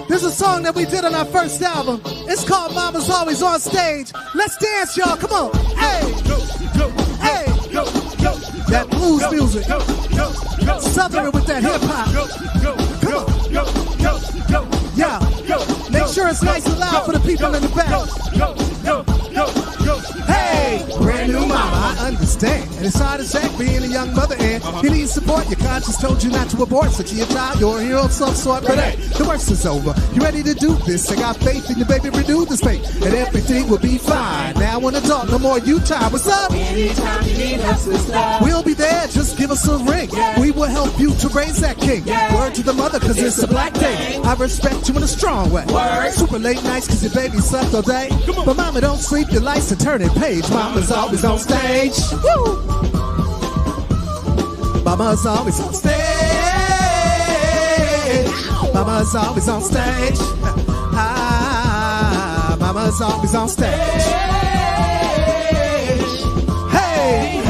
Speaker 17: There's a song that we did on our first album. It's called Mama's Always on Stage. Let's dance, y'all. Come on. Hey. Hey. That blues music. Southern with that hip hop. Come on. Yeah. Make sure it's nice and loud for the people in the back. Hey, brand new mama, I understand. And it's hard as heck being a young mother, and you need support. Your conscience told you not to abort, so to your child, you're a hero of some sort. But hey, the worst is over. You ready to do this? I got faith in you, baby. Renew this faith, and everything will be fine. Now when adult, no more you time. What's up? Anytime you need us, sister, we'll be there. Just give us a ring. We will help you to raise that king. Word to the mother, cause it's a black day. I respect you in a strong way. Super late nights, cause your baby slept all day. But mama, don't sleep your lights and turn it page. Mama's always on stage. Woo! Mama's always on stage. Mama's always on stage. Ah, mama's always on stage. Hey,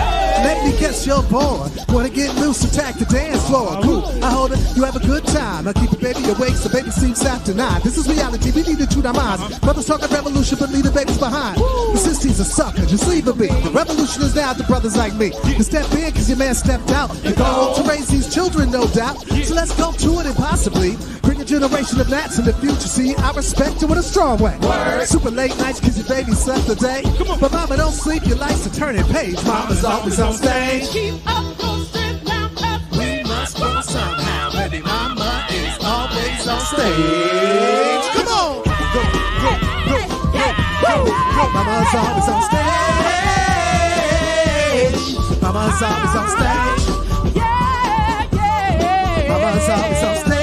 Speaker 17: let me guess you're bored. Wanna get loose, attack the dance floor. Cool, I hold it, you have a good time. I keep the baby awake, so baby sleeps after 9. This is reality, we need to tune our minds. Brothers talking revolution, but leave the babies behind. The sister's a sucker, just leave it be. The revolution is now the brothers like me. You step in, cause your man stepped out. The goal to raise these children, no doubt. So let's go to it and possibly bring a generation of nats in the future. See, I respect you in a strong way. Super late nights, cause your baby slept the day. But mama, don't sleep, your lights are turning page. Mama's always on stage. Keep up those strength now, we must go somehow. Baby mama is always on stage. Come on! Go, go, go, go, go, go. Mama's always on stage. Mama's always on stage. Yeah, yeah. Mama's always on stage.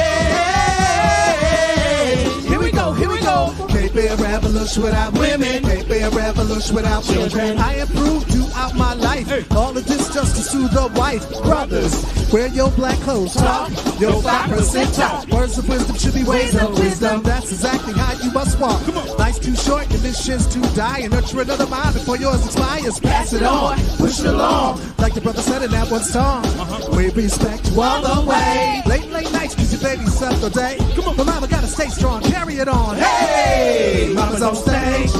Speaker 17: Here we go, here we go. Can't be a revolution without women. Can't be a revolution without children. I improved throughout my life. All of this just to soothe the wife. Brothers, wear your black clothes. Talk your 5% talk. Words of wisdom should be ways of wisdom. That's exactly how you must walk. Life's too short, your mission's to die. And nurture another mind before yours expires. Pass it on, push it along. Like the brother said in that one song. We respect you all the way. Late nights, cause your baby slept all day. But mama gotta stay strong, carry it on. Hey, mama's on stage.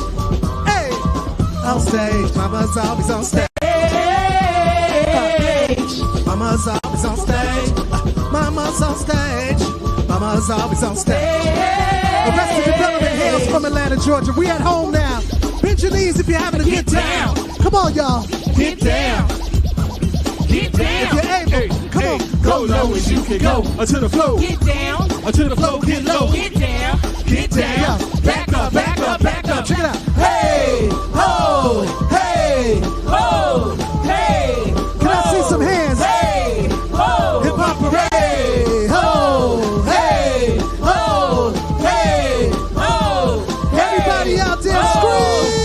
Speaker 17: Hey, on stage. Mama's always on stage. Mama's always on stage. Mama's on stage. Mama's always on stage. Arrested Development hails from Atlanta, Georgia. We at home now. Bend your knees if you're having a good time. Come on, y'all. Get down. Get down. If you're able, come on. Go low as you can go. To the floor. Get down. To the floor. Get low. Get down. Get down. Back up, back up, back up. Check it out. Hey, ho, hey, ho, hey. Can I see some hands? Hey, ho. Hip hop parade. Ho, hey, ho, hey, ho. Everybody out there scream.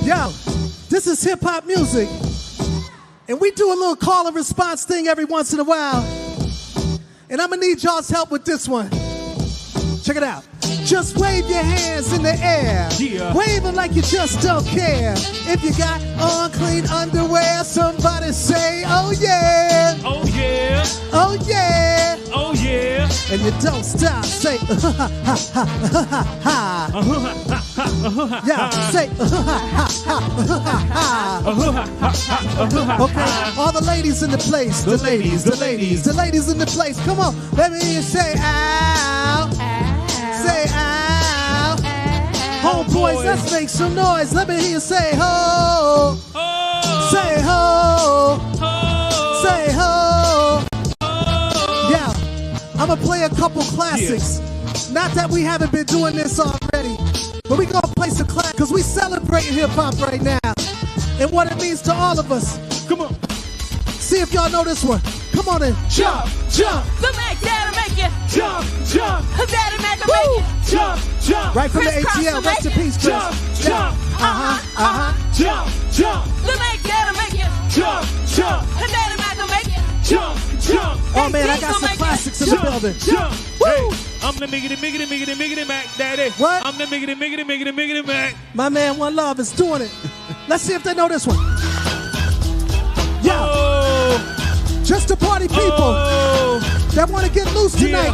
Speaker 17: Yo, this is hip hop music. And we do a little call and response thing every once in a while. And I'm gonna need y'all's help with this one. Check it out. Just wave your hands in the air. Yeah. Wave them like you just don't care. If you got unclean underwear, somebody say, oh yeah. Oh yeah. Oh yeah. Oh yeah. And you don't stop. Say, ha ha ha ha ha. Yeah, say, okay, all the ladies in the place. The ladies, the ladies, the ladies in the place. Come on, let me hear you say, ow. Say ow. Homeboys, let's make some noise. Let me hear you say ho. Say Say ho. Say ho. Yeah, I'm gonna play a couple classics. Not that we haven't been doing this already, but we gonna play some classics because we celebrating hip hop right now and what it means to all of us. Come on. See if y'all know this one. Come on in. Jump, jump.
Speaker 16: The Mac that'll make you
Speaker 17: jump, jump.
Speaker 16: Daddy Mac will make you
Speaker 17: jump, jump. Right from the ATL. Rest in peace, Chris. Jump, jump. Jump, jump.
Speaker 16: The Mac that'll make you
Speaker 17: jump, jump.
Speaker 16: Daddy Mac will make you
Speaker 17: jump, jump. Oh man, I got some classics in the building. Jump. Woo!
Speaker 1: I'm the miggity Mac Daddy.
Speaker 17: What?
Speaker 1: I'm the miggity Mac.
Speaker 17: My man One Love is doing it. Let's see if they know this one. Yo. Just to party people that want to get loose tonight.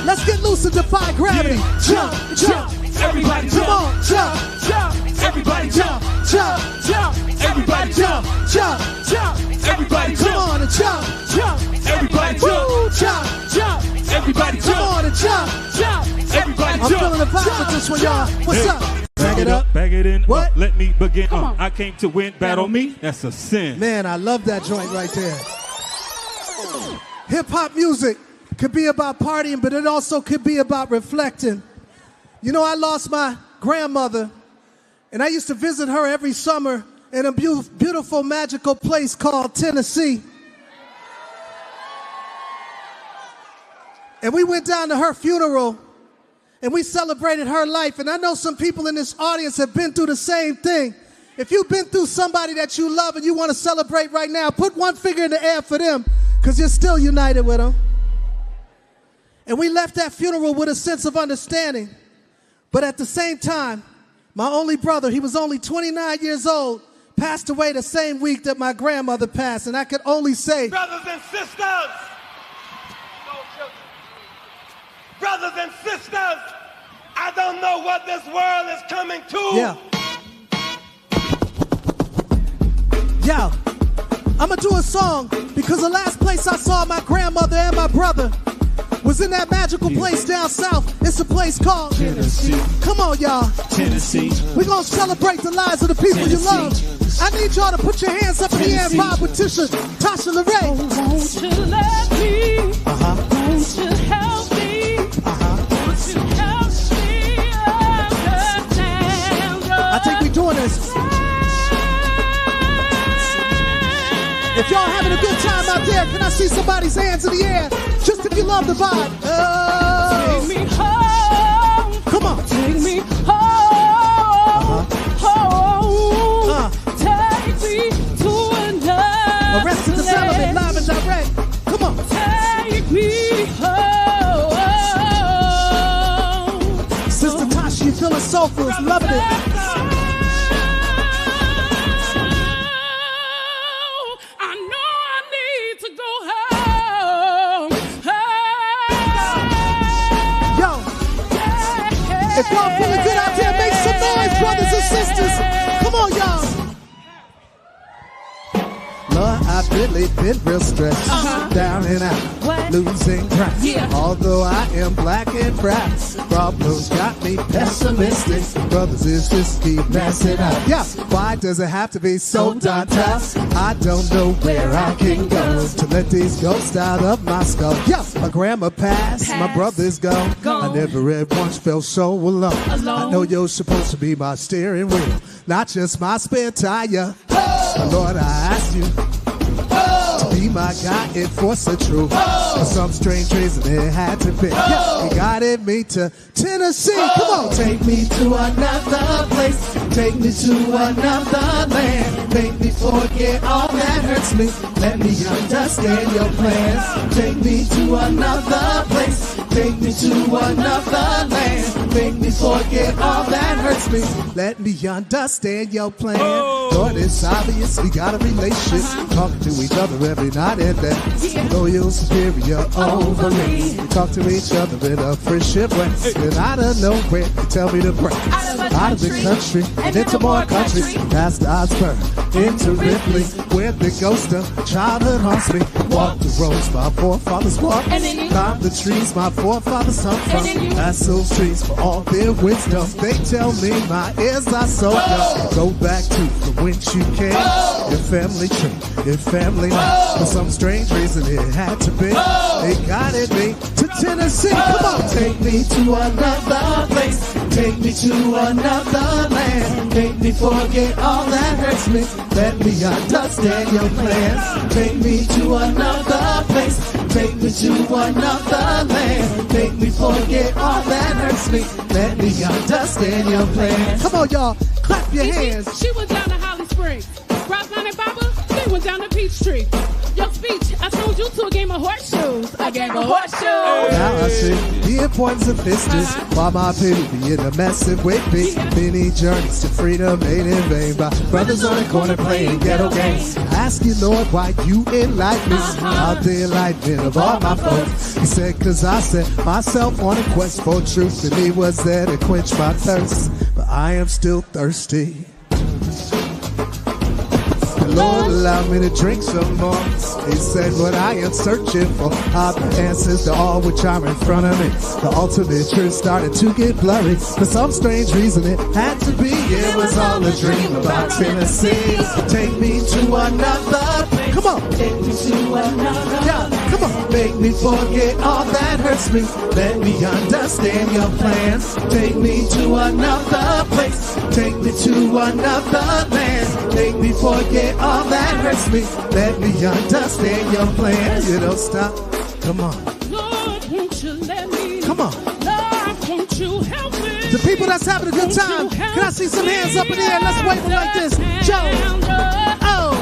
Speaker 17: Let's get loose and defy gravity. Jump, jump.
Speaker 1: Everybody
Speaker 17: jump. Come on, jump,
Speaker 1: jump. Everybody jump,
Speaker 17: jump,
Speaker 1: jump. Everybody jump,
Speaker 17: jump,
Speaker 1: jump. Everybody jump.
Speaker 17: Come on and jump,
Speaker 1: jump. Everybody jump,
Speaker 17: jump,
Speaker 1: jump. Everybody jump.
Speaker 17: Come on and jump,
Speaker 1: jump. Everybody
Speaker 17: I'm
Speaker 1: jump.
Speaker 17: feeling the vibe with this one, y'all. What's up?
Speaker 1: Bag it up, bag it in.
Speaker 17: What?
Speaker 1: Let me begin. I came to win, battle me. That's a sin.
Speaker 17: Man, I love that joint right there. Hip hop music could be about partying, but it also could be about reflecting. You know, I lost my grandmother, and I used to visit her every summer in a beautiful, magical place called Tennessee. And we went down to her funeral, and we celebrated her life. And I know some people in this audience have been through the same thing. If you've been through somebody that you love and you want to celebrate right now, put one finger in the air for them, because you're still united with them. And we left that funeral with a sense of understanding. But at the same time, my only brother, he was only 29 years old, passed away the same week that my grandmother passed. And I could only say,
Speaker 4: brothers and sisters, brothers and sisters, I don't know what this world is coming to.
Speaker 17: Yeah. Yo, I'm gonna do a song because the last place I saw my grandmother and my brother was in that magical place down south. It's a place called
Speaker 1: Tennessee.
Speaker 17: Come on, y'all.
Speaker 1: Tennessee.
Speaker 17: We're gonna celebrate the lives of the people you love. I need y'all to put your hands up in the air and vibe with Tasha LaRae.
Speaker 16: Won't you let me? Won't you help me? Won't you help me understand?
Speaker 17: I think we're doing this. If y'all having a good time out there, can I see somebody's hands in the air? Just if you love the vibe. Oh.
Speaker 16: Take me home.
Speaker 17: Come on.
Speaker 16: Take me home. Home. Take me to another
Speaker 17: Arrested Development, live and direct. Come on.
Speaker 16: Take me home.
Speaker 17: Sister Tasha, you feeling soulful, loving it. If y'all feeling good out there, make some noise, brothers and sisters. Come on, y'all. Lord, I've really been real stressed, down and out, losing ground. Although I am black and proud, problems got me pessimistic. Brothers and sisters keep messing up. Yeah, why does it have to be so darn tough? I don't know where I can go to let these ghosts out of my skull. Yeah, my grandma passed, my brother's gone. I never at once felt so alone. I know you're supposed to be my steering wheel, not just my spare tire. Lord, I ask you to be my guide and force the truth. For some strange reason it had to be. Yeah, he guided me to Tennessee. Come on. Take me to another place. Take me to another land. Make me forget all that hurts me. Let me understand your plans. Take me to another place. Take me to another land. Make me forget all that hurts me. Let me understand your plan. Lord, it's obvious we got a relationship. Talking to each other every night and then. Know you're superior over me. We talk to each other in a friendship way. And out of nowhere, you tell me to break. Out of the country and into more countries. Past Osborne, into Ripley, where the ghost of childhood haunts me. Walk the roads my forefathers walked. Climb the trees my forefathers hung from. Ask those trees for all their wisdom. They tell me my ears are so young. Go back to from whence you came. Your family tree, your family life. For some strange reason it had to be. They guided me to Tennessee. Come on, take me to another place. Take me to another land. Make me forget all that hurts me. Let me understand your plans. Take me to another place. Take me to another land. Make me forget all that hurts me. Let me understand your plans. Come on, y'all. Clap your hands.
Speaker 16: She went down to Holly Springs. Roseline and Baba, they went down to Peachtree. Your speech, I told you to a game of horseshoes. A game of horseshoes.
Speaker 17: Now I see the importance of business. Why my pity be in a massive with me. Many journeys to freedom ain't in vain. By brothers on the corner playing ghetto games. I ask you, Lord, why you enlighten me. Out the enlightenment of all my folks. He said, cause I set myself on a quest for truth. And he was there to quench my thirst. But I am still thirsty. Lord, allow me to drink some more. He said what I am searching for are the answers to all which are in front of me. The ultimate truth started to get blurry. For some strange reason it had to be. It was all a dream about Tennessee. Take me to another place. Come on. Take me to another. Yeah, come on. Make me forget all that hurts me. Let me understand your plans. Take me to another place. Take me to another land. Make me forget all that hurts me. Let me understand your plans. You don't stop. Come on.
Speaker 16: Lord, won't you let me?
Speaker 17: Come on.
Speaker 16: Lord, won't you help me?
Speaker 17: The people that's having a good time, can I see some hands up in the air? Let's wave them like this. Joe. Oh.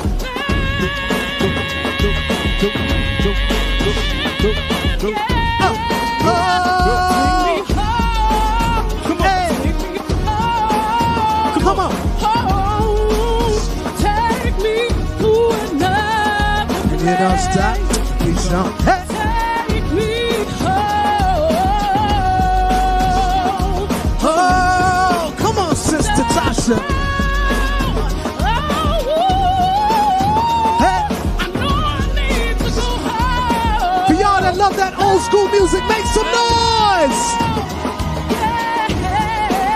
Speaker 17: Come on.
Speaker 16: Take me to another place.
Speaker 17: You don't stop. Keep on. Hey.
Speaker 16: Take me home.
Speaker 17: Oh, come on, Sister Tasha. Hey.
Speaker 16: I know I need to go home.
Speaker 17: For y'all that love that old school music, make some noise.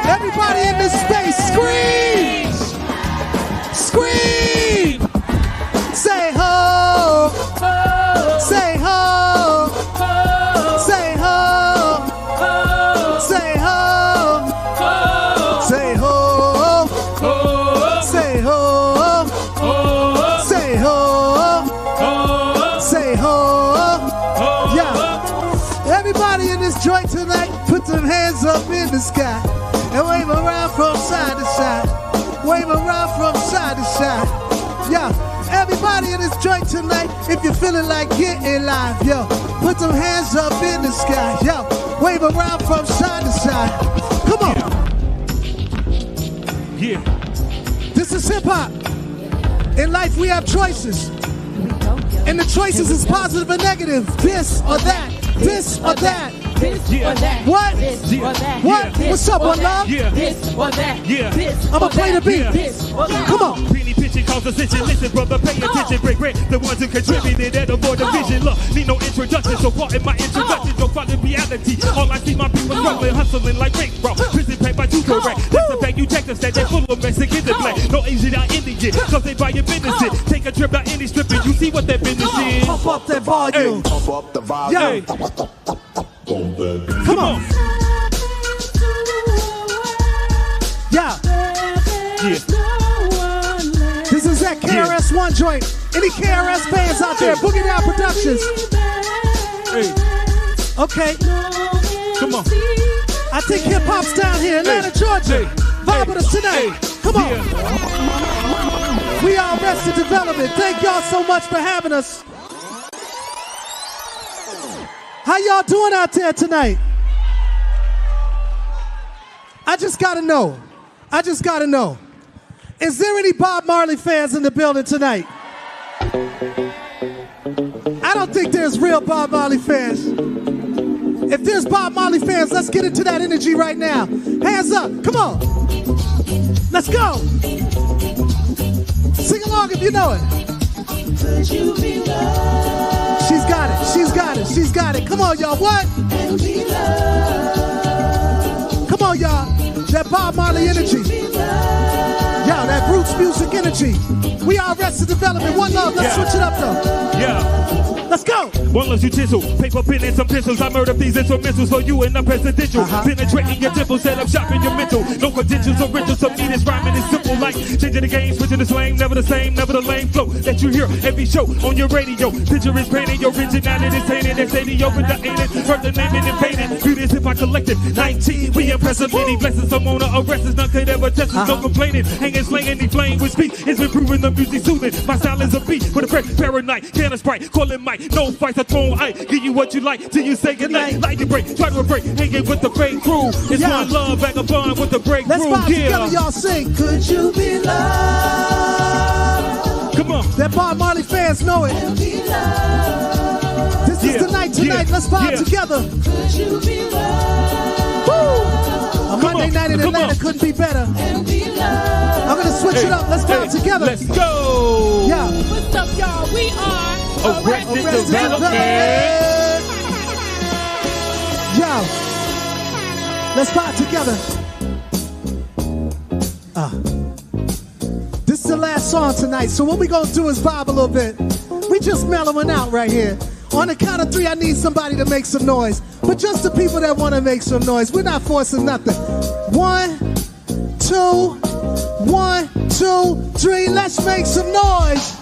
Speaker 17: Everybody in this space, scream! Scream! Say ho! Say ho! Say ho! Say ho! Say ho! Say ho! Say ho! Say ho! Yeah! Everybody in this joint tonight, put them hands up in the sky. And wave around from side to side. Wave around from side to side. Yeah, everybody in this joint tonight, if you're feeling like getting live, yo, put them hands up in the sky. Yo, wave around from side to side. Come on.
Speaker 1: Yeah.
Speaker 17: This is hip hop. In life we have choices. And the choices is positive and negative. This or that. This or that.
Speaker 16: This or that.
Speaker 17: What?
Speaker 16: This or that.
Speaker 17: What?
Speaker 16: This
Speaker 17: What's up,
Speaker 16: or
Speaker 17: one love?
Speaker 16: that.
Speaker 1: Yeah.
Speaker 16: This or that.
Speaker 1: Yeah.
Speaker 16: This
Speaker 17: I'ma
Speaker 16: or
Speaker 17: play the
Speaker 16: that.
Speaker 17: beat.
Speaker 16: This or that.
Speaker 17: Come on.
Speaker 1: Penny pitching cause attention. Listen, brother, pay attention. Break bread. The ones who contributed at avoid division. Look, need no introduction. So part in my introduction, don't follow reality. All I see my people struggling, hustling like Rick, bro. Prison paid by two correct. That's the fact you check us that they full of Mexicans and black. No Asian or Indian. Cause they buy your business in. Take a trip out any strip and you see what that business is.
Speaker 17: Pump up that volume.
Speaker 11: Pump up the volume.
Speaker 17: Yeah. Come on. Yeah.
Speaker 1: Yeah.
Speaker 17: This is that KRS-One joint. Any KRS fans out there? Boogie Down Productions.
Speaker 1: Hey.
Speaker 17: Okay.
Speaker 1: Come on.
Speaker 17: I think hip hop's down here, Atlanta, Georgia. Vibe with us tonight. Come on. We are Arrested Development. Thank y'all so much for having us. How y'all doing out there tonight? I just gotta know. Is there any Bob Marley fans in the building tonight? I don't think there's real Bob Marley fans. If there's Bob Marley fans, let's get into that energy right now. Hands up, come on. Let's go. Sing along if you know it.
Speaker 16: Could you be loved?
Speaker 17: She's got it, she's got it, she's got it. Come on, y'all, what?
Speaker 16: And be loved.
Speaker 17: Come on, y'all. That Bob Marley energy. Yo, that roots music energy. We are Arrested Development. One love. Let's switch it up though.
Speaker 1: Yeah.
Speaker 17: Let's go.
Speaker 1: One loves utensil, paper, pen, and some pencils. I murder these instrumentals for you in the presidential. Penetrating your temple, set up shop in your mental. No credentials or rituals, so me this rhyming is simple like changing the game, switching the slang. Never the same, never the lame flow that you hear every show on your radio. Picture is painted, your originality is tainted. They say the open, the ain't it, further naming and painted. View this hip-hop collective, 19. We impressive, many blessings. I'm on the arrests, none could ever test us. No complaining, hanging, slanging, the flame with speed. It's been proven the music soothing. My style is a beat with a fresh paranoid. Can a sprite, call it Mike. No fights, a throne, I give you what you like till you say goodnight. Light the break, try to break, hanging with the fake crew. It's one love, vagabond with the breakthrough.
Speaker 17: Let's vibe together, y'all sing. Could you be loved?
Speaker 1: Come on.
Speaker 17: That Bob Marley fans know it. This is the night tonight. Let's vibe together. Could you be loved? Woo! A Monday night in Atlanta couldn't be better. I'm gonna switch it up. Let's vibe together.
Speaker 1: Let's go.
Speaker 17: Yeah.
Speaker 16: What's up, y'all? We are
Speaker 1: Arrested Development.
Speaker 17: Yo, let's vibe together. This is the last song tonight, so what we gonna do is vibe a little bit. We just mellowing out right here. On the count of 3, I need somebody to make some noise. But just the people that want to make some noise. We're not forcing nothing. 1, 2, 1, 2, 3. Let's make some noise.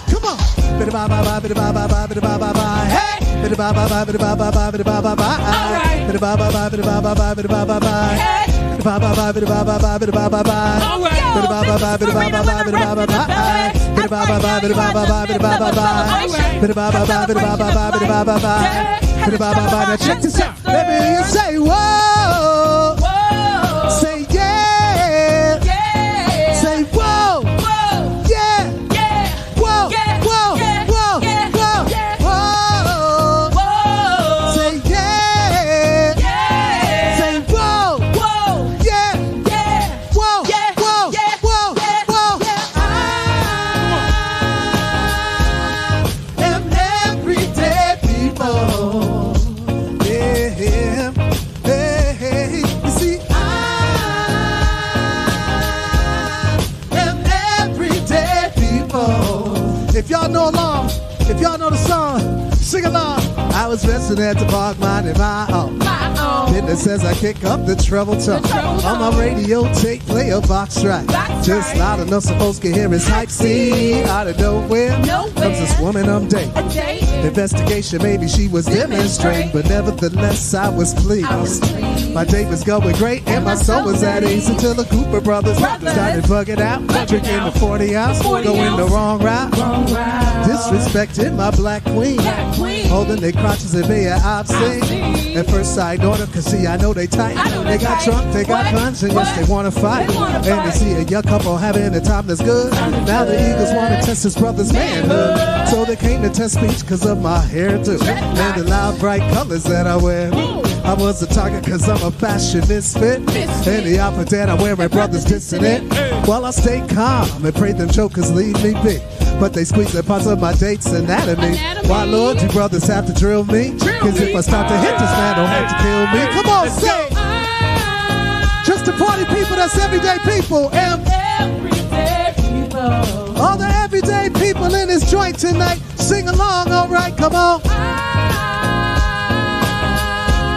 Speaker 17: Come on. Hey. Check this out. Let me hear you say whoa. Say yeah. Say whoa. Yeah. Whoa. Whoa. Whoa. Whoa. Say yeah. Say whoa. Yeah. Whoa. Whoa. Whoa. I am everyday people. Yeah. Hey. You see, I am everyday people. If y'all know along, if y'all know the song, sing along. I was resting at the park, minding my own business as I kick up the treble tone. On my radio tape, play a box track. Just loud enough so folks can hear his hype. See, out of nowhere comes this woman I'm dating. Investigation, maybe she was demonstrating, but nevertheless I was pleased. My day was going great and my soul was at ease until a group of brothers started bugging out, drinking the 40 ounce, going the wrong route, disrespecting my black queen, holding their crotches and being obscene. At first I ignored them, cause see I know they tight. They got drunk, they got guns, and yes they wanna fight. And they see a young couple having a time that's good. Now the Eagles wanna test his brother's manhood. So they came to test speech cause of my hairdo and the loud bright colors that I wear. I was a target cause I'm a fashion misfit. And the outfit that I wear, my brother's dissonant. Well, I stay calm and pray them chokers leave me be. But they squeeze the parts of my date's anatomy. Why, Lord, you brothers have to drill me? Cause if I start to hit this man, don't have to kill me. Come on, say. Just the party people, that's everyday people. Everyday people. All the everyday people in this joint tonight, sing along, all right, come on.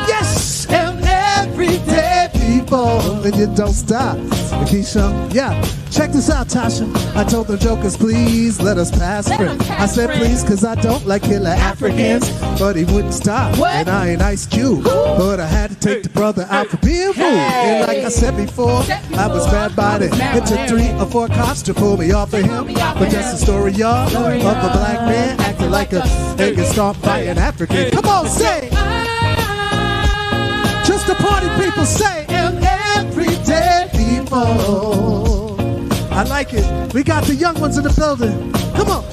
Speaker 17: Yes, and everyday people. And you don't stop. Keisha, yeah. Check this out, Tasha. I told the jokers, please let us pass friends. I said please, cause I don't like killer Africans. But he wouldn't stop, and I ain't Ice Cube. But I had to take the brother out for being rude. And like I said before, I was bad by it. It took 3 or 4 cops to pull me off of him. But that's the story, y'all, of a black man acting like a egg and stomped by an African. Come on, say. Just the party people say, and everyday people. I like it. We got the young ones in the building. Come on.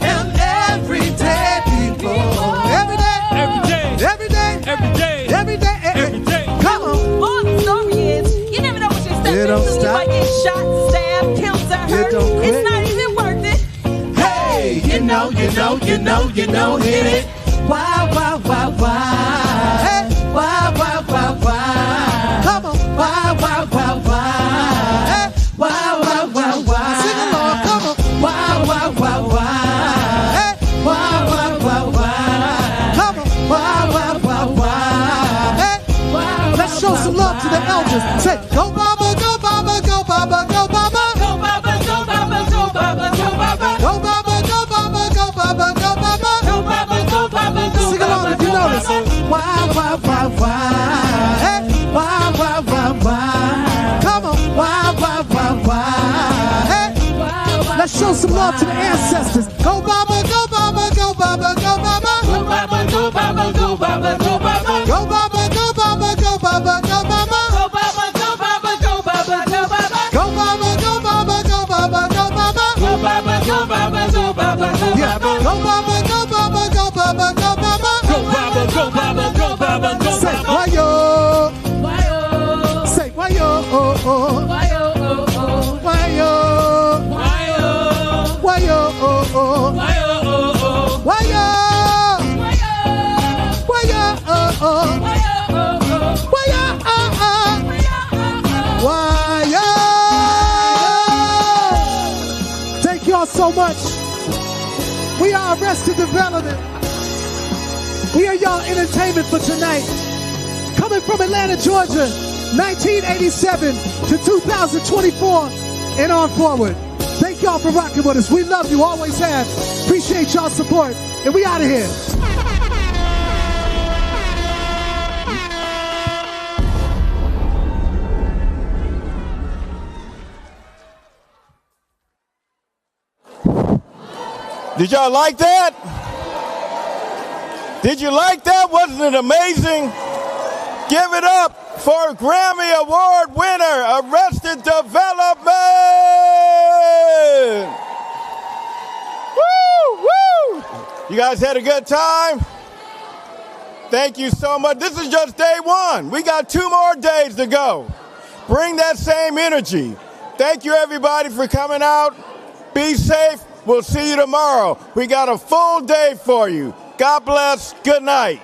Speaker 17: And everyday people. Every day. Come on.
Speaker 18: Well, the story is, you never know what you're stepping into. You might get shot, stabbed, killed, or hurt. It's not even worth it.
Speaker 17: Hey, you know, hit it. Why, why, why, why? Hey, why, why, why, why? Come on, why, why, why, why? Hey, why, why, why, why? Sing along, come on, why, why, why, why? Hey, why, why, why, why? Come on, why, why, why, why? Hey, let's show some love to the elders. Say, go Baba, go Baba, go Baba, go Baba. Go Baba, go Baba, go Baba, go Baba. Go Baba, go Baba, go Baba, go Baba. Go Baba, go Baba, go Baba. Sing along if you know this. Why, why, why, why? Hey, why, why, why, why? Come on, why, why, why, why? Hey, let's show some love to the ancestors. Go Baba, go Baba, go Baba, go Baba. Go Baba, go Baba, go Baba, go Baba. Go Baba, go Baba, go Baba, go Baba. Go Baba, go Baba, go Baba, go Baba. Go Baba, go Baba, go Baba, go Baba. Go Baba, go Baba, go Baba, go Baba. Yeah, go Baba, go Baba, go Baba, go Baba. Go Baba, go Baba, go Baba, go Baba. Say why yo, say why yo, oh oh, why yo, oh oh, why yo, why yo, why yo, oh oh, why yo, oh oh, why yo, why yo, oh oh, why yo, oh oh, why yo, oh oh, why yo. Thank y'all so much. We are Arrested Development. We are y'all entertainment for tonight. Coming from Atlanta, Georgia, 1987 to 2024 and on forward. Thank y'all for rocking with us. We love you, always have. Appreciate y'all's support. And we out of here.
Speaker 11: Did y'all like that? Did you like that? Wasn't it amazing? Give it up for Grammy Award winner, Arrested Development! Woo, woo! You guys had a good time? Thank you so much. This is just day one. We got 2 more days to go. Bring that same energy. Thank you, everybody, for coming out. Be safe. We'll see you tomorrow. We got a full day for you. God bless. Good night.